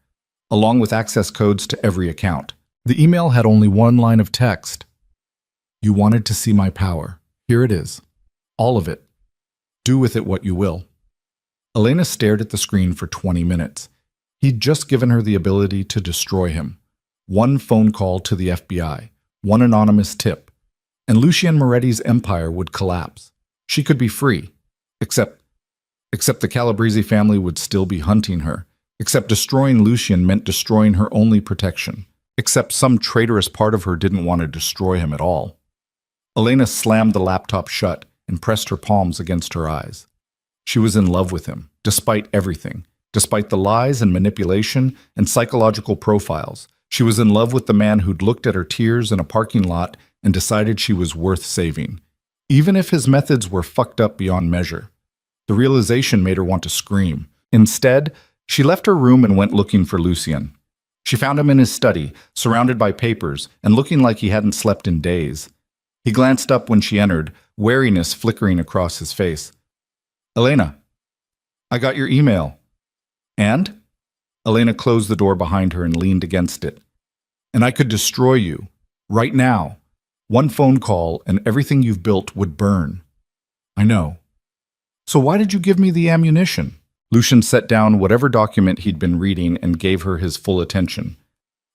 along with access codes to every account. The email had only one line of text. "You wanted to see my power. Here it is. All of it. Do with it what you will." Elena stared at the screen for 20 minutes. He'd just given her the ability to destroy him. One phone call to the FBI, one anonymous tip, and Lucien Moretti's empire would collapse. She could be free, except the Calabrese family would still be hunting her, except destroying Lucien meant destroying her only protection, except some traitorous part of her didn't want to destroy him at all. Elena slammed the laptop shut and pressed her palms against her eyes. She was in love with him, despite everything, despite the lies and manipulation and psychological profiles. She was in love with the man who'd looked at her tears in a parking lot and decided she was worth saving, even if his methods were fucked up beyond measure. The realization made her want to scream. Instead, she left her room and went looking for Lucien. She found him in his study, surrounded by papers, and looking like he hadn't slept in days. He glanced up when she entered, wariness flickering across his face. "Elena, I got your email." "And?" Elena closed the door behind her and leaned against it. "And I could destroy you, right now. One phone call and everything you've built would burn." "I know. So why did you give me the ammunition?" Lucien set down whatever document he'd been reading and gave her his full attention.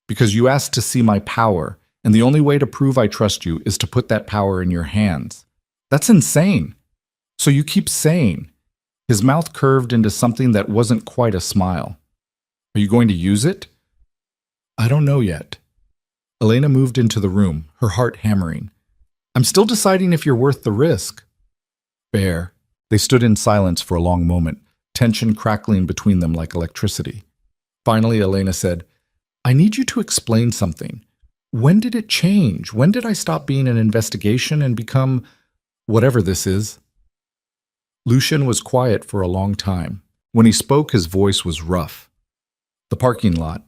"Because you asked to see my power, and the only way to prove I trust you is to put that power in your hands. That's insane. So you keep saying." His mouth curved into something that wasn't quite a smile. "Are you going to use it?" "I don't know yet." Elena moved into the room, her heart hammering. "I'm still deciding if you're worth the risk." "Fair." They stood in silence for a long moment, tension crackling between them like electricity. Finally, Elena said, "I need you to explain something. When did it change? When did I stop being an investigation and become whatever this is?" Lucien was quiet for a long time. When he spoke, his voice was rough. "The parking lot.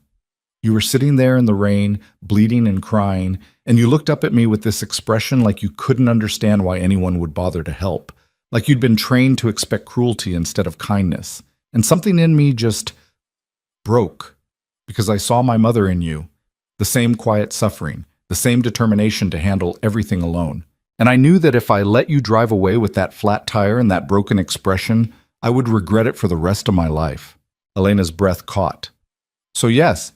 You were sitting there in the rain, bleeding and crying, and you looked up at me with this expression like you couldn't understand why anyone would bother to help, like you'd been trained to expect cruelty instead of kindness. And something in me just broke, because I saw my mother in you, the same quiet suffering, the same determination to handle everything alone. And I knew that if I let you drive away with that flat tire and that broken expression, I would regret it for the rest of my life." Elena's breath caught. "So yes,"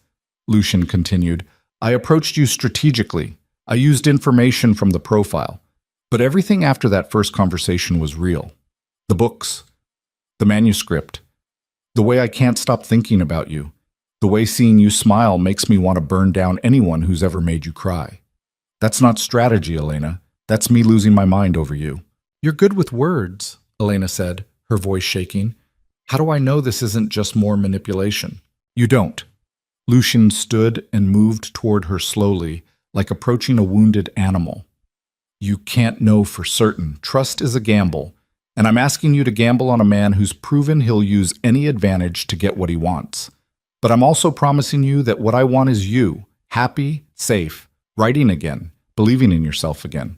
Lucien continued, "I approached you strategically. I used information from the profile. But everything after that first conversation was real. The books, the manuscript, the way I can't stop thinking about you, the way seeing you smile makes me want to burn down anyone who's ever made you cry. That's not strategy, Elena. That's me losing my mind over you." "You're good with words," Elena said, her voice shaking. "How do I know this isn't just more manipulation?" "You don't." Lucien stood and moved toward her slowly, like approaching a wounded animal. "You can't know for certain. Trust is a gamble, and I'm asking you to gamble on a man who's proven he'll use any advantage to get what he wants. But I'm also promising you that what I want is you, happy, safe, writing again, believing in yourself again.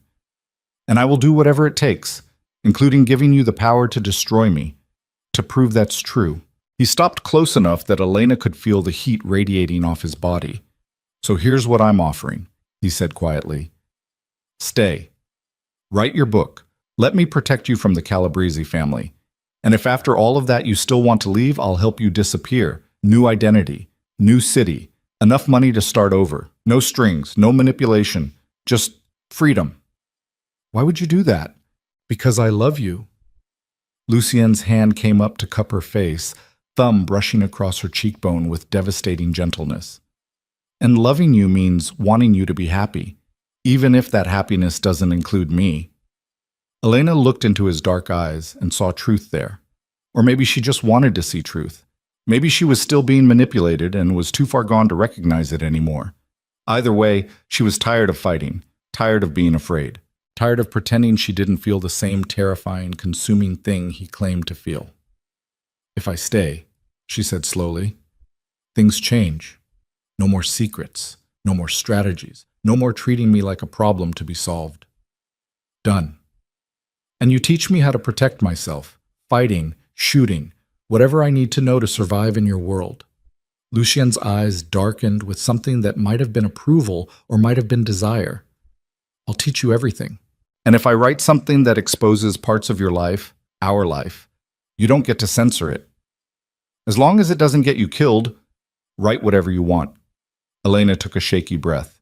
And I will do whatever it takes, including giving you the power to destroy me, to prove that's true." He stopped close enough that Elena could feel the heat radiating off his body. "So here's what I'm offering," he said quietly. "Stay. Write your book. Let me protect you from the Calabrese family. And if after all of that you still want to leave, I'll help you disappear. New identity, new city, enough money to start over. No strings, no manipulation, just freedom." "Why would you do that?" "Because I love you." Lucien's hand came up to cup her face, thumb brushing across her cheekbone with devastating gentleness. "And loving you means wanting you to be happy, even if that happiness doesn't include me." Elena looked into his dark eyes and saw truth there. Or maybe she just wanted to see truth. Maybe she was still being manipulated and was too far gone to recognize it anymore. Either way, she was tired of fighting, tired of being afraid, tired of pretending she didn't feel the same terrifying, consuming thing he claimed to feel. "If I stay," she said slowly, "things change. No more secrets, no more strategies, no more treating me like a problem to be solved. Done. And you teach me how to protect myself, fighting, shooting, whatever I need to know to survive in your world." Lucien's eyes darkened with something that might have been approval or might have been desire. "I'll teach you everything. And if I write something that exposes parts of your life, our life, you don't get to censor it. As long as it doesn't get you killed, write whatever you want." Elena took a shaky breath.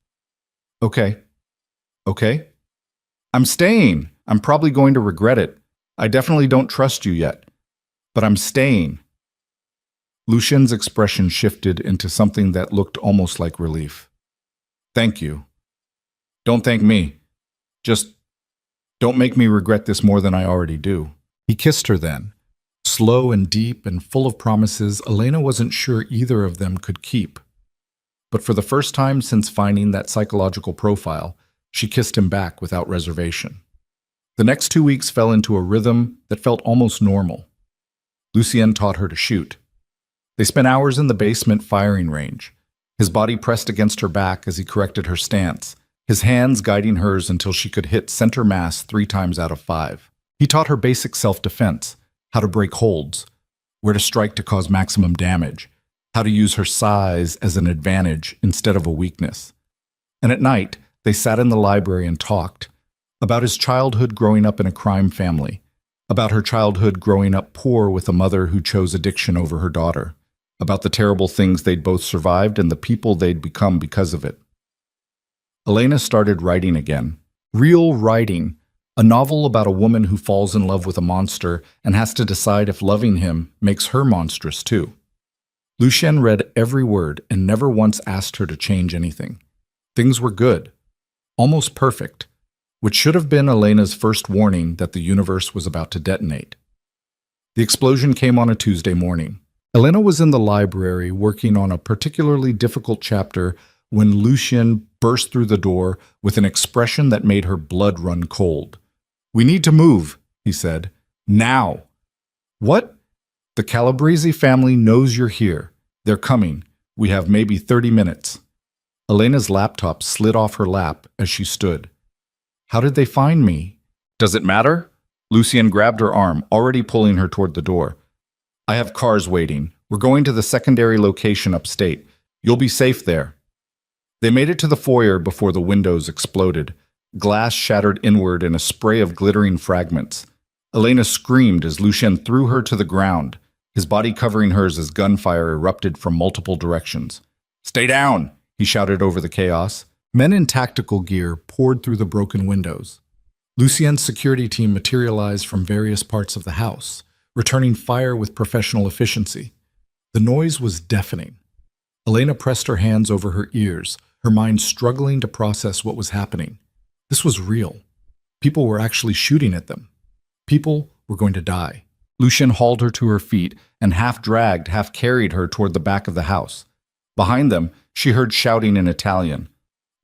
"Okay. Okay? I'm staying. I'm probably going to regret it. I definitely don't trust you yet. But I'm staying." Lucien's expression shifted into something that looked almost like relief. Thank you. Don't thank me. Just don't make me regret this more than I already do. He kissed her then. Slow and deep and full of promises Elena wasn't sure either of them could keep. But for the first time since finding that psychological profile, she kissed him back without reservation. The next 2 weeks fell into a rhythm that felt almost normal. Lucien taught her to shoot. They spent hours in the basement firing range, his body pressed against her back as he corrected her stance, his hands guiding hers until she could hit center mass 3 times out of 5. He taught her basic self-defense, how to break holds, where to strike to cause maximum damage, how to use her size as an advantage instead of a weakness. And at night, they sat in the library and talked about his childhood growing up in a crime family, about her childhood growing up poor with a mother who chose addiction over her daughter, about the terrible things they'd both survived and the people they'd become because of it. Elena started writing again. Real writing. A novel about a woman who falls in love with a monster and has to decide if loving him makes her monstrous too. Lucien read every word and never once asked her to change anything. Things were good. Almost perfect. Which should have been Elena's first warning that the universe was about to detonate. The explosion came on a Tuesday morning. Elena was in the library working on a particularly difficult chapter when Lucien burst through the door with an expression that made her blood run cold. "We need to move," he said. "Now." "What?" "The Calabrese family knows you're here. They're coming. We have maybe 30 minutes. Elena's laptop slid off her lap as she stood. "How did they find me?" "Does it matter?" Lucien grabbed her arm, already pulling her toward the door. "I have cars waiting. We're going to the secondary location upstate. You'll be safe there." They made it to the foyer before the windows exploded. Glass shattered inward in a spray of glittering fragments. Elena screamed as Lucien threw her to the ground, his body covering hers as gunfire erupted from multiple directions. "Stay down!" he shouted over the chaos. Men in tactical gear poured through the broken windows. Lucien's security team materialized from various parts of the house, returning fire with professional efficiency. The noise was deafening. Elena pressed her hands over her ears, her mind struggling to process what was happening. This was real. People were actually shooting at them. People were going to die. Lucien hauled her to her feet and half-dragged, half-carried her toward the back of the house. Behind them, she heard shouting in Italian.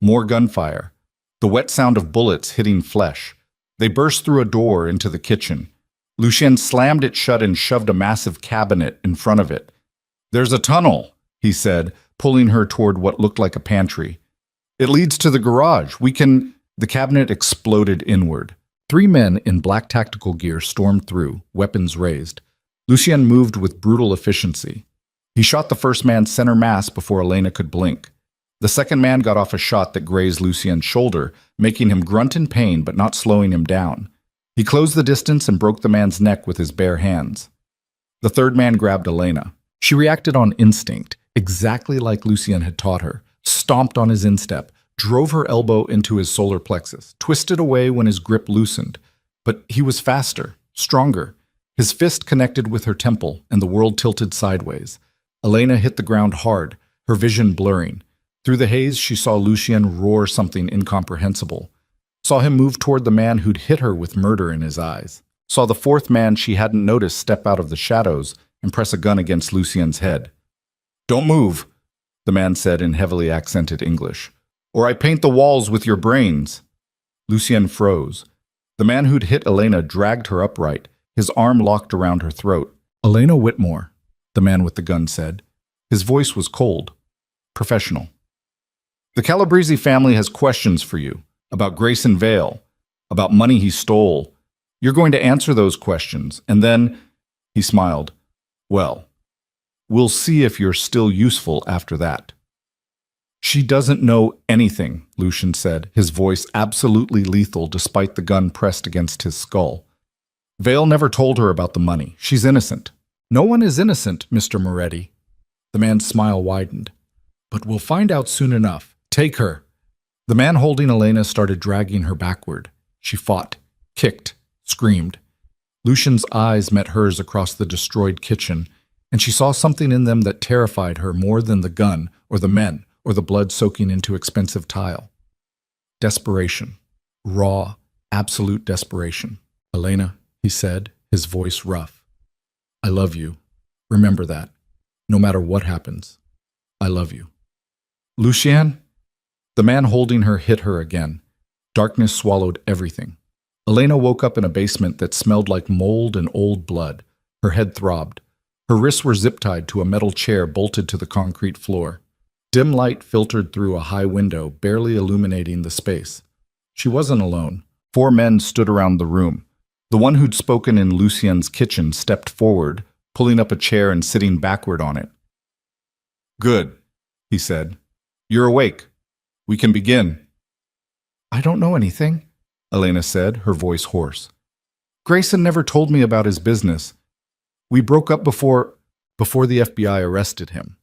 More gunfire. The wet sound of bullets hitting flesh. They burst through a door into the kitchen. Lucien slammed it shut and shoved a massive cabinet in front of it. "There's a tunnel," he said, pulling her toward what looked like a pantry. "It leads to the garage. We can—" The cabinet exploded inward. 3 men in black tactical gear stormed through, weapons raised. Lucien moved with brutal efficiency. He shot the first man center mass before Elena could blink. The second man got off a shot that grazed Lucien's shoulder, making him grunt in pain but not slowing him down. He closed the distance and broke the man's neck with his bare hands. The third man grabbed Elena. She reacted on instinct, exactly like Lucien had taught her, stomped on his instep, drove her elbow into his solar plexus, twisted away when his grip loosened. But he was faster, stronger. His fist connected with her temple, and the world tilted sideways. Elena hit the ground hard, her vision blurring. Through the haze, she saw Lucien roar something incomprehensible. Saw him move toward the man who'd hit her with murder in his eyes. Saw the fourth man she hadn't noticed step out of the shadows and press a gun against Lucien's head. "Don't move," the man said in heavily accented English, "or I paint the walls with your brains." Lucien froze. The man who'd hit Elena dragged her upright, his arm locked around her throat. "Elena Whitmore," the man with the gun said. His voice was cold, professional. "The Calabrese family has questions for you, about Grayson Vale, about money he stole. You're going to answer those questions, and then," he smiled, "well, we'll see if you're still useful after that." "She doesn't know anything," Lucien said, his voice absolutely lethal despite the gun pressed against his skull. "Vale never told her about the money. She's innocent." "No one is innocent, Mr. Moretti." The man's smile widened. "But we'll find out soon enough. Take her." The man holding Elena started dragging her backward. She fought, kicked, screamed. Lucien's eyes met hers across the destroyed kitchen, and she saw something in them that terrified her more than the gun or the men or the blood soaking into expensive tile. Desperation. Raw, absolute desperation. "Elena," he said, his voice rough. "I love you. Remember that. No matter what happens. I love you." "Lucien?" The man holding her hit her again. Darkness swallowed everything. Elena woke up in a basement that smelled like mold and old blood. Her head throbbed. Her wrists were zip-tied to a metal chair bolted to the concrete floor. Dim light filtered through a high window, barely illuminating the space. She wasn't alone. 4 men stood around the room. The one who'd spoken in Lucien's kitchen stepped forward, pulling up a chair and sitting backward on it. "Good," he said. "You're awake. We can begin." "I don't know anything," Elena said, her voice hoarse. "Grayson never told me about his business. We broke up before the FBI arrested him."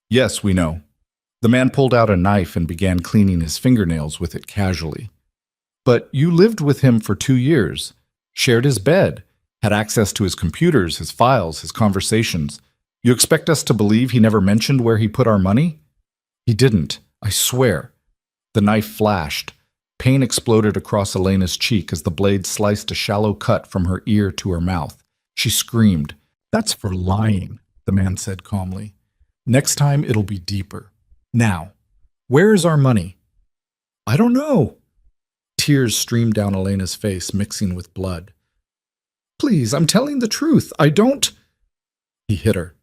"Yes, we know." The man pulled out a knife and began cleaning his fingernails with it casually. "But you lived with him for 2 years, shared his bed, had access to his computers, his files, his conversations. You expect us to believe he never mentioned where he put our money?" "He didn't, I swear." The knife flashed. Pain exploded across Elena's cheek as the blade sliced a shallow cut from her ear to her mouth. She screamed. "That's for lying," the man said calmly. "Next time it'll be deeper. Now, where is our money?" "I don't know." Tears streamed down Elena's face, mixing with blood. "Please, I'm telling the truth. I don't—" He hit her.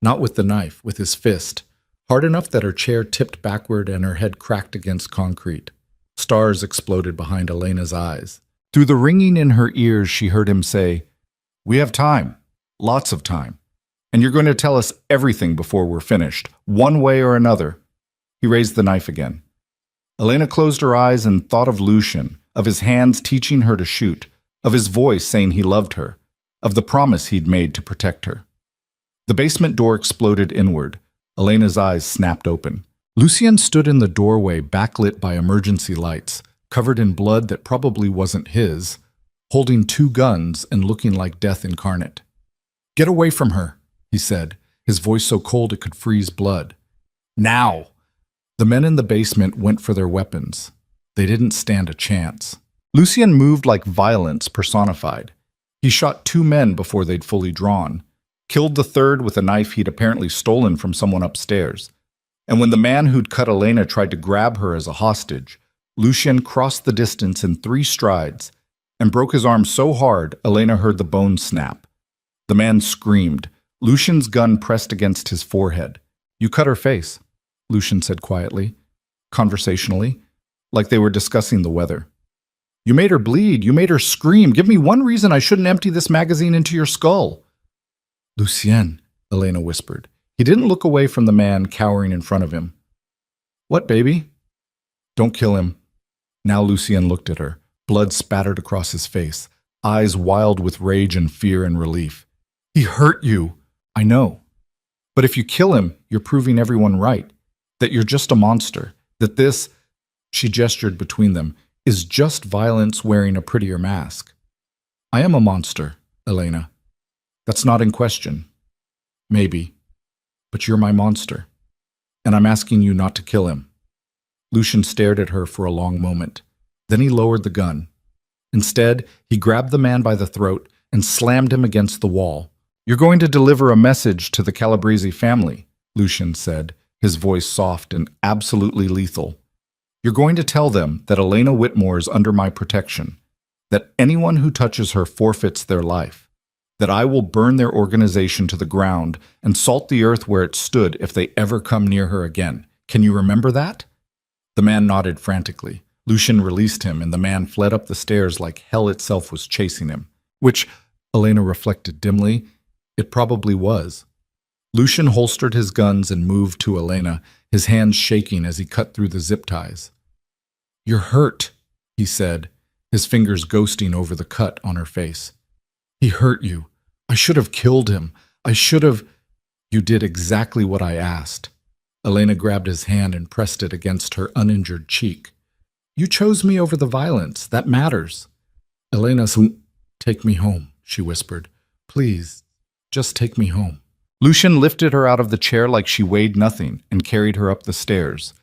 Not with the knife, with his fist, hard enough that her chair tipped backward and her head cracked against concrete. Stars exploded behind Elena's eyes. Through the ringing in her ears, she heard him say, "We have time, lots of time, and you're going to tell us everything before we're finished, one way or another." He raised the knife again. Elena closed her eyes and thought of Lucien, of his hands teaching her to shoot, of his voice saying he loved her, of the promise he'd made to protect her. The basement door exploded inward. Elena's eyes snapped open. Lucien stood in the doorway, backlit by emergency lights, covered in blood that probably wasn't his, holding 2 guns and looking like death incarnate. "Get away from her," he said, his voice so cold it could freeze blood. "Now!" The men in the basement went for their weapons. They didn't stand a chance. Lucien moved like violence personified. He shot 2 men before they'd fully drawn, killed the 3rd with a knife he'd apparently stolen from someone upstairs. And when the man who'd cut Elena tried to grab her as a hostage, Lucien crossed the distance in 3 strides and broke his arm so hard Elena heard the bones snap. The man screamed. Lucien's gun pressed against his forehead. "You cut her face," Lucien said quietly, conversationally, like they were discussing the weather. "You made her bleed. You made her scream. Give me one reason I shouldn't empty this magazine into your skull." "Lucien," Elena whispered. He didn't look away from the man cowering in front of him. "What, baby?" "Don't kill him." Now Lucien looked at her. Blood spattered across his face, eyes wild with rage and fear and relief. "He hurt you." "I know. But if you kill him, you're proving everyone right. That you're just a monster. That this," she gestured between them, "is just violence wearing a prettier mask." "I am a monster, Elena. That's not in question. Maybe. But you're my monster. And I'm asking you not to kill him." Lucien stared at her for a long moment. Then he lowered the gun. Instead, he grabbed the man by the throat and slammed him against the wall. "You're going to deliver a message to the Calabrese family," Lucien said, his voice soft and absolutely lethal. "You're going to tell them that Elena Whitmore is under my protection, that anyone who touches her forfeits their life, that I will burn their organization to the ground and salt the earth where it stood if they ever come near her again. Can you remember that?" The man nodded frantically. Lucien released him, and the man fled up the stairs like hell itself was chasing him, which, Elena reflected dimly, it probably was. Lucien holstered his guns and moved to Elena, his hands shaking as he cut through the zip ties. "You're hurt," he said, his fingers ghosting over the cut on her face. "He hurt you. I should have killed him. I should have—" "You did exactly what I asked." Elena grabbed his hand and pressed it against her uninjured cheek. "You chose me over the violence. That matters." "Elena, take me home," she whispered. "Please, just take me home." Lucian lifted her out of the chair like she weighed nothing and carried her up the stairs.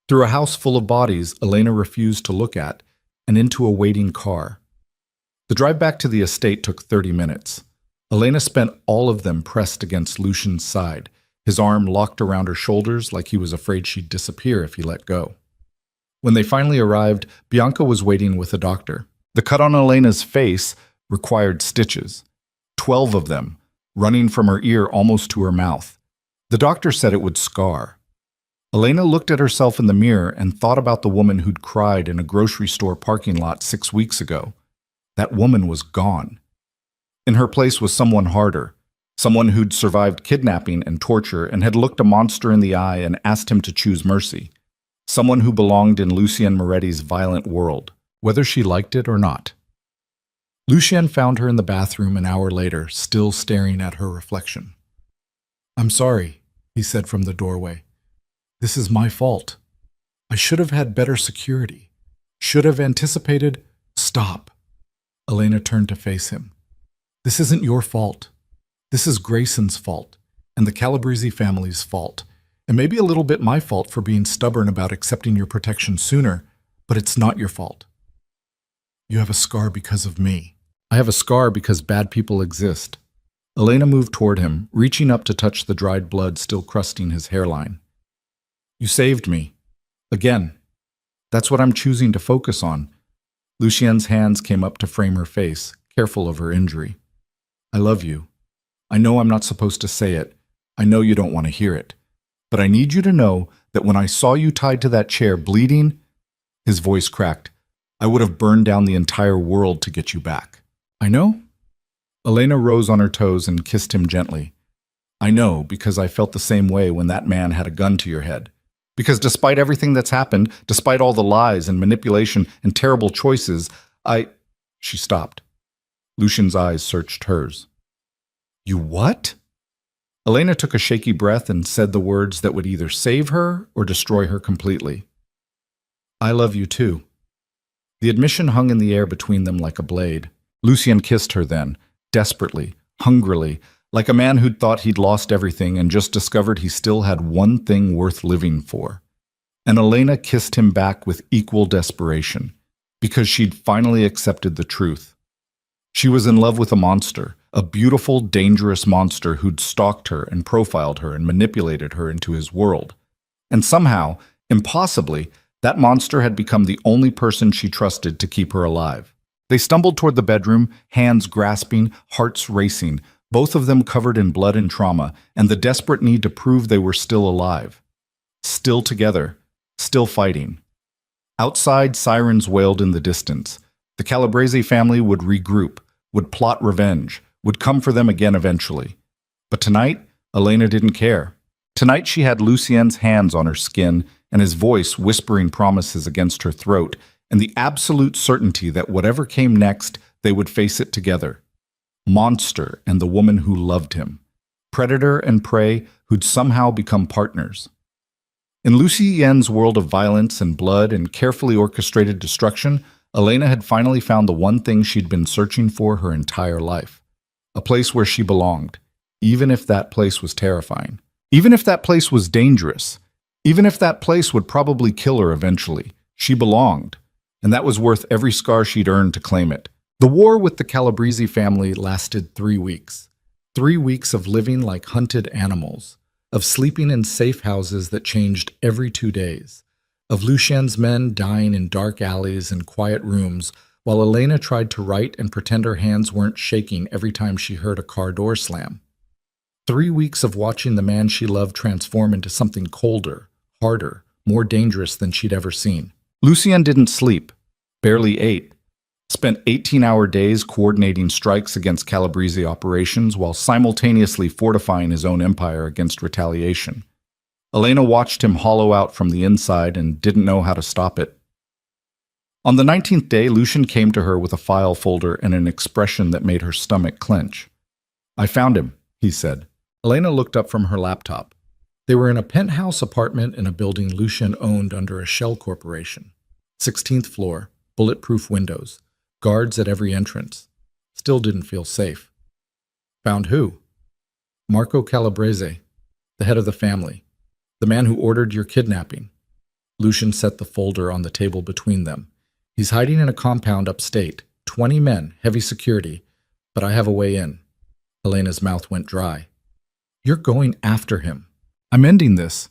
Through a house full of bodies Elena refused to look at, and into a waiting car. The drive back to the estate took 30 minutes. Elena spent all of them pressed against Lucian's side, his arm locked around her shoulders like he was afraid she'd disappear if he let go. When they finally arrived, Bianca was waiting with a doctor. The cut on Elena's face required stitches, 12 of them, running from her ear almost to her mouth. The doctor said it would scar. Elena looked at herself in the mirror and thought about the woman who'd cried in a grocery store parking lot 6 weeks ago. That woman was gone. In her place was someone harder, someone who'd survived kidnapping and torture and had looked a monster in the eye and asked him to choose mercy. Someone who belonged in Lucien Moretti's violent world, whether she liked it or not. Lucien found her in the bathroom an hour later, still staring at her reflection. "I'm sorry," he said from the doorway. "This is my fault. I should have had better security. Should have anticipated—" "Stop." Elena turned to face him. "This isn't your fault. This is Grayson's fault, and the Calabrese family's fault, and maybe a little bit my fault for being stubborn about accepting your protection sooner, but it's not your fault. You have a scar because of me. I have a scar because bad people exist." Elena moved toward him, reaching up to touch the dried blood still crusting his hairline. "You saved me. Again. That's what I'm choosing to focus on." Lucien's hands came up to frame her face, careful of her injury. "I love you. I know I'm not supposed to say it. I know you don't want to hear it. But I need you to know that when I saw you tied to that chair bleeding," his voice cracked, "I would have burned down the entire world to get you back." "I know?" Elena rose on her toes and kissed him gently. "I know, because I felt the same way when that man had a gun to your head. Because despite everything that's happened, despite all the lies and manipulation and terrible choices, She stopped. Lucian's eyes searched hers. "You what?" Elena took a shaky breath and said the words that would either save her or destroy her completely. "I love you too." The admission hung in the air between them like a blade. Lucian kissed her then, desperately, hungrily, like a man who'd thought he'd lost everything and just discovered he still had one thing worth living for. And Elena kissed him back with equal desperation, because she'd finally accepted the truth. She was in love with a monster, a beautiful, dangerous monster who'd stalked her and profiled her and manipulated her into his world. And somehow, impossibly, that monster had become the only person she trusted to keep her alive. They stumbled toward the bedroom, hands grasping, hearts racing, both of them covered in blood and trauma, and the desperate need to prove they were still alive. Still together, still fighting. Outside, sirens wailed in the distance. The Calabrese family would regroup, would plot revenge, would come for them again eventually. But tonight, Elena didn't care. Tonight she had Lucien's hands on her skin and his voice whispering promises against her throat, and the absolute certainty that whatever came next, they would face it together. Monster and the woman who loved him. Predator and prey who'd somehow become partners. In Lucien's world of violence and blood and carefully orchestrated destruction, Elena had finally found the one thing she'd been searching for her entire life. A place where she belonged, even if that place was terrifying. Even if that place was dangerous. Even if that place would probably kill her eventually. She belonged, and that was worth every scar she'd earned to claim it. The war with the Calabrese family lasted 3 weeks. 3 weeks of living like hunted animals, of sleeping in safe houses that changed every 2 days, of Lucien's men dying in dark alleys and quiet rooms, while Elena tried to write and pretend her hands weren't shaking every time she heard a car door slam. 3 weeks of watching the man she loved transform into something colder, harder, more dangerous than she'd ever seen. Lucien didn't sleep, barely ate, spent 18-hour days coordinating strikes against Calabrese operations while simultaneously fortifying his own empire against retaliation. Elena watched him hollow out from the inside and didn't know how to stop it. On the 19th day, Lucien came to her with a file folder and an expression that made her stomach clench. "I found him," he said. Elena looked up from her laptop. They were in a penthouse apartment in a building Lucien owned under a shell corporation. 16th floor, bulletproof windows, guards at every entrance. Still didn't feel safe. "Found who?" Marco Calabrese, the head of the family, the man who ordered your kidnapping. Lucian set the folder on the table between them. He's hiding in a compound upstate. 20 men, heavy security, but I have a way in. Elena's mouth went dry. You're going after him. I'm ending this.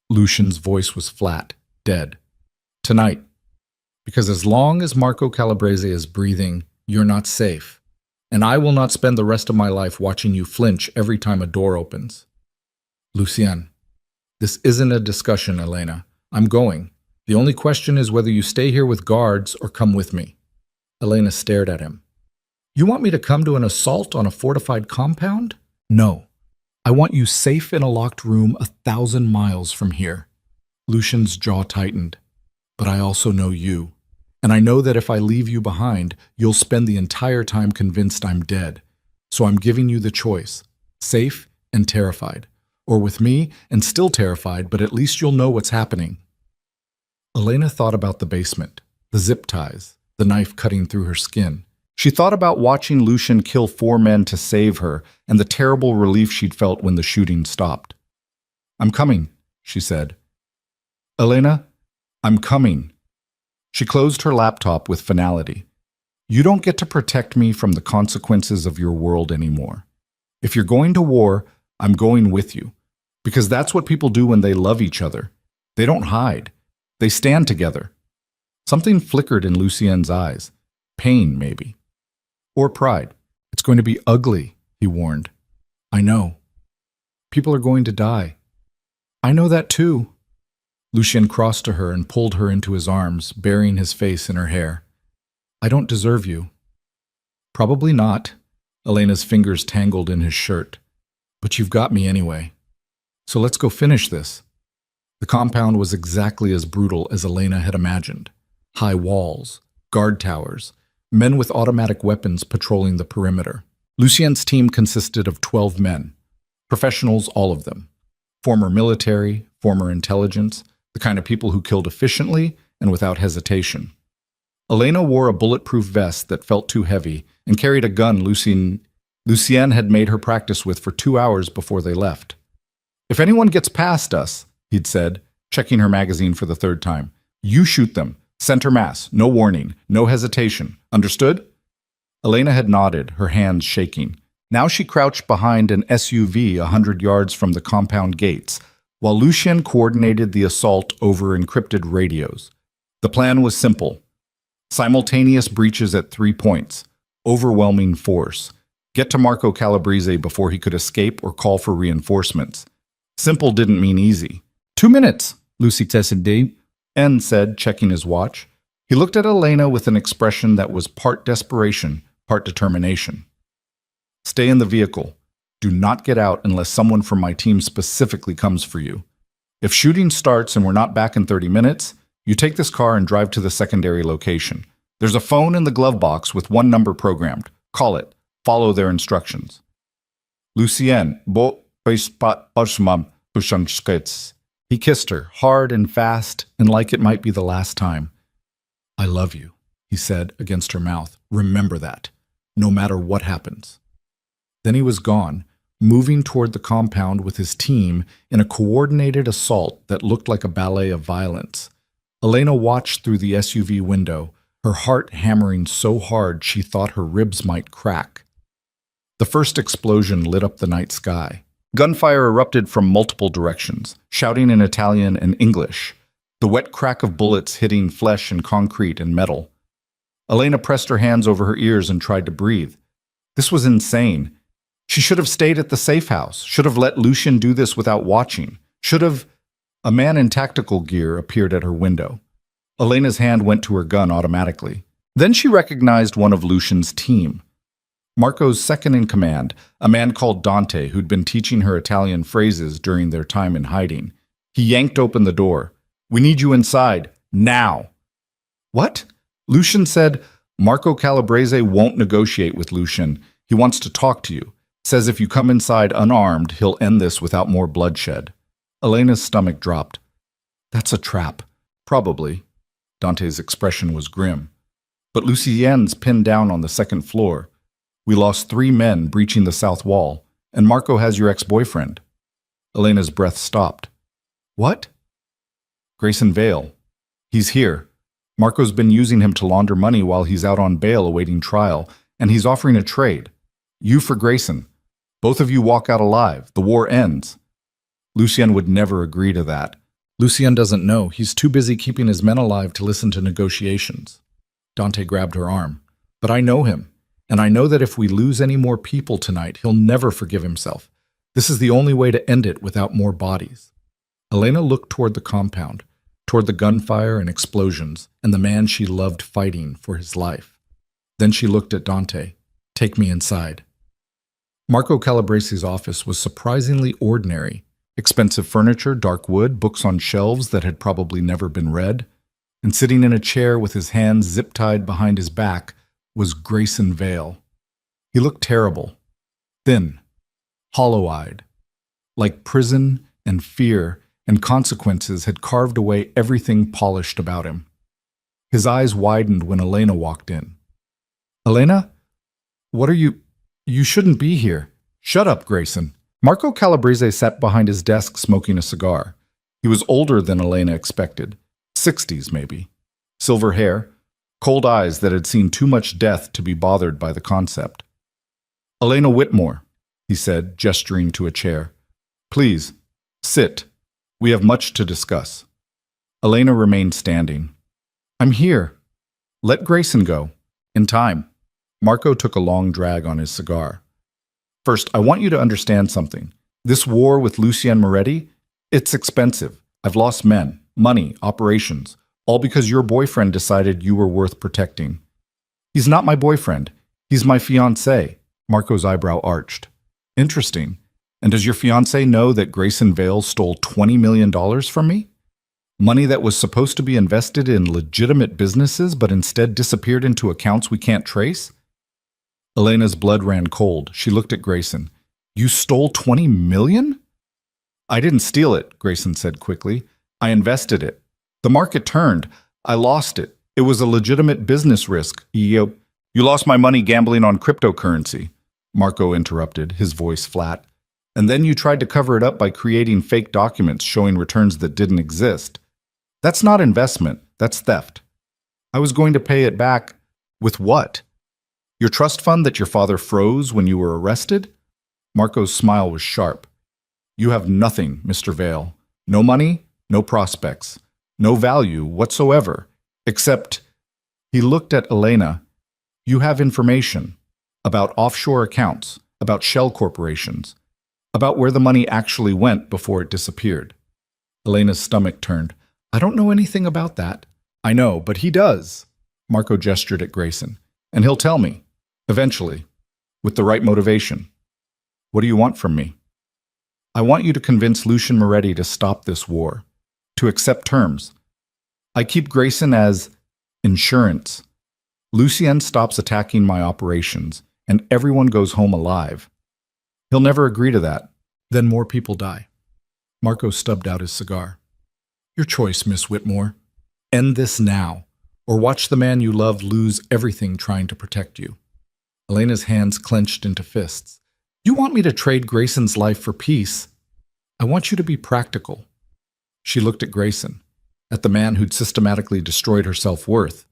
Lucian's voice was flat, dead. Tonight. Because as long as Marco Calabrese is breathing, you're not safe. And I will not spend the rest of my life watching you flinch every time a door opens. Lucien, this isn't a discussion, Elena. I'm going. The only question is whether you stay here with guards or come with me. Elena stared at him. You want me to come to an assault on a fortified compound? No. I want you safe in a locked room 1,000 miles from here. Lucian's jaw tightened. But I also know you. And I know that if I leave you behind, you'll spend the entire time convinced I'm dead. So I'm giving you the choice, safe and terrified. Or with me and still terrified, but at least you'll know what's happening. Elena thought about the basement, the zip ties, the knife cutting through her skin. She thought about watching Lucian kill 4 men to save her and the terrible relief she'd felt when the shooting stopped. I'm coming, she said. Elena, I'm coming. She closed her laptop with finality. You don't get to protect me from the consequences of your world anymore. If you're going to war, I'm going with you. Because that's what people do when they love each other. They don't hide. They stand together. Something flickered in Lucien's eyes. Pain, maybe. Or pride. It's going to be ugly, he warned. I know. People are going to die. I know that too. Lucien crossed to her and pulled her into his arms, burying his face in her hair. I don't deserve you. Probably not. Elena's fingers tangled in his shirt. But you've got me anyway. So let's go finish this. The compound was exactly as brutal as Elena had imagined. High walls, guard towers, men with automatic weapons patrolling the perimeter. Lucien's team consisted of 12 men. Professionals, all of them. Former military, former intelligence, the kind of people who killed efficiently and without hesitation. Elena wore a bulletproof vest that felt too heavy and carried a gun Lucien had made her practice with for 2 hours before they left. If anyone gets past us, he'd said, checking her magazine for the 3rd time, you shoot them. Center mass, no warning, no hesitation. Understood? Elena had nodded, her hands shaking. Now she crouched behind an SUV 100 yards from the compound gates, while Lucien coordinated the assault over encrypted radios. The plan was simple. Simultaneous breaches at 3 points. Overwhelming force. Get to Marco Calabrese before he could escape or call for reinforcements. Simple didn't mean easy. 2 minutes, Lucy Tessendee, N said, checking his watch. He looked at Elena with an expression that was part desperation, part determination. Stay in the vehicle. Do not get out unless someone from my team specifically comes for you. If shooting starts and we're not back in 30 minutes, you take this car and drive to the secondary location. There's a phone in the glove box with 1 number programmed. Call it. Follow their instructions. Lucien, he kissed her, hard and fast, and like it might be the last time. I love you, he said against her mouth. Remember that, no matter what happens. Then he was gone, moving toward the compound with his team in a coordinated assault that looked like a ballet of violence. Elena watched through the SUV window, her heart hammering so hard she thought her ribs might crack. The first explosion lit up the night sky. Gunfire erupted from multiple directions, shouting in Italian and English, the wet crack of bullets hitting flesh and concrete and metal. Elena pressed her hands over her ears and tried to breathe. This was insane. She should have stayed at the safe house, should have let Lucien do this without watching, should have... A man in tactical gear appeared at her window. Elena's hand went to her gun automatically. Then she recognized one of Lucien's team. Marco's second-in-command, a man called Dante who'd been teaching her Italian phrases during their time in hiding. He yanked open the door. We need you inside, now. What? Lucien said, Marco Calabrese won't negotiate with Lucien. He wants to talk to you. Says if you come inside unarmed, he'll end this without more bloodshed. Elena's stomach dropped. That's a trap. Probably. Dante's expression was grim. But Lucien's pinned down on the second floor. We lost 3 men breaching the south wall. And Marco has your ex-boyfriend. Elena's breath stopped. What? Grayson Vale. He's here. Marco's been using him to launder money while he's out on bail awaiting trial, and he's offering a trade. You for Grayson. Both of you walk out alive. The war ends. Lucien would never agree to that. Lucien doesn't know. He's too busy keeping his men alive to listen to negotiations. Dante grabbed her arm. But I know him, and I know that if we lose any more people tonight, he'll never forgive himself. This is the only way to end it without more bodies. Elena looked toward the compound, toward the gunfire and explosions, and the man she loved fighting for his life. Then she looked at Dante. Take me inside. Marco Calabresi's office was surprisingly ordinary. Expensive furniture, dark wood, books on shelves that had probably never been read. And sitting in a chair with his hands zip-tied behind his back was Grayson Vale. He looked terrible, thin, hollow-eyed, like prison and fear and consequences had carved away everything polished about him. His eyes widened when Elena walked in. Elena? What are you? You shouldn't be here. Shut up, Grayson. Marco Calabrese sat behind his desk smoking a cigar. He was older than Elena expected. 60s, maybe. Silver hair, cold eyes that had seen too much death to be bothered by the concept. Elena Whitmore, he said, gesturing to a chair. Please, sit. We have much to discuss. Elena remained standing. I'm here. Let Grayson go. In time. Marco took a long drag on his cigar. First, I want you to understand something. This war with Lucien Moretti, it's expensive. I've lost men, money, operations, all because your boyfriend decided you were worth protecting. He's not my boyfriend. He's my fiancé. Marco's eyebrow arched. Interesting. And does your fiancé know that Grayson Vale stole $20 million from me? Money that was supposed to be invested in legitimate businesses but instead disappeared into accounts we can't trace? Elena's blood ran cold. She looked at Grayson. You stole $20 million? I didn't steal it, Grayson said quickly. I invested it. The market turned. I lost it. It was a legitimate business risk. You lost my money gambling on cryptocurrency, Marco interrupted, his voice flat. And then you tried to cover it up by creating fake documents showing returns that didn't exist. That's not investment. That's theft. I was going to pay it back with what? Your trust fund that your father froze when you were arrested? Marco's smile was sharp. You have nothing, Mr. Vale. No money, no prospects, no value whatsoever, except, he looked at Elena, you have information about offshore accounts, about shell corporations, about where the money actually went before it disappeared. Elena's stomach turned. I don't know anything about that. I know, but he does. Marco gestured at Grayson. And he'll tell me. Eventually. With the right motivation. What do you want from me? I want you to convince Lucien Moretti to stop this war. To accept terms. I keep Grayson as insurance. Lucien stops attacking my operations, and everyone goes home alive. He'll never agree to that. Then more people die. Marco stubbed out his cigar. Your choice, Miss Whitmore. End this now, or watch the man you love lose everything trying to protect you. Elena's hands clenched into fists. You want me to trade Grayson's life for peace? I want you to be practical. She looked at Grayson, at the man who'd systematically destroyed her self-worth,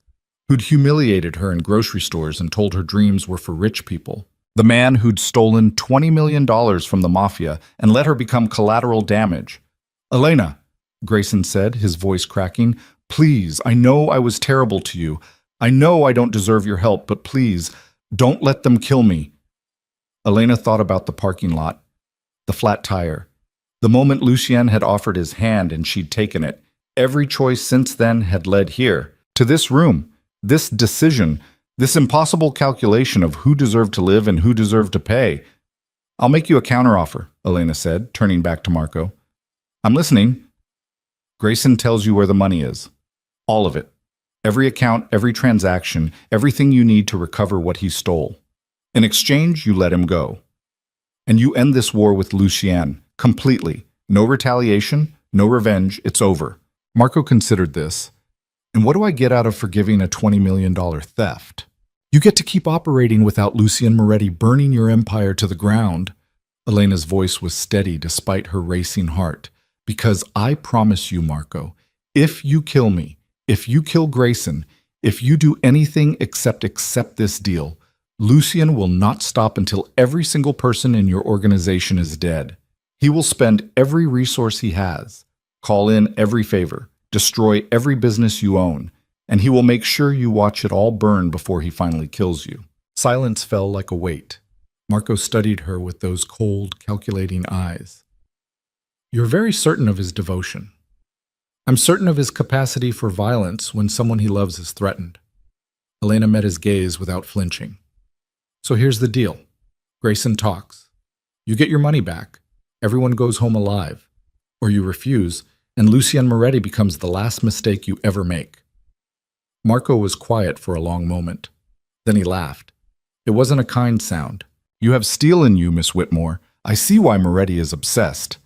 who'd humiliated her in grocery stores and told her dreams were for rich people. The man who'd stolen $20 million from the Mafia and let her become collateral damage. Elena, Grayson said, his voice cracking, please, I know I was terrible to you. I know I don't deserve your help, but please, don't let them kill me. Elena thought about the parking lot, the flat tire, the moment Lucien had offered his hand and she'd taken it. Every choice since then had led here, to this room, this decision, this impossible calculation of who deserved to live and who deserved to pay. I'll make you a counteroffer, Elena said, turning back to Marco. I'm listening. Grayson tells you where the money is. All of it. Every account, every transaction, everything you need to recover what he stole. In exchange, you let him go. And you end this war with Lucien, completely. No retaliation, no revenge, it's over. Marco considered this. And what do I get out of forgiving a $20 million theft? You get to keep operating without Lucien Moretti burning your empire to the ground. Elena's voice was steady despite her racing heart. Because I promise you, Marco, if you kill me, if you kill Grayson, if you do anything except accept this deal, Lucian will not stop until every single person in your organization is dead. He will spend every resource he has, call in every favor, destroy every business you own, and he will make sure you watch it all burn before he finally kills you. Silence fell like a weight. Marco studied her with those cold, calculating eyes. You're very certain of his devotion. I'm certain of his capacity for violence when someone he loves is threatened. Elena met his gaze without flinching. So here's the deal. Grayson talks. You get your money back. Everyone goes home alive. Or you refuse, and Lucian Moretti becomes the last mistake you ever make. Marco was quiet for a long moment. Then he laughed. It wasn't a kind sound. You have steel in you, Miss Whitmore. I see why Moretti is obsessed.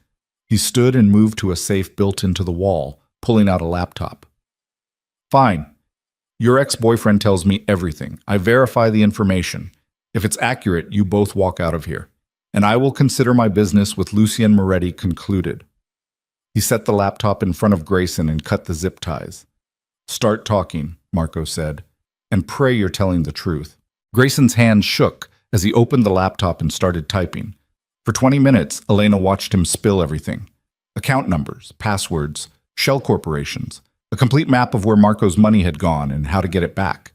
He stood and moved to a safe built into the wall, pulling out a laptop. Fine. Your ex-boyfriend tells me everything. I verify the information. If it's accurate, you both walk out of here. And I will consider my business with Lucian Moretti concluded. He set the laptop in front of Grayson and cut the zip ties. Start talking, Marco said, and pray you're telling the truth. Grayson's hand shook as he opened the laptop and started typing. For 20 minutes, Elena watched him spill everything. Account numbers, passwords, shell corporations, a complete map of where Marco's money had gone and how to get it back.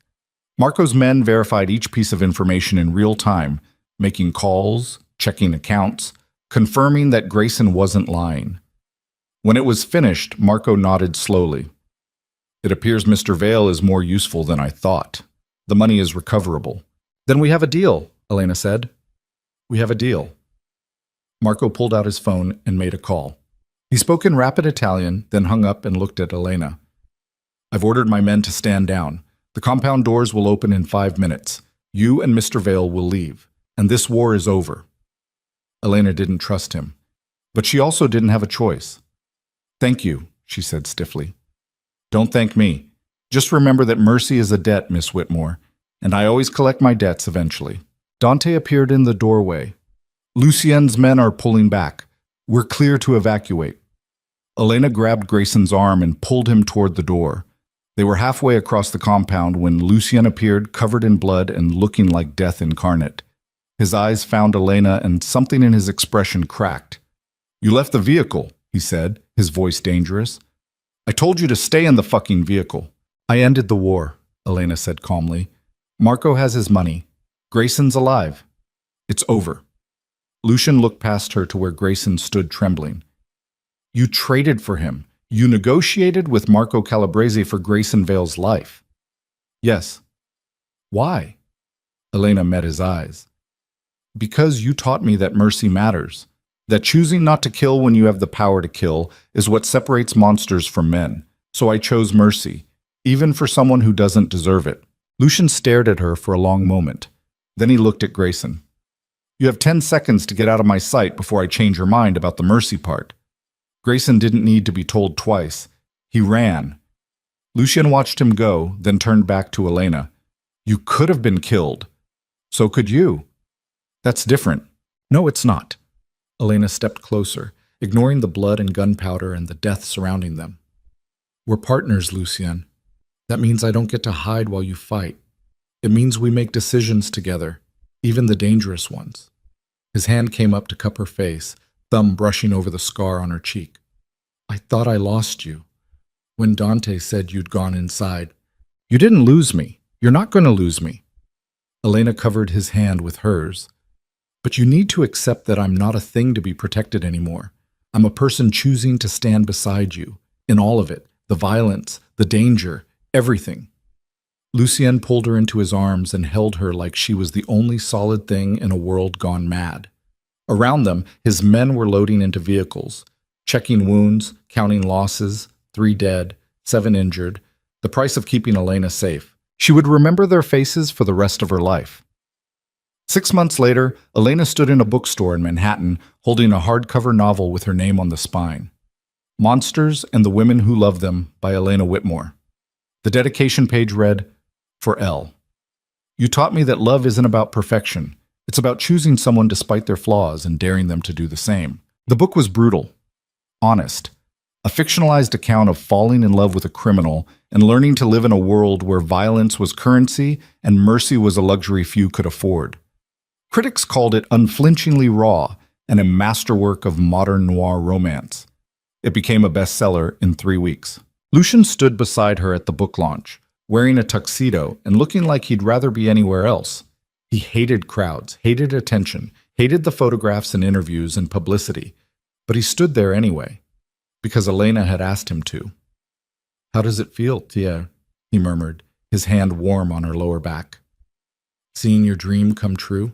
Marco's men verified each piece of information in real time, making calls, checking accounts, confirming that Grayson wasn't lying. When it was finished, Marco nodded slowly. It appears Mr. Vale is more useful than I thought. The money is recoverable. Then we have a deal, Elena said. We have a deal. Marco pulled out his phone and made a call. He spoke in rapid Italian, then hung up and looked at Elena. I've ordered my men to stand down. The compound doors will open in 5 minutes. You and Mr. Vale will leave, and this war is over. Elena didn't trust him, but she also didn't have a choice. Thank you, she said stiffly. Don't thank me. Just remember that mercy is a debt, Miss Whitmore, and I always collect my debts eventually. Dante appeared in the doorway. Lucien's men are pulling back. We're clear to evacuate. Elena grabbed Grayson's arm and pulled him toward the door. They were halfway across the compound when Lucien appeared, covered in blood and looking like death incarnate. His eyes found Elena and something in his expression cracked. You left the vehicle, he said, his voice dangerous. I told you to stay in the fucking vehicle. I ended the war, Elena said calmly. Marco has his money. Grayson's alive. It's over. Lucien looked past her to where Grayson stood trembling. You traded for him. You negotiated with Marco Calabrese for Grayson Vale's life. Yes. Why? Elena met his eyes. Because you taught me that mercy matters. That choosing not to kill when you have the power to kill is what separates monsters from men. So I chose mercy, even for someone who doesn't deserve it. Lucien stared at her for a long moment. Then he looked at Grayson. You have 10 seconds to get out of my sight before I change your mind about the mercy part. Grayson didn't need to be told twice. He ran. Lucien watched him go, then turned back to Elena. You could have been killed. So could you. That's different. No, it's not. Elena stepped closer, ignoring the blood and gunpowder and the death surrounding them. We're partners, Lucien. That means I don't get to hide while you fight. It means we make decisions together, even the dangerous ones. His hand came up to cup her face, thumb brushing over the scar on her cheek. I thought I lost you. When Dante said you'd gone inside. You didn't lose me. You're not going to lose me. Elena covered his hand with hers. But you need to accept that I'm not a thing to be protected anymore. I'm a person choosing to stand beside you, in all of it, the violence, the danger, everything. Lucien pulled her into his arms and held her like she was the only solid thing in a world gone mad. Around them, his men were loading into vehicles, checking wounds, counting losses, 3 dead, 7 injured, the price of keeping Elena safe. She would remember their faces for the rest of her life. 6 months later, Elena stood in a bookstore in Manhattan holding a hardcover novel with her name on the spine. Monsters and the Women Who Love Them by Elena Whitmore. The dedication page read, For L. You taught me that love isn't about perfection. It's about choosing someone despite their flaws and daring them to do the same. The book was brutal, honest, a fictionalized account of falling in love with a criminal and learning to live in a world where violence was currency and mercy was a luxury few could afford. Critics called it unflinchingly raw and a masterwork of modern noir romance. It became a bestseller in 3 weeks. Lucian stood beside her at the book launch, wearing a tuxedo and looking like he'd rather be anywhere else. He hated crowds, hated attention, hated the photographs and interviews and publicity, but he stood there anyway, because Elena had asked him to. "How does it feel, Tia?" he murmured, his hand warm on her lower back. "Seeing your dream come true?"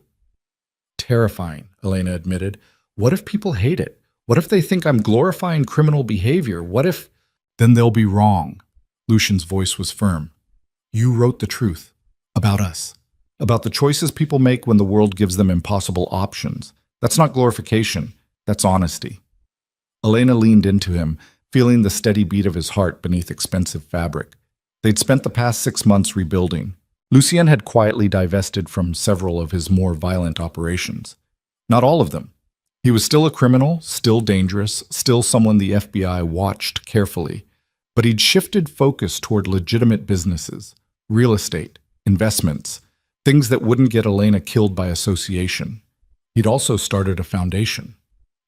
"Terrifying," Elena admitted. "What if people hate it? What if they think I'm glorifying criminal behavior? What if—" "Then they'll be wrong." Lucian's voice was firm. "You wrote the truth. About us. About the choices people make when the world gives them impossible options. That's not glorification. That's honesty." Elena leaned into him, feeling the steady beat of his heart beneath expensive fabric. They'd spent the past 6 months rebuilding. Lucien had quietly divested from several of his more violent operations. Not all of them. He was still a criminal, still dangerous, still someone the FBI watched carefully. But he'd shifted focus toward legitimate businesses, real estate, investments, things that wouldn't get Elena killed by association. He'd also started a foundation,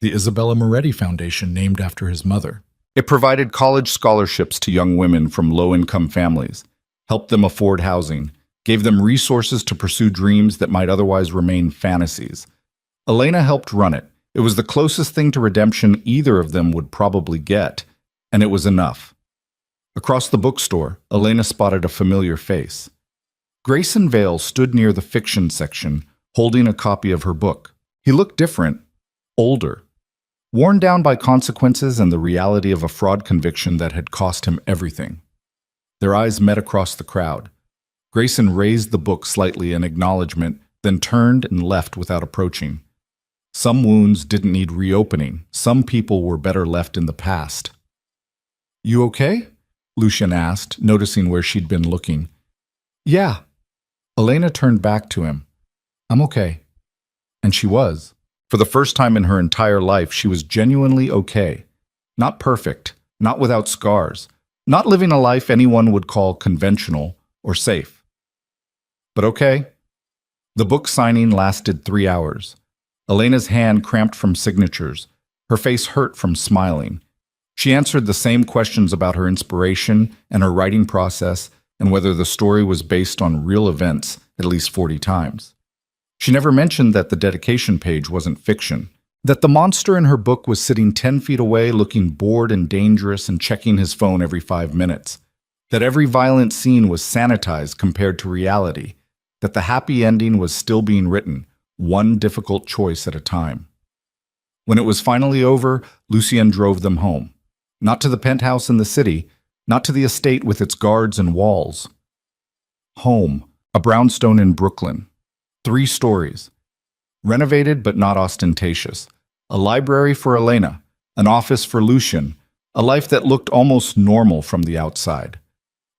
the Isabella Moretti Foundation, named after his mother. It provided college scholarships to young women from low-income families, helped them afford housing, gave them resources to pursue dreams that might otherwise remain fantasies. Elena helped run it. It was the closest thing to redemption either of them would probably get, and it was enough. Across the bookstore, Elena spotted a familiar face. Grayson Vale stood near the fiction section, holding a copy of her book. He looked different, older, worn down by consequences and the reality of a fraud conviction that had cost him everything. Their eyes met across the crowd. Grayson raised the book slightly in acknowledgement, then turned and left without approaching. Some wounds didn't need reopening. Some people were better left in the past. "You okay?" Lucian asked, noticing where she'd been looking. "Yeah." Elena turned back to him. "I'm okay." And she was. For the first time in her entire life, she was genuinely okay. Not perfect, not without scars, not living a life anyone would call conventional or safe. But okay. The book signing lasted 3 hours. Elena's hand cramped from signatures. Her face hurt from smiling. She answered the same questions about her inspiration and her writing process and whether the story was based on real events at least 40 times. She never mentioned that the dedication page wasn't fiction, that the monster in her book was sitting 10 feet away looking bored and dangerous and checking his phone every 5 minutes, that every violent scene was sanitized compared to reality, that the happy ending was still being written, one difficult choice at a time. When it was finally over, Lucien drove them home. Not to the penthouse in the city, not to the estate with its guards and walls. Home, a brownstone in Brooklyn. 3 stories. Renovated but not ostentatious. A library for Elena, an office for Lucien, a life that looked almost normal from the outside.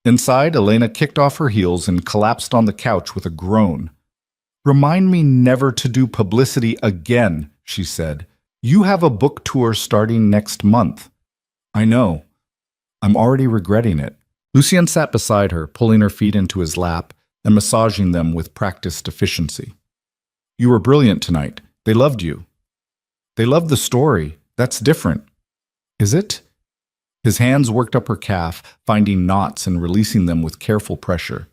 Inside, Elena kicked off her heels and collapsed on the couch with a groan. "Remind me never to do publicity again," she said. "You have a book tour starting next month." "I know. I'm already regretting it." Lucien sat beside her, pulling her feet into his lap and massaging them with practiced efficiency. "You were brilliant tonight. They loved you." "They loved the story. That's different." "Is it?" His hands worked up her calf, finding knots and releasing them with careful pressure.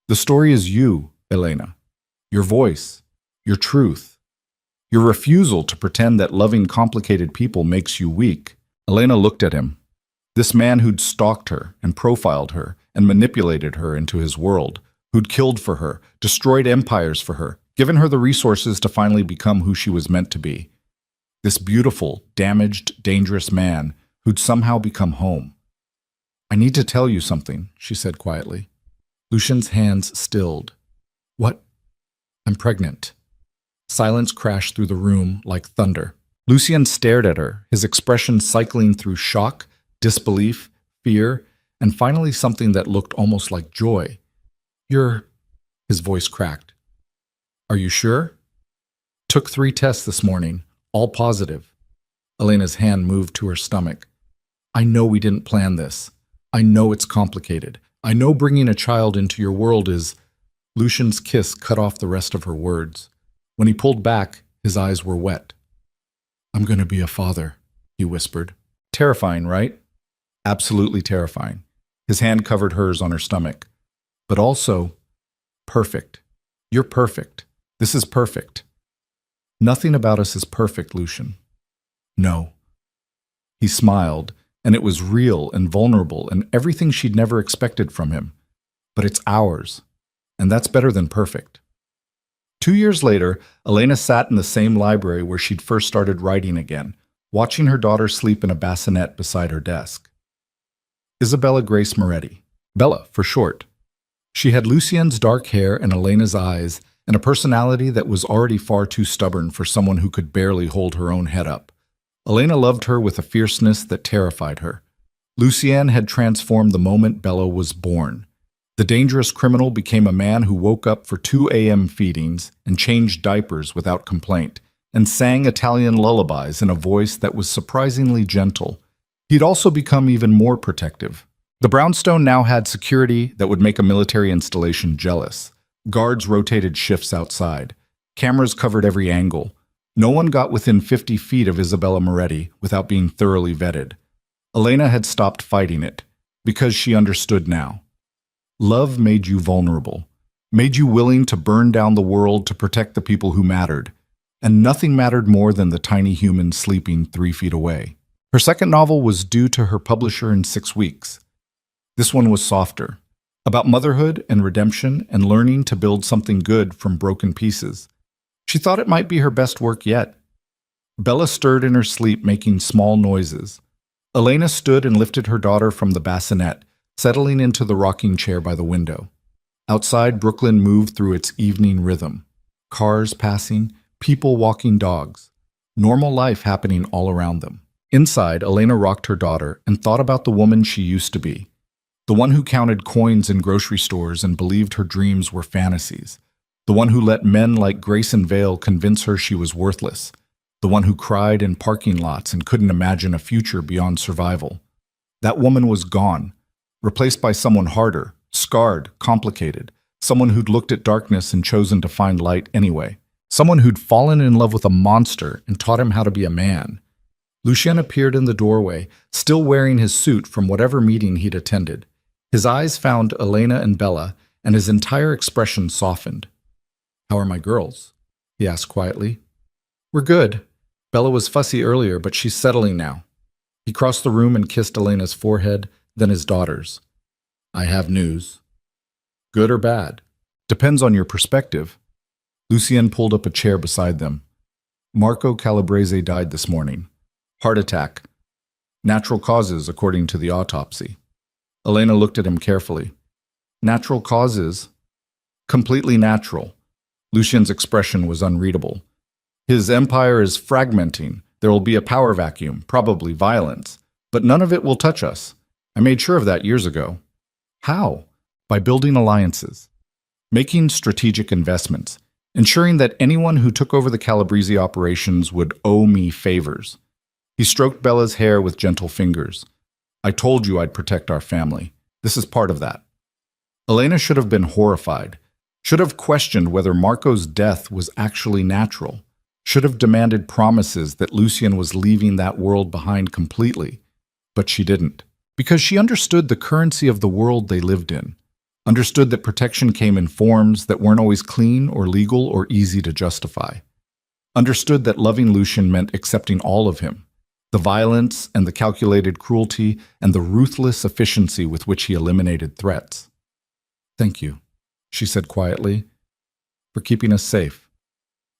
"The story is you, Elena. Your voice, your truth, your refusal to pretend that loving complicated people makes you weak." Elena looked at him. This man who'd stalked her and profiled her and manipulated her into his world, who'd killed for her, destroyed empires for her, given her the resources to finally become who she was meant to be. This beautiful, damaged, dangerous man who'd somehow become home. "I need to tell you something," she said quietly. Lucien's hands stilled. "What?" "I'm pregnant." Silence crashed through the room like thunder. Lucien stared at her, his expression cycling through shock, disbelief, fear, and finally something that looked almost like joy. "You're—" His voice cracked. "Are you sure?" Took 3 tests this morning, all positive. Elena's hand moved to her stomach. I know we didn't plan this. I know it's complicated. I know bringing a child into your world is... Lucian's kiss cut off the rest of her words. When he pulled back, his eyes were wet. I'm going to be a father, he whispered. Terrifying, right? Absolutely terrifying. His hand covered hers on her stomach. But also, perfect. You're perfect. This is perfect. Nothing about us is perfect, Lucian. No. He smiled, and it was real and vulnerable and everything she'd never expected from him. But it's ours, and that's better than perfect. 2 years later, Elena sat in the same library where she'd first started writing again, watching her daughter sleep in a bassinet beside her desk. Isabella Grace Moretti, Bella for short. She had Lucien's dark hair and Elena's eyes, and a personality that was already far too stubborn for someone who could barely hold her own head up. Elena loved her with a fierceness that terrified her. Lucien had transformed the moment Bella was born. The dangerous criminal became a man who woke up for 2 a.m. feedings and changed diapers without complaint, and sang Italian lullabies in a voice that was surprisingly gentle. He'd also become even more protective. The brownstone now had security that would make a military installation jealous. Guards rotated shifts outside. Cameras covered every angle. No one got within 50 feet of Isabella Moretti without being thoroughly vetted. Elena had stopped fighting it, because she understood now. Love made you vulnerable, made you willing to burn down the world to protect the people who mattered, and nothing mattered more than the tiny human sleeping 3 feet away. Her second novel was due to her publisher in 6 weeks. This one was softer, about motherhood and redemption and learning to build something good from broken pieces. She thought it might be her best work yet. Bella stirred in her sleep, making small noises. Elena stood and lifted her daughter from the bassinet, settling into the rocking chair by the window. Outside, Brooklyn moved through its evening rhythm. Cars passing, people walking dogs. Normal life happening all around them. Inside, Elena rocked her daughter and thought about the woman she used to be. The one who counted coins in grocery stores and believed her dreams were fantasies. The one who let men like Grace and Vale convince her she was worthless. The one who cried in parking lots and couldn't imagine a future beyond survival. That woman was gone, replaced by someone harder, scarred, complicated, someone who'd looked at darkness and chosen to find light anyway. Someone who'd fallen in love with a monster and taught him how to be a man. Lucien appeared in the doorway, still wearing his suit from whatever meeting he'd attended. His eyes found Elena and Bella, and his entire expression softened. "How are my girls?" he asked quietly. "We're good. Bella was fussy earlier, but she's settling now." He crossed the room and kissed Elena's forehead, then his daughter's. "I have news." "Good or bad?" "Depends on your perspective." Lucien pulled up a chair beside them. "Marco Calabrese died this morning. Heart attack. Natural causes, according to the autopsy." Elena looked at him carefully. "Natural causes?" "Completely natural." Lucien's expression was unreadable. "His empire is fragmenting. There will be a power vacuum, probably violence. But none of it will touch us. I made sure of that years ago." "How?" "By building alliances. Making strategic investments. Ensuring that anyone who took over the Calabrese operations would owe me favors." He stroked Bella's hair with gentle fingers. "I told you I'd protect our family. This is part of that." Elena should have been horrified. Should have questioned whether Marco's death was actually natural. Should have demanded promises that Lucien was leaving that world behind completely. But she didn't. Because she understood the currency of the world they lived in. Understood that protection came in forms that weren't always clean or legal or easy to justify. Understood that loving Lucien meant accepting all of him. The violence and the calculated cruelty and the ruthless efficiency with which he eliminated threats. "Thank you," she said quietly, "for keeping us safe.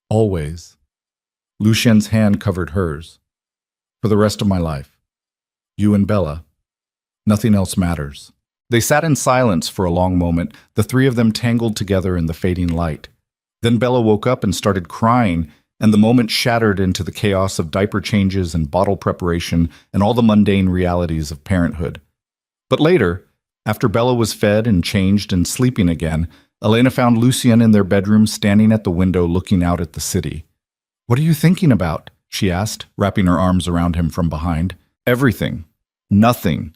Always." Lucien's hand covered hers. "For the rest of my life. You and Bella. Nothing else matters." They sat in silence for a long moment, the three of them tangled together in the fading light. Then Bella woke up and started crying, and the moment shattered into the chaos of diaper changes and bottle preparation and all the mundane realities of parenthood. But later, after Bella was fed and changed and sleeping again, Elena found Lucien in their bedroom standing at the window looking out at the city. What are you thinking about? She asked, wrapping her arms around him from behind. Everything. Nothing.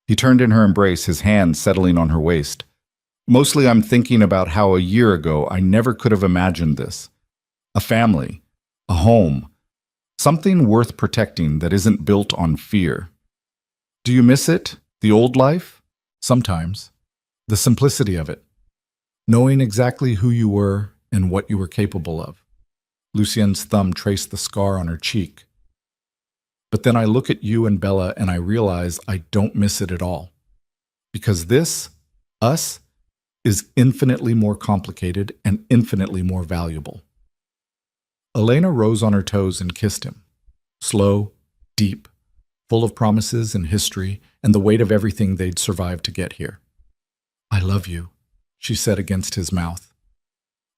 He turned in her embrace, his hand settling on her waist. Mostly I'm thinking about how a year ago I never could have imagined this. A family. A home. Something worth protecting that isn't built on fear. Do you miss it? The old life? Sometimes. The simplicity of it. Knowing exactly who you were and what you were capable of. Lucien's thumb traced the scar on her cheek. But then I look at you and Bella and I realize I don't miss it at all. Because this, us, is infinitely more complicated and infinitely more valuable. Elena rose on her toes and kissed him. Slow, deep, full of promises and history and the weight of everything they'd survived to get here. I love you, she said against his mouth.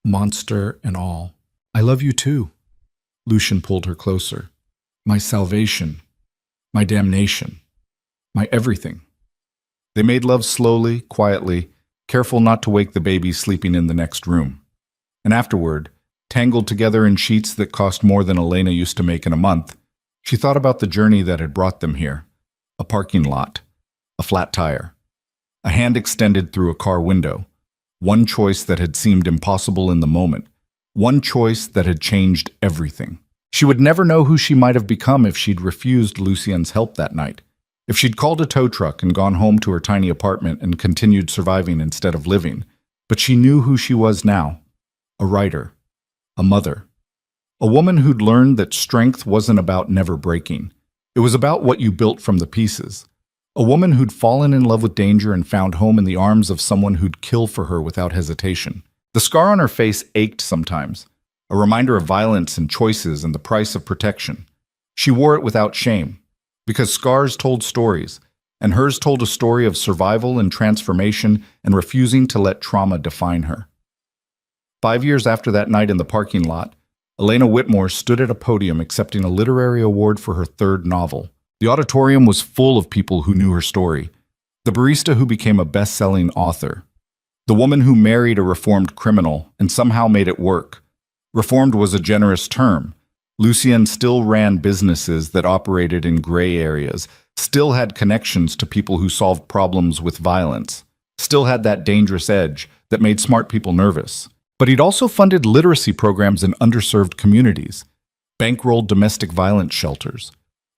Monster and all. I love you too. Lucian pulled her closer. My salvation, my damnation, my everything. They made love slowly, quietly, careful not to wake the baby sleeping in the next room. And afterward, tangled together in sheets that cost more than Elena used to make in a month, she thought about the journey that had brought them here. A parking lot, a flat tire, a hand extended through a car window, one choice that had seemed impossible in the moment, one choice that had changed everything. She would never know who she might have become if she'd refused Lucien's help that night. If she'd called a tow truck and gone home to her tiny apartment and continued surviving instead of living. But she knew who she was now. A writer. A mother. A woman who'd learned that strength wasn't about never breaking. It was about what you built from the pieces. A woman who'd fallen in love with danger and found home in the arms of someone who'd kill for her without hesitation. The scar on her face ached sometimes. A reminder of violence and choices and the price of protection. She wore it without shame, because scars told stories, and hers told a story of survival and transformation and refusing to let trauma define her. 5 years after that night in the parking lot, Elena Whitmore stood at a podium accepting a literary award for her third novel. The auditorium was full of people who knew her story. The barista who became a best-selling author. The woman who married a reformed criminal and somehow made it work. Reformed was a generous term. Lucien still ran businesses that operated in gray areas, still had connections to people who solved problems with violence, still had that dangerous edge that made smart people nervous. But he'd also funded literacy programs in underserved communities, bankrolled domestic violence shelters,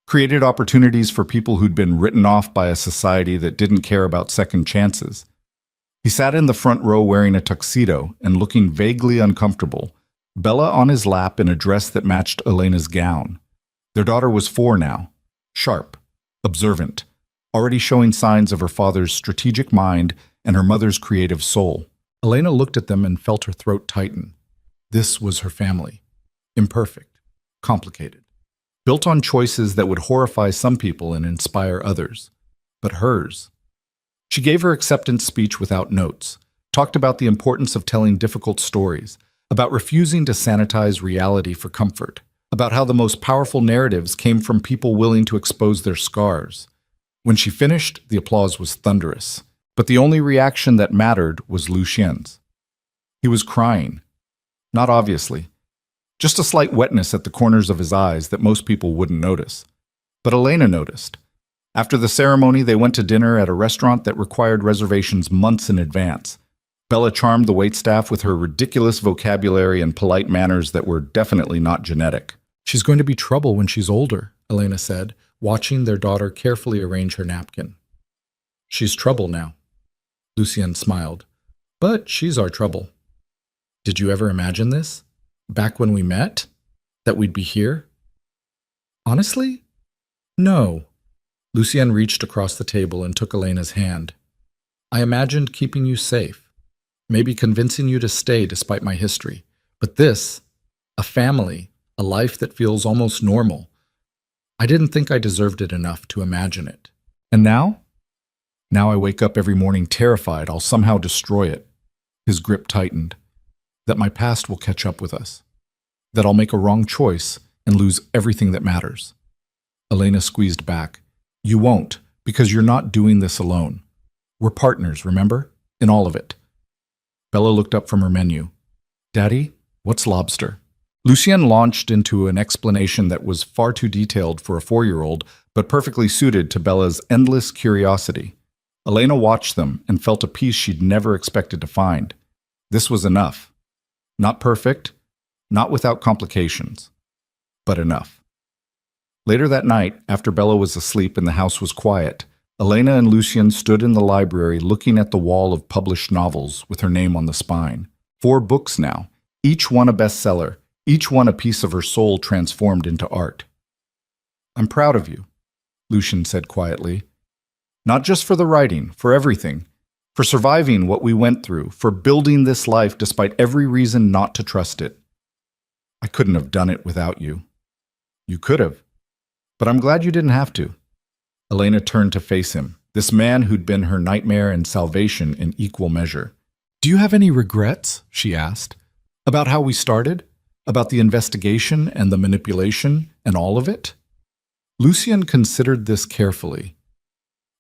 created opportunities for people who'd been written off by a society that didn't care about second chances. He sat in the front row wearing a tuxedo and looking vaguely uncomfortable, Bella on his lap in a dress that matched Elena's gown. Their daughter was 4 now, sharp, observant, already showing signs of her father's strategic mind and her mother's creative soul. Elena looked at them and felt her throat tighten. This was her family. Imperfect, complicated, built on choices that would horrify some people and inspire others. But hers. She gave her acceptance speech without notes, talked about the importance of telling difficult stories, about refusing to sanitize reality for comfort, about how the most powerful narratives came from people willing to expose their scars. When she finished, the applause was thunderous, but the only reaction that mattered was Lucien's. He was crying. Not obviously. Just a slight wetness at the corners of his eyes that most people wouldn't notice. But Elena noticed. After the ceremony, they went to dinner at a restaurant that required reservations months in advance. Bella charmed the waitstaff with her ridiculous vocabulary and polite manners that were definitely not genetic. She's going to be trouble when she's older, Elena said, watching their daughter carefully arrange her napkin. She's trouble now. Lucien smiled. But she's our trouble. Did you ever imagine this? Back when we met? That we'd be here? Honestly? No. Lucien reached across the table and took Elena's hand. I imagined keeping you safe. Maybe convincing you to stay despite my history. But this, a family, a life that feels almost normal, I didn't think I deserved it enough to imagine it. And now? Now I wake up every morning terrified I'll somehow destroy it. His grip tightened. That my past will catch up with us. That I'll make a wrong choice and lose everything that matters. Elena squeezed back. You won't, because you're not doing this alone. We're partners, remember? In all of it. Bella looked up from her menu. Daddy, what's lobster? Lucien launched into an explanation that was far too detailed for a 4-year-old, but perfectly suited to Bella's endless curiosity. Elena watched them and felt a peace she'd never expected to find. This was enough. Not perfect, not without complications, but enough. Later that night, after Bella was asleep and the house was quiet, Elena and Lucien stood in the library looking at the wall of published novels with her name on the spine. 4 books now, each one a bestseller, each one a piece of her soul transformed into art. "I'm proud of you," Lucien said quietly. "Not just for the writing, for everything. For surviving what we went through, for building this life despite every reason not to trust it. I couldn't have done it without you." "You could have. But I'm glad you didn't have to." Elena turned to face him, this man who'd been her nightmare and salvation in equal measure. "Do you have any regrets?" she asked. "About how we started? About the investigation and the manipulation and all of it?" Lucien considered this carefully.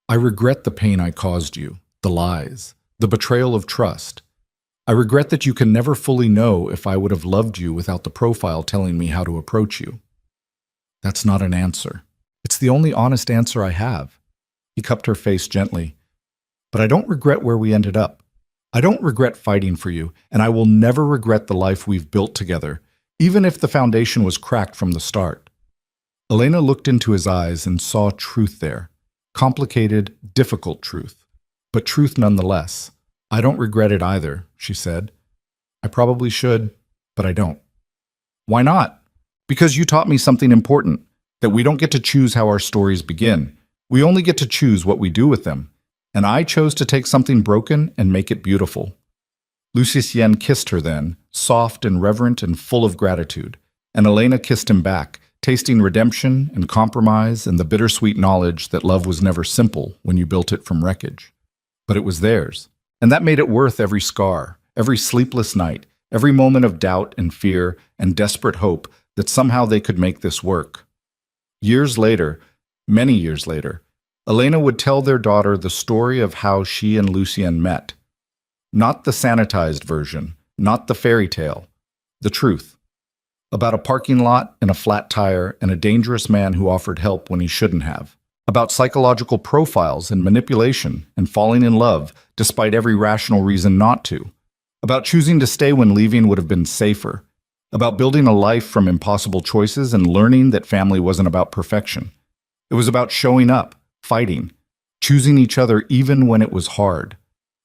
"I regret the pain I caused you, the lies, the betrayal of trust. I regret that you can never fully know if I would have loved you without the profile telling me how to approach you." "That's not an answer. It's the only honest answer I have." He cupped her face gently. "But I don't regret where we ended up. I don't regret fighting for you, and I will never regret the life we've built together, even if the foundation was cracked from the start." Elena looked into his eyes and saw truth there. Complicated, difficult truth, but truth nonetheless. "I don't regret it either," she said. "I probably should, but I don't." "Why not?" "Because you taught me something important, that we don't get to choose how our stories begin. We only get to choose what we do with them. And I chose to take something broken and make it beautiful." Lucien kissed her then, soft and reverent and full of gratitude, and Elena kissed him back, tasting redemption and compromise and the bittersweet knowledge that love was never simple when you built it from wreckage. But it was theirs, and that made it worth every scar, every sleepless night, every moment of doubt and fear and desperate hope that somehow they could make this work. Years later, many years later, Elena would tell their daughter the story of how she and Lucien met. Not the sanitized version, not the fairy tale, the truth. About a parking lot and a flat tire and a dangerous man who offered help when he shouldn't have. About psychological profiles and manipulation and falling in love despite every rational reason not to. About choosing to stay when leaving would have been safer. About building a life from impossible choices and learning that family wasn't about perfection. It was about showing up, fighting, choosing each other even when it was hard.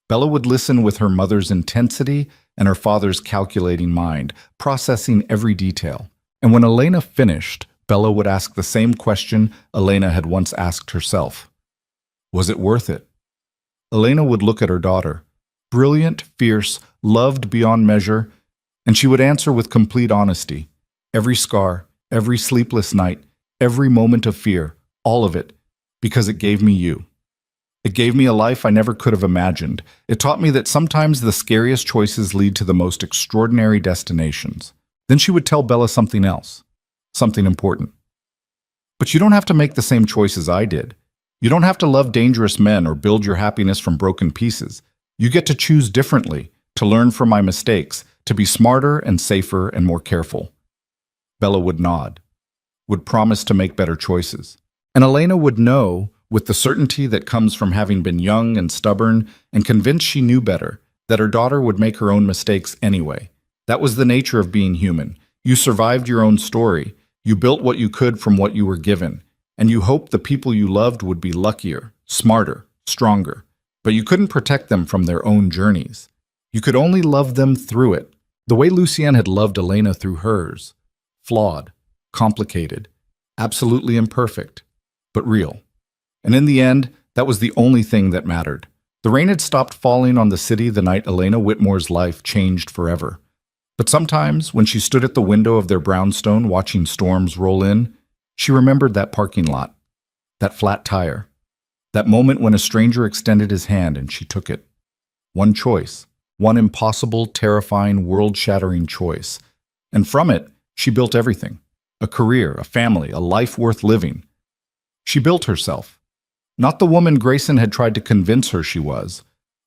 Bella would listen with her mother's intensity and her father's calculating mind, processing every detail. And when Elena finished, Bella would ask the same question Elena had once asked herself. Was it worth it? Elena would look at her daughter, brilliant, fierce, loved beyond measure, and she would answer with complete honesty. Every scar, every sleepless night, every moment of fear, all of it, because it gave me you. It gave me a life I never could have imagined. It taught me that sometimes the scariest choices lead to the most extraordinary destinations. Then she would tell Bella something else, something important. But you don't have to make the same choices I did. You don't have to love dangerous men or build your happiness from broken pieces. You get to choose differently, to learn from my mistakes, to be smarter and safer and more careful. Bella would nod, would promise to make better choices. And Elena would know, with the certainty that comes from having been young and stubborn and convinced she knew better, that her daughter would make her own mistakes anyway. That was the nature of being human. You survived your own story. You built what you could from what you were given. And you hoped the people you loved would be luckier, smarter, stronger. But you couldn't protect them from their own journeys. You could only love them through it, the way Lucien had loved Elena through hers. Flawed, complicated, absolutely imperfect, but real. And in the end, that was the only thing that mattered. The rain had stopped falling on the city the night Elena Whitmore's life changed forever. But sometimes, when she stood at the window of their brownstone watching storms roll in, she remembered that parking lot, that flat tire, that moment when a stranger extended his hand and she took it. One choice, one impossible, terrifying, world-shattering choice. And from it, she built everything. A career, a family, a life worth living. She built herself. Not the woman Grayson had tried to convince her she was.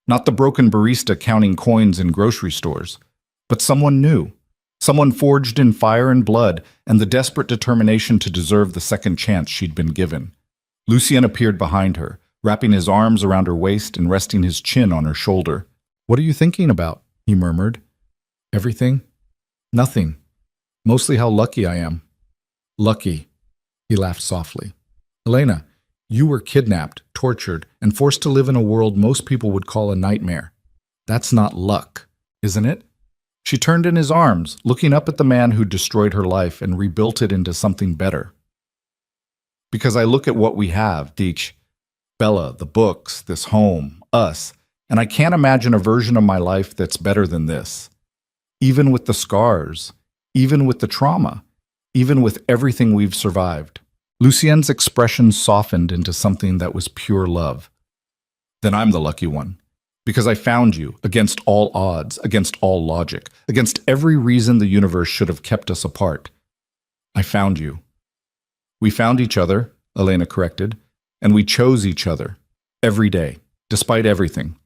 Not the broken barista counting coins in grocery stores. But someone new. Someone forged in fire and blood, and the desperate determination to deserve the second chance she'd been given. Lucien appeared behind her, wrapping his arms around her waist and resting his chin on her shoulder. "What are you thinking about?" he murmured. "Everything? Nothing. Mostly how lucky I am." "Lucky," he laughed softly. "Elena, you were kidnapped, tortured, and forced to live in a world most people would call a nightmare. That's not luck, isn't it?" She turned in his arms, looking up at the man who destroyed her life and rebuilt it into something better. "Because I look at what we have, Deech. Bella, the books, this home, us, and I can't imagine a version of my life that's better than this. Even with the scars, even with the trauma, even with everything we've survived." Lucien's expression softened into something that was pure love. "Then I'm the lucky one. Because I found you, against all odds, against all logic, against every reason the universe should have kept us apart. I found you." "We found each other," Elena corrected, "and we chose each other. Every day. Despite everything."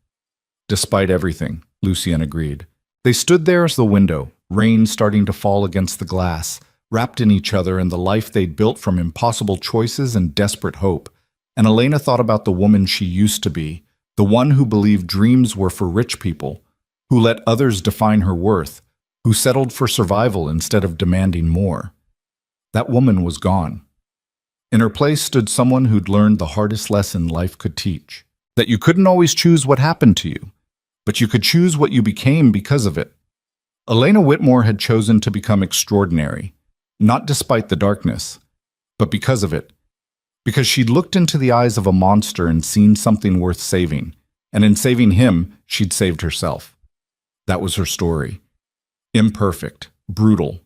"Despite everything," Lucien agreed. They stood there as the window, rain starting to fall against the glass, wrapped in each other and the life they'd built from impossible choices and desperate hope. And Elena thought about the woman she used to be, the one who believed dreams were for rich people, who let others define her worth, who settled for survival instead of demanding more. That woman was gone. In her place stood someone who'd learned the hardest lesson life could teach, that you couldn't always choose what happened to you, but you could choose what you became because of it. Elena Whitmore had chosen to become extraordinary, not despite the darkness, but because of it. Because she'd looked into the eyes of a monster and seen something worth saving, and in saving him, she'd saved herself. That was her story. Imperfect, brutal,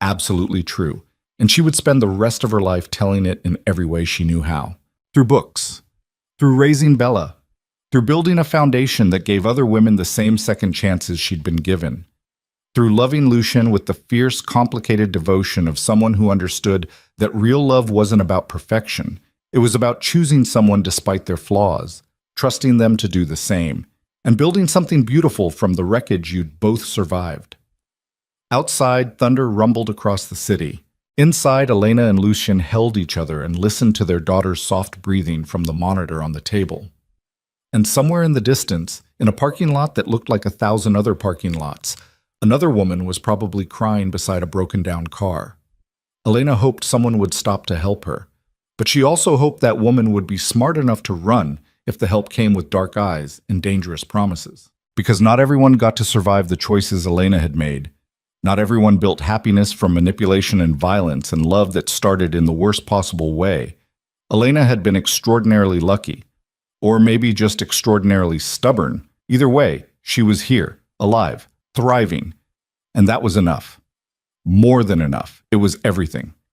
absolutely true, and she would spend the rest of her life telling it in every way she knew how. Through books, through raising Bella, through building a foundation that gave other women the same second chances she'd been given, through loving Lucien with the fierce, complicated devotion of someone who understood that real love wasn't about perfection. It was about choosing someone despite their flaws, trusting them to do the same, and building something beautiful from the wreckage you'd both survived. Outside, thunder rumbled across the city. Inside, Elena and Lucien held each other and listened to their daughter's soft breathing from the monitor on the table. And somewhere in the distance, in a parking lot that looked like 1,000 other parking lots, another woman was probably crying beside a broken-down car. Elena hoped someone would stop to help her, but she also hoped that woman would be smart enough to run if the help came with dark eyes and dangerous promises. Because not everyone got to survive the choices Elena had made. Not everyone built happiness from manipulation and violence and love that started in the worst possible way. Elena had been extraordinarily lucky, or maybe just extraordinarily stubborn. Either way, she was here, alive, thriving, and that was enough. More than enough. It was everything.